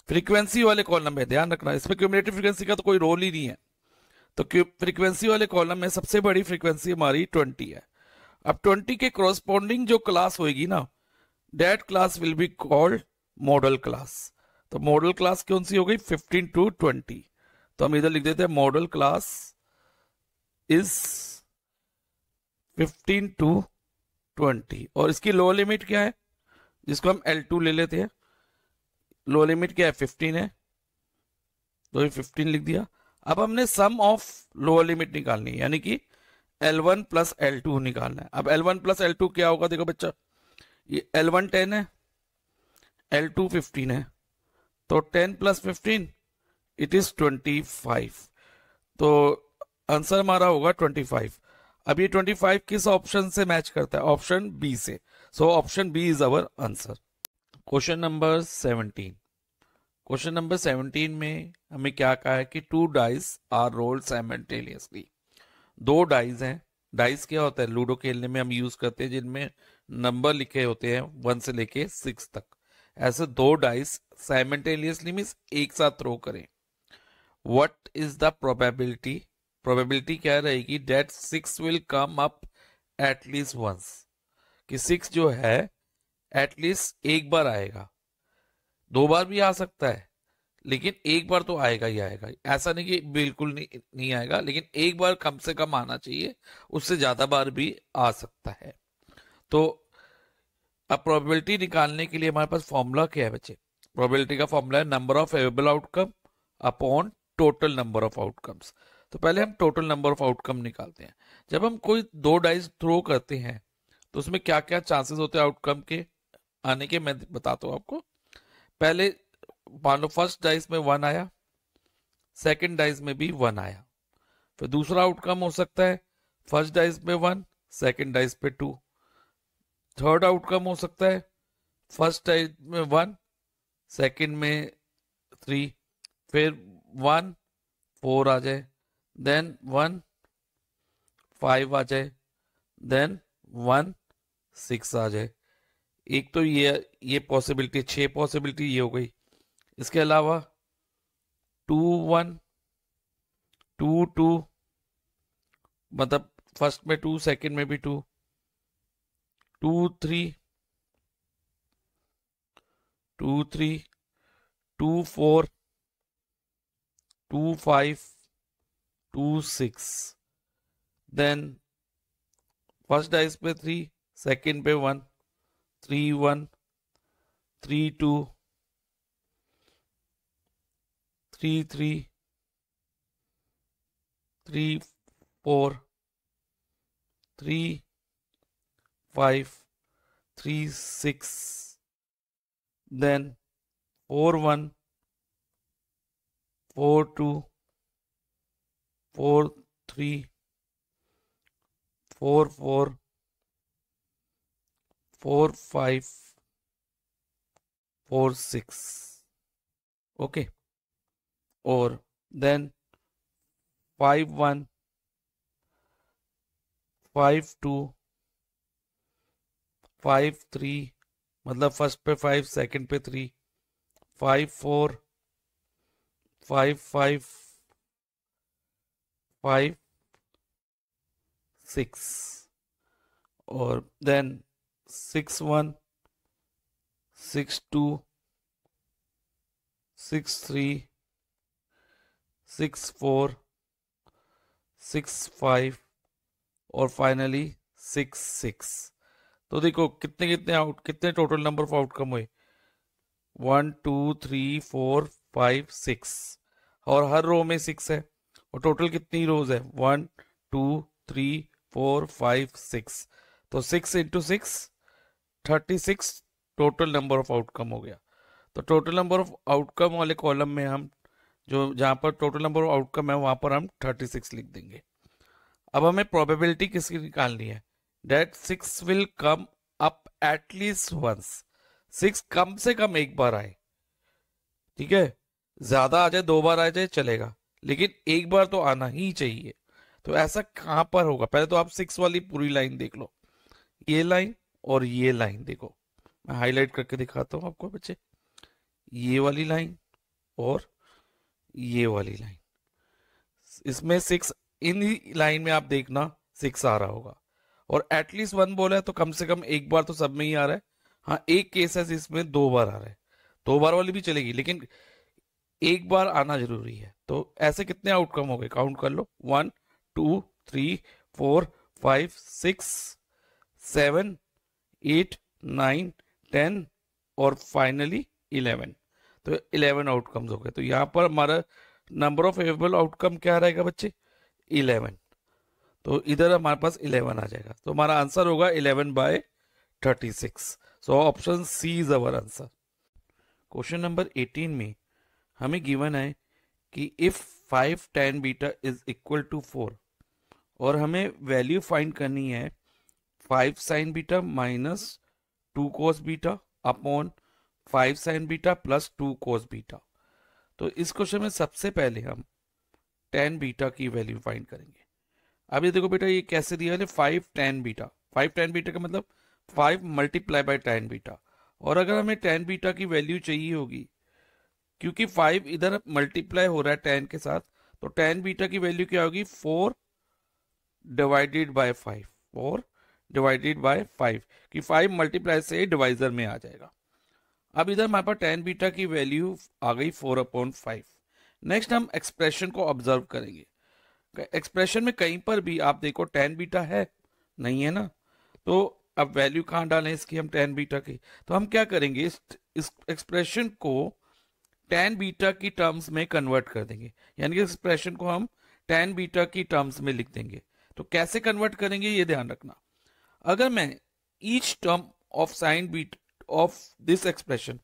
[SPEAKER 1] फ्रीक्वेंसी वाले कॉलम में ध्यान रखना, इसमें क्यूमुलेटिव फ्रीक्वेंसी का तो कोई रोल ही नहीं है। तो फ्रीक्वेंसी वाले कॉलम में सबसे बड़ी फ्रीक्वेंसी हमारी 20 है। अब 20 के कोरस्पॉन्डिंग जो क्लास होगी ना, that class will be called model class. तो मॉडल क्लास कौन सी हो गई, 15 to 20। तो हम इधर लिख देते हैं मॉडल क्लास इज 15 to 20। और इसकी लोअर लिमिट क्या है, जिसको हम L2 ले लेते हैं। लोअर लिमिट क्या है, 15 है, तो ये 15 लिख दिया। अब हमने सम ऑफ लोअर लिमिट निकालनी है, यानी कि L1 प्लस L2 निकालना है। अब L1 प्लस L2 क्या होगा, देखो बच्चा, ये L1 10 है, L2 15 है, तो 10 प्लस 15 इट इज 25। तो आंसर हमारा होगा 25। अब ये 25 किस ऑप्शन से मैच करता है, ऑप्शन बी से। So option B is our answer. Question number 17। Question number 17 में हमें क्या कहा है कि 2 dice are rolled simultaneously. 2 dice हैं। डाइस क्या होता है, लूडो खेलने में हम यूज करते हैं जिनमें नंबर लिखे होते हैं 1 से लेके 6 तक। ऐसे 2 डाइस साइमल्टेनियसली मींस एक साथ थ्रो करें। What is the probability, probability क्या रहेगी, that 6 will come up at least once, कि 6 जो है एटलीस्ट एक बार आएगा, 2 बार भी आ सकता है, लेकिन एक बार तो आएगा ही आएगा। ऐसा नहीं कि बिल्कुल नहीं आएगा, लेकिन एक बार कम से कम आना चाहिए, उससे ज्यादा बार भी आ सकता है। तो अब प्रोबेबिलिटी निकालने के लिए हमारे पास फॉर्मूला क्या है बच्चे, प्रोबेबिलिटी का फॉर्मूला है number of available outcome upon total number of outcomes. तो पहले हम टोटल नंबर ऑफ आउटकम निकालते हैं। जब हम कोई 2 डाइस थ्रो करते हैं तो उसमें क्या क्या चांसेस होते हैं आउटकम के आने के, मैं बताता हूं आपको। पहले मान लो फर्स्ट डाइस में 1 आया, सेकंड डाइस में भी 1 आया, फिर दूसरा आउटकम हो सकता है फर्स्ट डाइस में 1, सेकंड डाइस पे 2। थर्ड आउटकम हो सकता है फर्स्ट डाइस में 1, सेकंड में 3, फिर 1 4 आ जाए, देन 1 5 आ जाए, देन 1 6 आ जाए। एक तो ये पॉसिबिलिटी, 6 पॉसिबिलिटी ये हो गई। इसके अलावा 2 1 2 2, मतलब फर्स्ट में 2 सेकंड में भी 2, 2 3 2 3 2 4 2 5 2 6, देन फर्स्ट डाइस पे 3, सेकंड पे 1, 3 1 3 2 3 3 3 4 3 5 3 6, then 4 1 4 2 4 3 4 4 4 5 4 6, ओके, और देन 5 1 5 2 5 3, मतलब फर्स्ट पे 5 सेकंड पे 3, 5 4 5 5 5 6, और देन 6 1 6 2 6 3 6 4 6 5, और फाइनली 6 6। तो देखो कितने टोटल नंबर ऑफ आउटकम हुए, 1 2 3 4 5 6, और हर रो में 6 है, और टोटल कितनी रोज है, 1 2 3 4 5 6, तो 6 into 6 36 total number of outcome हो गया। तो टोटल नंबर ऑफ आउटकम वाले कॉलम में हम जो जहां पर टोटल नंबर ऑफ आउटकम है वहां पर हम 36 लिख देंगे। अब हमें प्रोबेबिलिटी किसकी निकालनी है, that 6 will come up at least once, 6 कम से कम एक बार आए, ठीक है, ज्यादा आ जाए 2 बार आ जाए चलेगा, लेकिन एक बार तो आना ही चाहिए। तो ऐसा कहां पर होगा, पहले तो आप 6 वाली पूरी लाइन देख लो, ये लाइन और ये लाइन देखो, मैं हाईलाइट करके दिखाता हूं आपको बच्चे, ये वाली लाइन और ये वाली लाइन, इसमें 6, इन लाइन में आप देखना 6 आ रहा होगा, और एटलीस्ट 1 बोला है तो कम से कम एक बार तो सब में ही आ रहा है। हाँ, एक केस है जिसमें 2 बार आ रहा है, 2 बार वाली भी चलेगी, लेकिन एक बार आना जरूरी है। तो ऐसे कितने आउटकम हो गए, काउंट कर लो, 1 2 3 4 5 6 7 8 9 10 और फाइनली 11। तो 11 आउटकम्स हो गए। तो यहाँ पर हमारा नंबर ऑफ फेवरेबल आउटकम क्या रहेगा बच्चे, 11। तो इधर हमारे पास 11 आ जाएगा, तो हमारा आंसर होगा 11/36। So option C is our answer. Question number 18 में हमें गिवन है कि if 5 tan beta is equal to 4, और हमें वैल्यू फाइंड करनी है 5 sin beta minus 2 cos beta upon 5 sin beta plus 2 cos beta. तो इस क्वेश्चन में सबसे पहले हम tan बीटा की वैल्यू फाइंड करेंगे। अब ये देखो बेटा, ये कैसे दिया है, 5 tan बीटा, 5 tan बीटा का मतलब 5 मल्टीप्लाई बाय tan बीटा, और अगर हमें tan बीटा की वैल्यू चाहिए होगी, क्योंकि 5 इधर मल्टीप्लाई हो रहा है tan के साथ, तो tan बीटा की वैल्यू क्या होगी, 4 डिवाइडेड बाय 5, 4 डिवाइडेड बाय 5, कि 5 मल्टीप्लाई से डिवाइजर में आ जाएगा। अब इधर हमारे पास tan बीटा की वैल्यू आ गई 4/5। नेक्स्ट हम एक्सप्रेशन को ऑब्जर्व करेंगे। एक्सप्रेशन में कहीं पर भी आप देखो tan बीटा है नहीं, है ना, तो अब वैल्यू कहां डालें इसकी हम tan बीटा की, तो हम क्या करेंगे, इस एक्सप्रेशन को tan बीटा की टर्म्स में कन्वर्ट कर देंगे, यानी कि एक्सप्रेशन को हम tan बीटा की टर्म्स में लिख देंगे। तो कैसे कन्वर्ट करेंगे ये ध्यान रखना, अगर मैं each term of sine beta of this expression,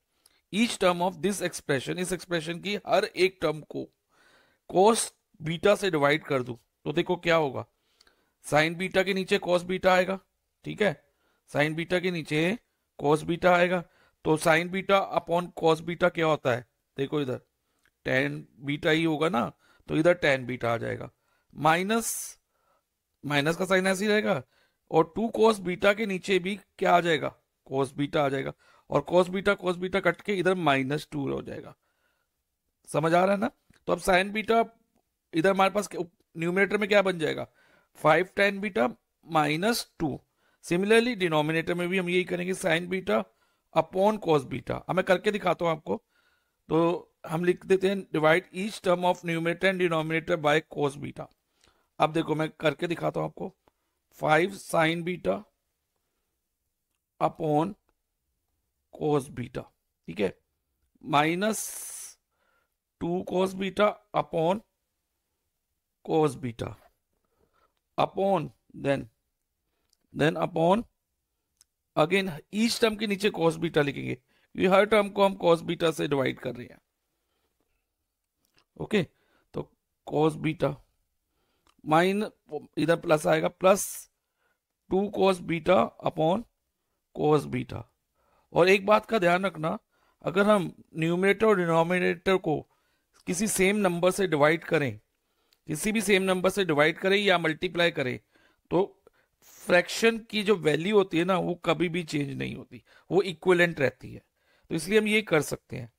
[SPEAKER 1] each term of this expression, इस एक्सप्रेशन की हर एक टर्म को cos बीटा से डिवाइड कर दूं, तो देखो क्या होगा, साइन बीटा के नीचे cos बीटा आएगा, ठीक है, साइन बीटा के नीचे cos बीटा आएगा, तो sign beta upon cos beta क्या होता है, देखो इधर tan बीटा ही होगा ना, तो इधर tan बीटा आ जाएगा, माइनस माइनस का साइन ऐसे ही रहेगा, और 2 cos बीटा के नीचे भी क्या आ जाएगा, cos बीटा आ जाएगा, और cos बीटा कट के इधर -2 हो जाएगा। समझ आ रहा है ना। तो अब साइन बीटा इधर हमारे पास न्यूमिनेटर में क्या बन जाएगा, 5 tan बीटा -2। सिमिलरली डिनोमिनेटर में भी हम यही करेंगे, sign beta upon cos beta. अब मैं करके दिखाता हूं आपको, तो हम लिख देते हैं divide each term of numerator and denominator by cos beta. अब देखो मैं करके दिखाता हूं आपको, 5 sin beta upon cos beta, ठीक है, -2 cos beta upon cos beta upon then upon again each term के नीचे cos बीटा लिखेंगे, क्योंकि हर टर्म को हम cos बीटा से डिवाइड कर रहे हैं। ओके, तो cos बीटा माइन इधर प्लस आएगा, plus 2 cos beta upon cos beta. और एक बात का ध्यान रखना, अगर हम न्यूमरेटर और डिनोमिनेटर को किसी सेम नंबर से डिवाइड करें, किसी भी सेम नंबर से डिवाइड करें या मल्टीप्लाई करें, तो फ्रैक्शन की जो वैल्यू होती है ना, वो कभी भी चेंज नहीं होती, वो इक्विवेलेंट रहती है। तो इसलिए हम ये कर सकते हैं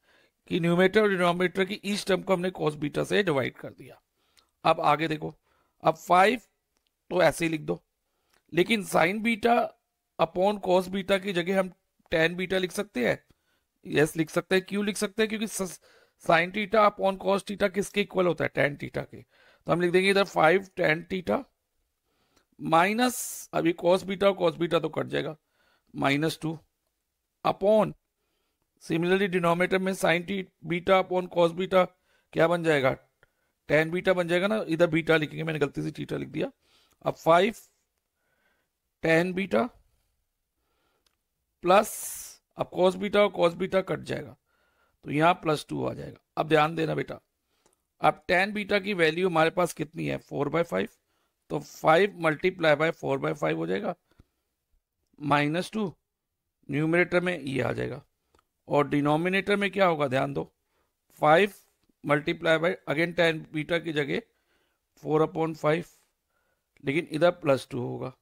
[SPEAKER 1] कि न्यूमरेटर और डिनोमिनेटर की ईच टर्म को हमने कॉस बीटा से डिवाइड कर दिया। अब आगे देखो, अब 5 तो ऐसे ही लिख दो, लेकिन sign beta upon cos beta की जगह हम टेन बीटा लिख सकते हैं। यस लिख सकते हैं। क्यों लिख सकते हैं? क्योंकि sine theta upon cos theta किसके इक्वल होता है? टेन थीटा के। तो हम लिख देंगे इधर 5 टेन थीटा माइनस, अभी कॉस बीटा तो कट जाएगा, -2 अपॉन, सिमिलरली डिनोमिनेटर में sign beta upon cos beta क्या बन जाएगा? टेन बीटा बन जाएगा ना, इधर बीटा लिखेंगे, मैंने गलती से थीटा लिख दिया। अब 5 टेन बीटा प्लस, अब कॉस बीटा और कॉस बीटा कट जाएगा तो यहां +2 आ जाएगा। अब ध्यान देना बेटा, अब टेन बीटा की वैल्यू हमारे पास कितनी है? 4/5, तो 5 मल्टीप्लाई बाय 4/5 हो जाएगा, -2, न्यूमरेटर में ये आ जाएगा। और डिनोमिनेटर में क्या होगा? ध्यान दो, 5 multiply by again tan beta की जगह 4/5, लेकिन इधर +2 होगा।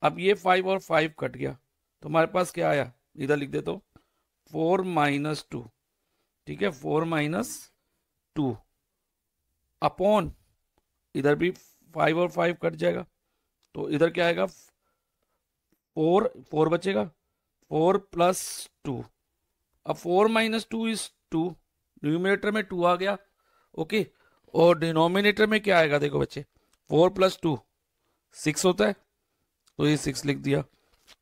[SPEAKER 1] अब ये 5 और 5 कट गया तो हमारे पास क्या आया? इधर लिख देता हूं 4 - 2, ठीक है, 4 - 2 अपॉन, इधर भी 5 और 5 कट जाएगा तो इधर क्या आएगा? 4 बचेगा, 4 + 2। अब 4 - 2 इज 2, न्यूमरेटर में 2 आ गया, ओके। और डिनोमिनेटर में क्या आएगा? देखो बच्चे, 4 + 2 6 होता है, तो ये 6 लिख दिया।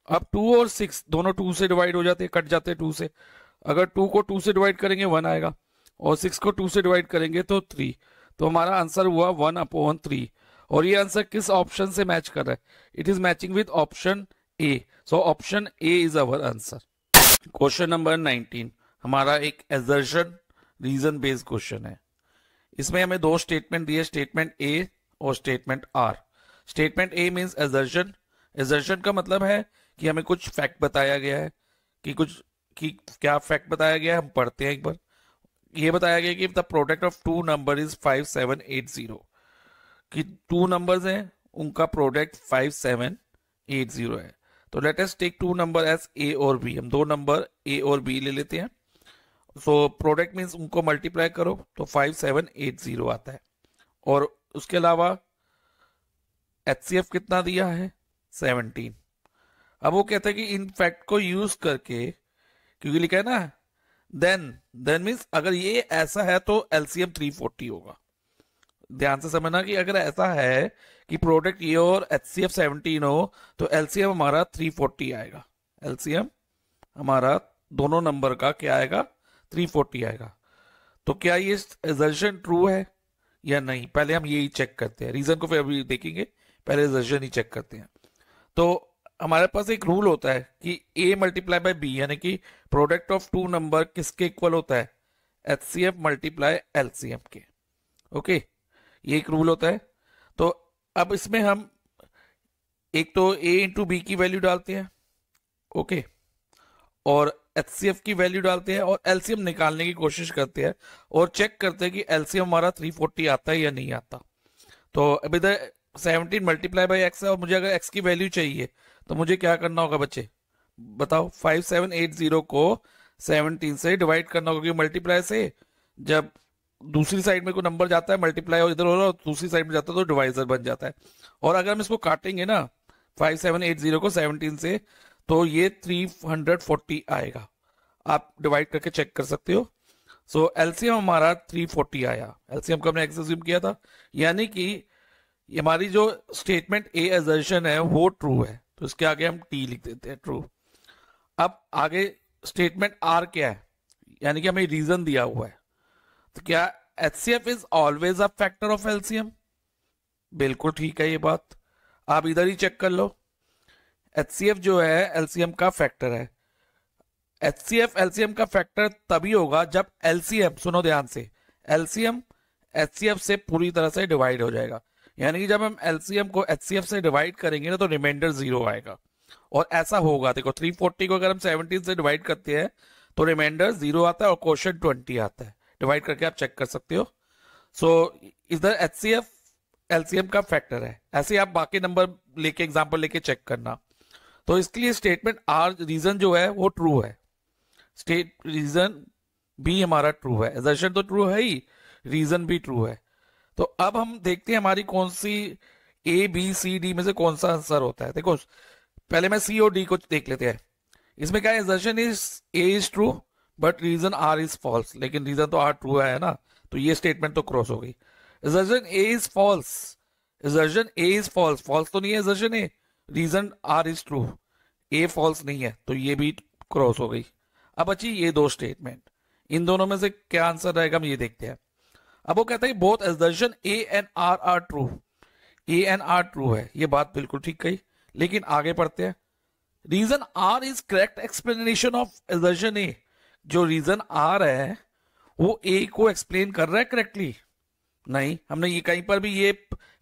[SPEAKER 1] अब 2 और 6 दोनों 2 से डिवाइड हो जाते हैं, कट जाते हैं 2 से। अगर 2 को 2 से डिवाइड करेंगे 1 आएगा, और 6 को 2 से डिवाइड करेंगे तो 3। तो हमारा आंसर हुआ 1/3। और ये आंसर किस ऑप्शन से मैच कर रहा है? It is matching with option A. So option A is our answer. Question number 19 हमारा एक एजर्शन रीजन बेस्ड क्वेश्चन है। इसमें हमें दो स्टेटमेंट दिए, स्टेटमेंट ए और statement R. Statement A means assertion. Assertion का मतलब है कि हमें कुछ फैक्ट बताया गया है, कि क्या फैक्ट बताया गया है, हम पढ़ते हैं एक बार। ये बताया गया कि the product of two number is 5780, कि टू नंबर्स हैं, उनका प्रोडक्ट 5780 है। तो let us take two number as A और बी। हम दो नंबर ए और बी ले लेते हैं। सो प्रोडक्ट मीन्स उनको मल्टीप्लाई करो तो 5780 आता है। और उसके अलावा HCF कितना दिया है? 17। अब वो कहता है कि इन फैक्ट को यूज करके, क्योंकि लिखा है ना देन मीन्स अगर ये ऐसा है तो LCM 340 होगा। ध्यान से समझना कि अगर ऐसा है कि प्रोडक्ट ये और HCF 17 हो तो LCM हमारा 340 आएगा। LCM हमारा दोनों नंबर का क्या आएगा? 340 आएगा। तो क्या ये असर्शन ट्रू है या नहीं? पहले हम यही चेक करते हैं, रीजन को फिर अभी देखेंगे, पहले असर्शन ही चेक करते हैं। तो हमारे पास एक रूल होता है कि A मल्टीप्लाई बाय B, यानी कि प्रोडक्ट ऑफ टू नंबर किसके इक्वल होता है? HCF मल्टीप्लाई LCM के। ओके, ये एक रूल होता है। तो अब इसमें हम एक तो A इंटू B की वैल्यू डालते हैं, ओके, और HCF की वैल्यू डालते हैं और LCM निकालने की कोशिश करते हैं और चेक करते हैं कि LCM हमारा 340 आता है या नहीं आता। तो अब इधर 17 मल्टीप्लाई बाई एक्स है और मुझे अगर x की वैल्यू चाहिए तो मुझे क्या करना होगा बच्चे? बताओ, 5780 को 17 से डिवाइड करना होगा, क्योंकि मल्टीप्लाई से जब दूसरी साइड में कोई नंबर जाता है मल्टीप्लाई और इधर हो रहा है, दूसरी साइड में जाता है तो डिवाइजर बन जाता है। और अगर हम इसको काटेंगे ना 5780 को 17 से, तो ये 340 आएगा। आप डिवाइड करके चेक कर सकते हो। सो LCM हमारा 340 आया। LCM को हमने एक्स अज्यूम किया था, यानी कि हमारी जो स्टेटमेंट ए असर्शन है वो ट्रू है, तो इसके आगे हम टी लिख देते हैं, ट्रू। अब आगे स्टेटमेंट आर क्या है? यानी कि हमें रीजन दिया हुआ है। तो क्या HCF is always a factor of LCM? बिल्कुल ठीक है ये बात, आप इधर ही चेक कर लो। HCF जो है LCM का फैक्टर है। HCF LCM का फैक्टर तभी होगा जब LCM, सुनो ध्यान से, LCM HCF से पूरी तरह से डिवाइड हो जाएगा। यानी कि जब हम LCM को HCF से डिवाइड करेंगे ना तो रिमाइंडर 0 आएगा। और ऐसा होगा, देखो 340 को अगर हम 17 से डिवाइड करते हैं तो रिमाइंडर 0 आता है और क्वोशिएंट 20 आता है। डिवाइड करके आप चेक कर सकते हो। सो इधर HCF एलसीएम का फैक्टर है। ऐसे आप बाकी नंबर लेके एग्जांपल लेके चेक करना। तो इसके लिए स्टेटमेंट आर रीजन जो है वो ट्रू है, स्टेट रीजन बी हमारा ट्रू है, एजर्शन तो ट्रू है ही, रीजन भी ट्रू है। तो अब हम देखते हैं हमारी कौन सी ए बी सी डी में से कौन सा आंसर होता है। देखो पहले मैं सी और डी को देख लेते हैं। इसमें क्या है, assertion is A is true but reason R is false, लेकिन रीजन तो आर ट्रू है ना, तो ये स्टेटमेंट तो क्रॉस हो गई। Assertion A is false, assertion A is false, false तो नहीं है assertion A, reason R is true, A false नहीं है, तो ये भी क्रॉस हो गई। अब बची ये दो स्टेटमेंट, इन दोनों में से क्या आंसर रहेगा हम ये देखते हैं। अब वो कहता है both assertion A and R are true, A and R true है, ये बात बिल्कुल ठीक कही, लेकिन आगे पढ़ते हैं। Reason R is correct explanation of assertion A, जो रीजन आर है वो ए को एक्सप्लेन कर रहा है करेक्टली? नहीं, हमने ये कहीं पर भी ये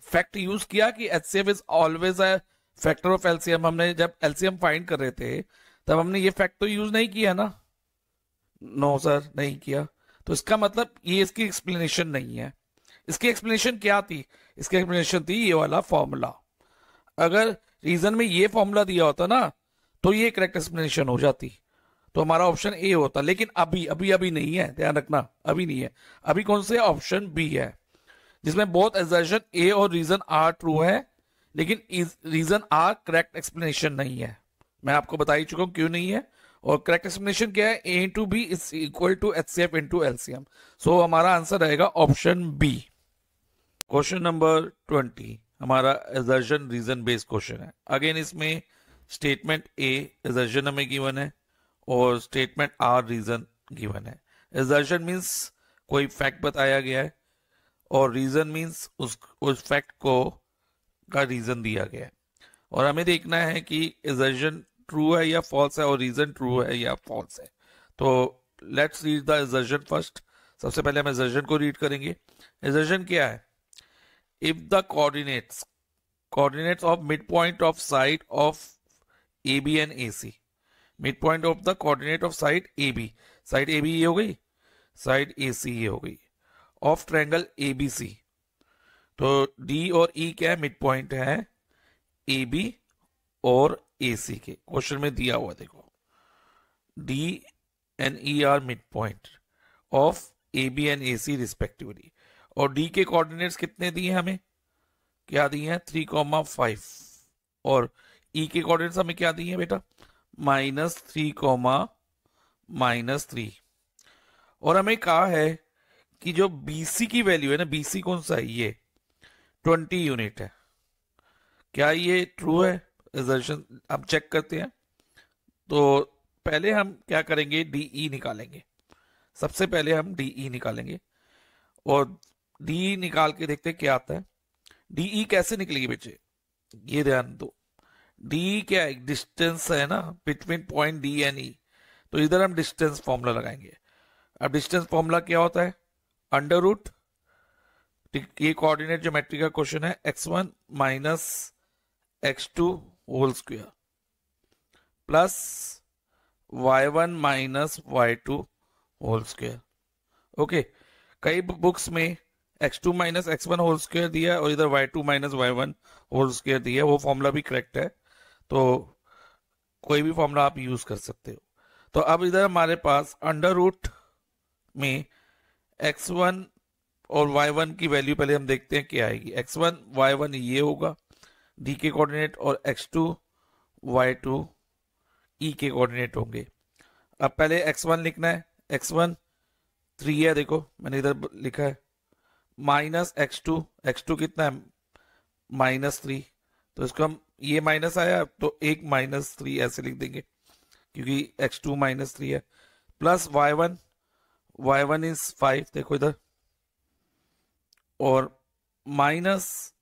[SPEAKER 1] फैक्ट यूज किया कि HCF is always a factor of LCM. हमने जब एलसीएम फाइंड कर रहे थे तब हमने ये फैक्ट तो यूज नहीं किया ना, नो सर नहीं किया। तो इसका मतलब ये इसकी एक्सप्लेनेशन नहीं है। इसकी एक्सप्लेनेशन क्या थी? इसकी एक्सप्लेनेशन थी ये वाला फॉर्मूला। अगर रीजन में ये फॉर्मूला दिया होता ना तो ये करेक्ट एक्सप्लेनेशन हो जाती, तो हमारा ऑप्शन ए होता, लेकिन अभी अभी अभी नहीं है, ध्यान रखना, अभी नहीं है। अभी कौन से ऑप्शन बी है, जिसमें बोथ एजर्शन ए और रीजन आर ट्रू है, लेकिन रीजन आर करेक्ट एक्सप्लेनेशन नहीं है। मैं आपको बता ही चुका हूं क्यों नहीं है, और करेक्ट एक्सप्लेनेशन क्या है, A into B is equal to HCF into LCM. So हमारा आंसर रहेगा ऑप्शन बी। क्वेश्चन नंबर 20 हमारा एजर्शन रीजन बेस्ड क्वेश्चन है। अगेन इसमें स्टेटमेंट ए एजर्शन हमें गिवन है और स्टेटमेंट आर रीजन गिवन है। एजर्शन मीन्स कोई फैक्ट बताया गया है और रीजन मीन्स उस फैक्ट को का रीजन दिया गया है, और हमें देखना है कि एजर्शन ट्रू है या फॉल्स है और रीजन ट्रू है या फॉल्स है। तो let's read the assertion first. सबसे पहले हम एजर्शन को रीड करेंगे। एजर्शन क्या है? If the coordinates of mid point of side of A B and A C, mid point of the coordinate of side A B, side A B ये हो गई, साइड ए सी ये हो गई, of triangle A B C. तो D और ई क्या है? मिड पॉइंट है ए बी और ए सी के। क्वेश्चन में दिया हुआ देखो, D and E are mid point of A B and A C respectively, और डी के कोऑर्डिनेट्स कितने दिए हमें? क्या दिए हैं? 3,5, और ई के कोऑर्डिनेट्स हमें क्या दिए हैं बेटा? -3, -3। और हमें कहा है कि जो BC की वैल्यू है ना, BC कौन सा है? ये 20 यूनिट है। क्या ये ट्रू है? एजर्शन अब चेक करते हैं। तो पहले हम क्या करेंगे, DE निकालेंगे। सबसे पहले हम DE निकालेंगे, और DE निकाल के देखते हैं क्या आता है। DE कैसे निकलेगी बच्चे, ये ध्यान दो। DE क्या है? डिस्टेंस है ना between point D and E, तो इधर हम डिस्टेंस फॉर्मूला लगाएंगे। अब डिस्टेंस फॉर्मूला क्या होता है? अंडर रूट, ये कोऑर्डिनेट ज्योमेट्री का क्वेश्चन है, x1 minus x2 whole square plus y1 minus y2 whole square. Okay, कई बुक्स में x2 minus x1 whole square दिया है और इधर y2 minus y1 whole square दिया है। वो फॉर्मूला भी करेक्ट है, तो कोई भी फॉर्मूला आप यूज कर सकते हो। तो अब इधर हमारे पास अंडर रूट में x1 और y1 की वैल्यू पहले हम देखते हैं क्या आएगी। x1 y1 ये होगा d के कोऑर्डिनेट, और x2 y2 e के कोऑर्डिनेट होंगे। अब पहले x1 लिखना है। x1 3 है, देखो मैंने इधर लिखा है, माइनस x2 कितना है? -3। तो इसको हम, ये माइनस आया तो एक -3 ऐसे लिख देंगे क्योंकि x2 -3 है, प्लस y1 इज 5, देखो इधर, और माइनस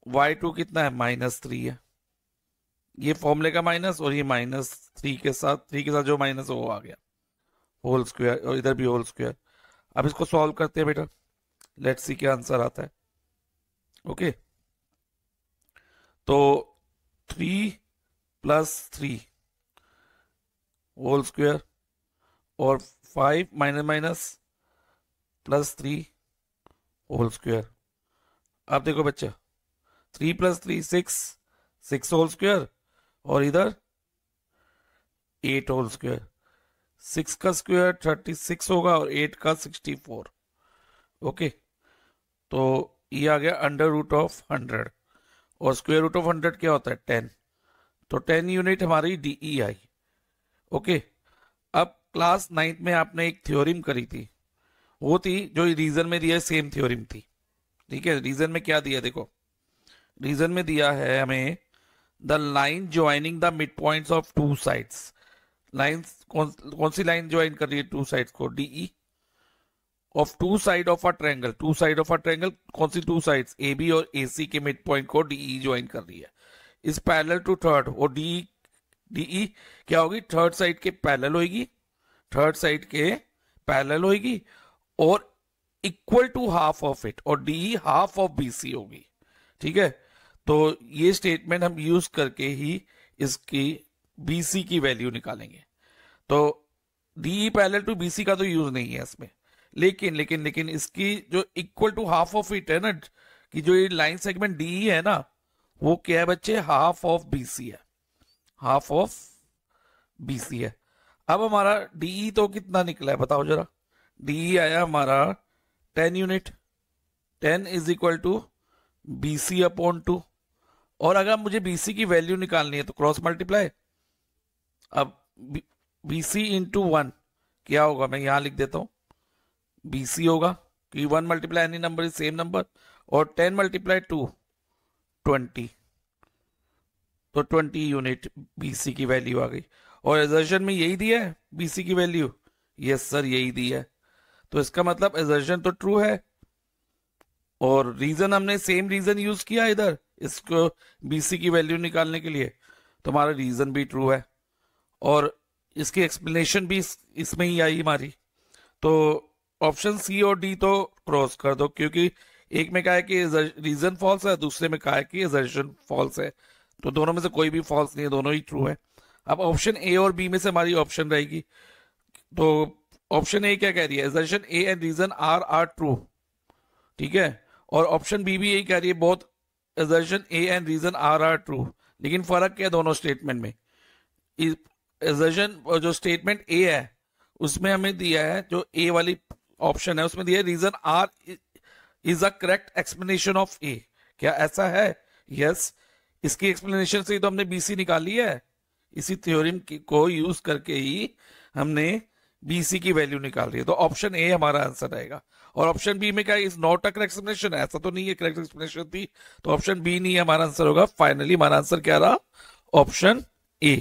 [SPEAKER 1] y2 कितना है? -3 है। ये फॉर्मूले का माइनस, और ये -3 के साथ जो माइनस वो आ गया होल स्क्वायर, और इधर भी होल स्क्वायर। अब इसको सॉल्व करते हैं बेटा, लेट्स सी क्या आंसर आता है। ओके, तो 3 प्लस 3 होल स्क्वायर और 5 minus minus plus 3 whole square. अब देखो बच्चा 3 प्लस 3 6 होल स्क्वायर और इधर 8 होल स्क्वायर। 6 का स्क्वायर 36 होगा और 8 का 64। ओके, तो ये आ गया अंडर रूट ऑफ 100 और स्क्वायर रूट ऑफ 100 क्या होता है 10। तो 10 यूनिट हमारी डीई आई। ओके, अब क्लास 9th में आपने एक थ्योरम करी थी, वो थी जो रीजन में दिया है, सेम थ्योरम थी। ठीक है, रीजन में क्या दिया देखो, रीजन में दिया है हमें the line joining the mid points of two sides. Lines कौन सी लाइन ज्वाइन कर रही है टू साइड्स को, DE of two side of a triangle. Two side of a triangle कौन सी टू साइड्स, ए बी और ए सी के मिड पॉइंट को डीई ज्वाइन कर रही है। इस पैरेलल टू थर्ड, और डीई क्या होगी, थर्ड साइड के पैरेलल होगी, थर्ड साइड के पैरेलल होगी और equal to half of it, और डीई हाफ ऑफ बीसी होगी। ठीक है, तो ये स्टेटमेंट हम यूज करके ही इसकी बीसी की वैल्यू निकालेंगे। तो डीई पैरेलल टू बीसी का तो यूज नहीं है इसमें, लेकिन लेकिन लेकिन इसकी जो equal to half of it है ना, कि जो ये लाइन सेगमेंट डीई है ना, वो क्या है बच्चे, हाफ ऑफ बीसी है, हाफ ऑफ बीसी है। अब हमारा डीई तो कितना निकला है बताओ जरा, डीई आया हमारा 10 unit, 10 is equal to BC upon 2। और अगर मुझे बीसी की वैल्यू निकालनी है तो क्रॉस मल्टीप्लाई। अब बीसी इंटू 1 क्या होगा, मैं यहां लिख देता हूं, बीसी होगा कि 1 multiply any number is same number, और 10 मल्टीप्लाई 2 20, तो 20 यूनिट बीसी की वैल्यू आ गई। और एजर्शन में यही दिया है बीसी की वैल्यू, यस सर यही दिया है। तो इसका मतलब एजर्शन तो ट्रू है, और रीजन हमने सेम रीजन यूज किया इधर इसको बीसी की वैल्यू निकालने के लिए, तो हमारा रीजन भी ट्रू है और इसकी एक्सप्लेनेशन भी इसमें ही आई हमारी। तो ऑप्शन सी और डी तो क्रॉस कर दो, क्योंकि एक में कहा है कि रीजन फॉल्स है, दूसरे में कहा है कि एजर्शन फॉल्स है, तो दोनों में से कोई भी फॉल्स नहीं है, दोनों ही ट्रू है। अब ऑप्शन ए और बी में से हमारी ऑप्शन रहेगी, तो ऑप्शन ए क्या कह रही है, assertion A and reason R true. ठीक है, और ऑप्शन बी भी यही कह रही है, both assertion A and reason R true. लेकिन फर्क क्या है दोनों स्टेटमेंट में, एजर्शन जो स्टेटमेंट ए है उसमें हमें दिया है, जो ए वाली ऑप्शन है उसमें दिया है reason R is a correct explanation of A. क्या ऐसा है, यस। इसकी एक्सप्लेनेशन से ही तो हमने बीसी निकाली है, इसी थ्योरम को यूज करके ही हमने बीसी की वैल्यू निकाल रही है। तो ऑप्शन ए हमारा आंसर रहेगा। और ऑप्शन बी में क्या is not a correct explanation, ऐसा तो नहीं है, करेक्ट एक्सप्लेनेशन थी, तो ऑप्शन बी नहीं हमारा आंसर होगा। फाइनली हमारा आंसर क्या रहा, ऑप्शन ए।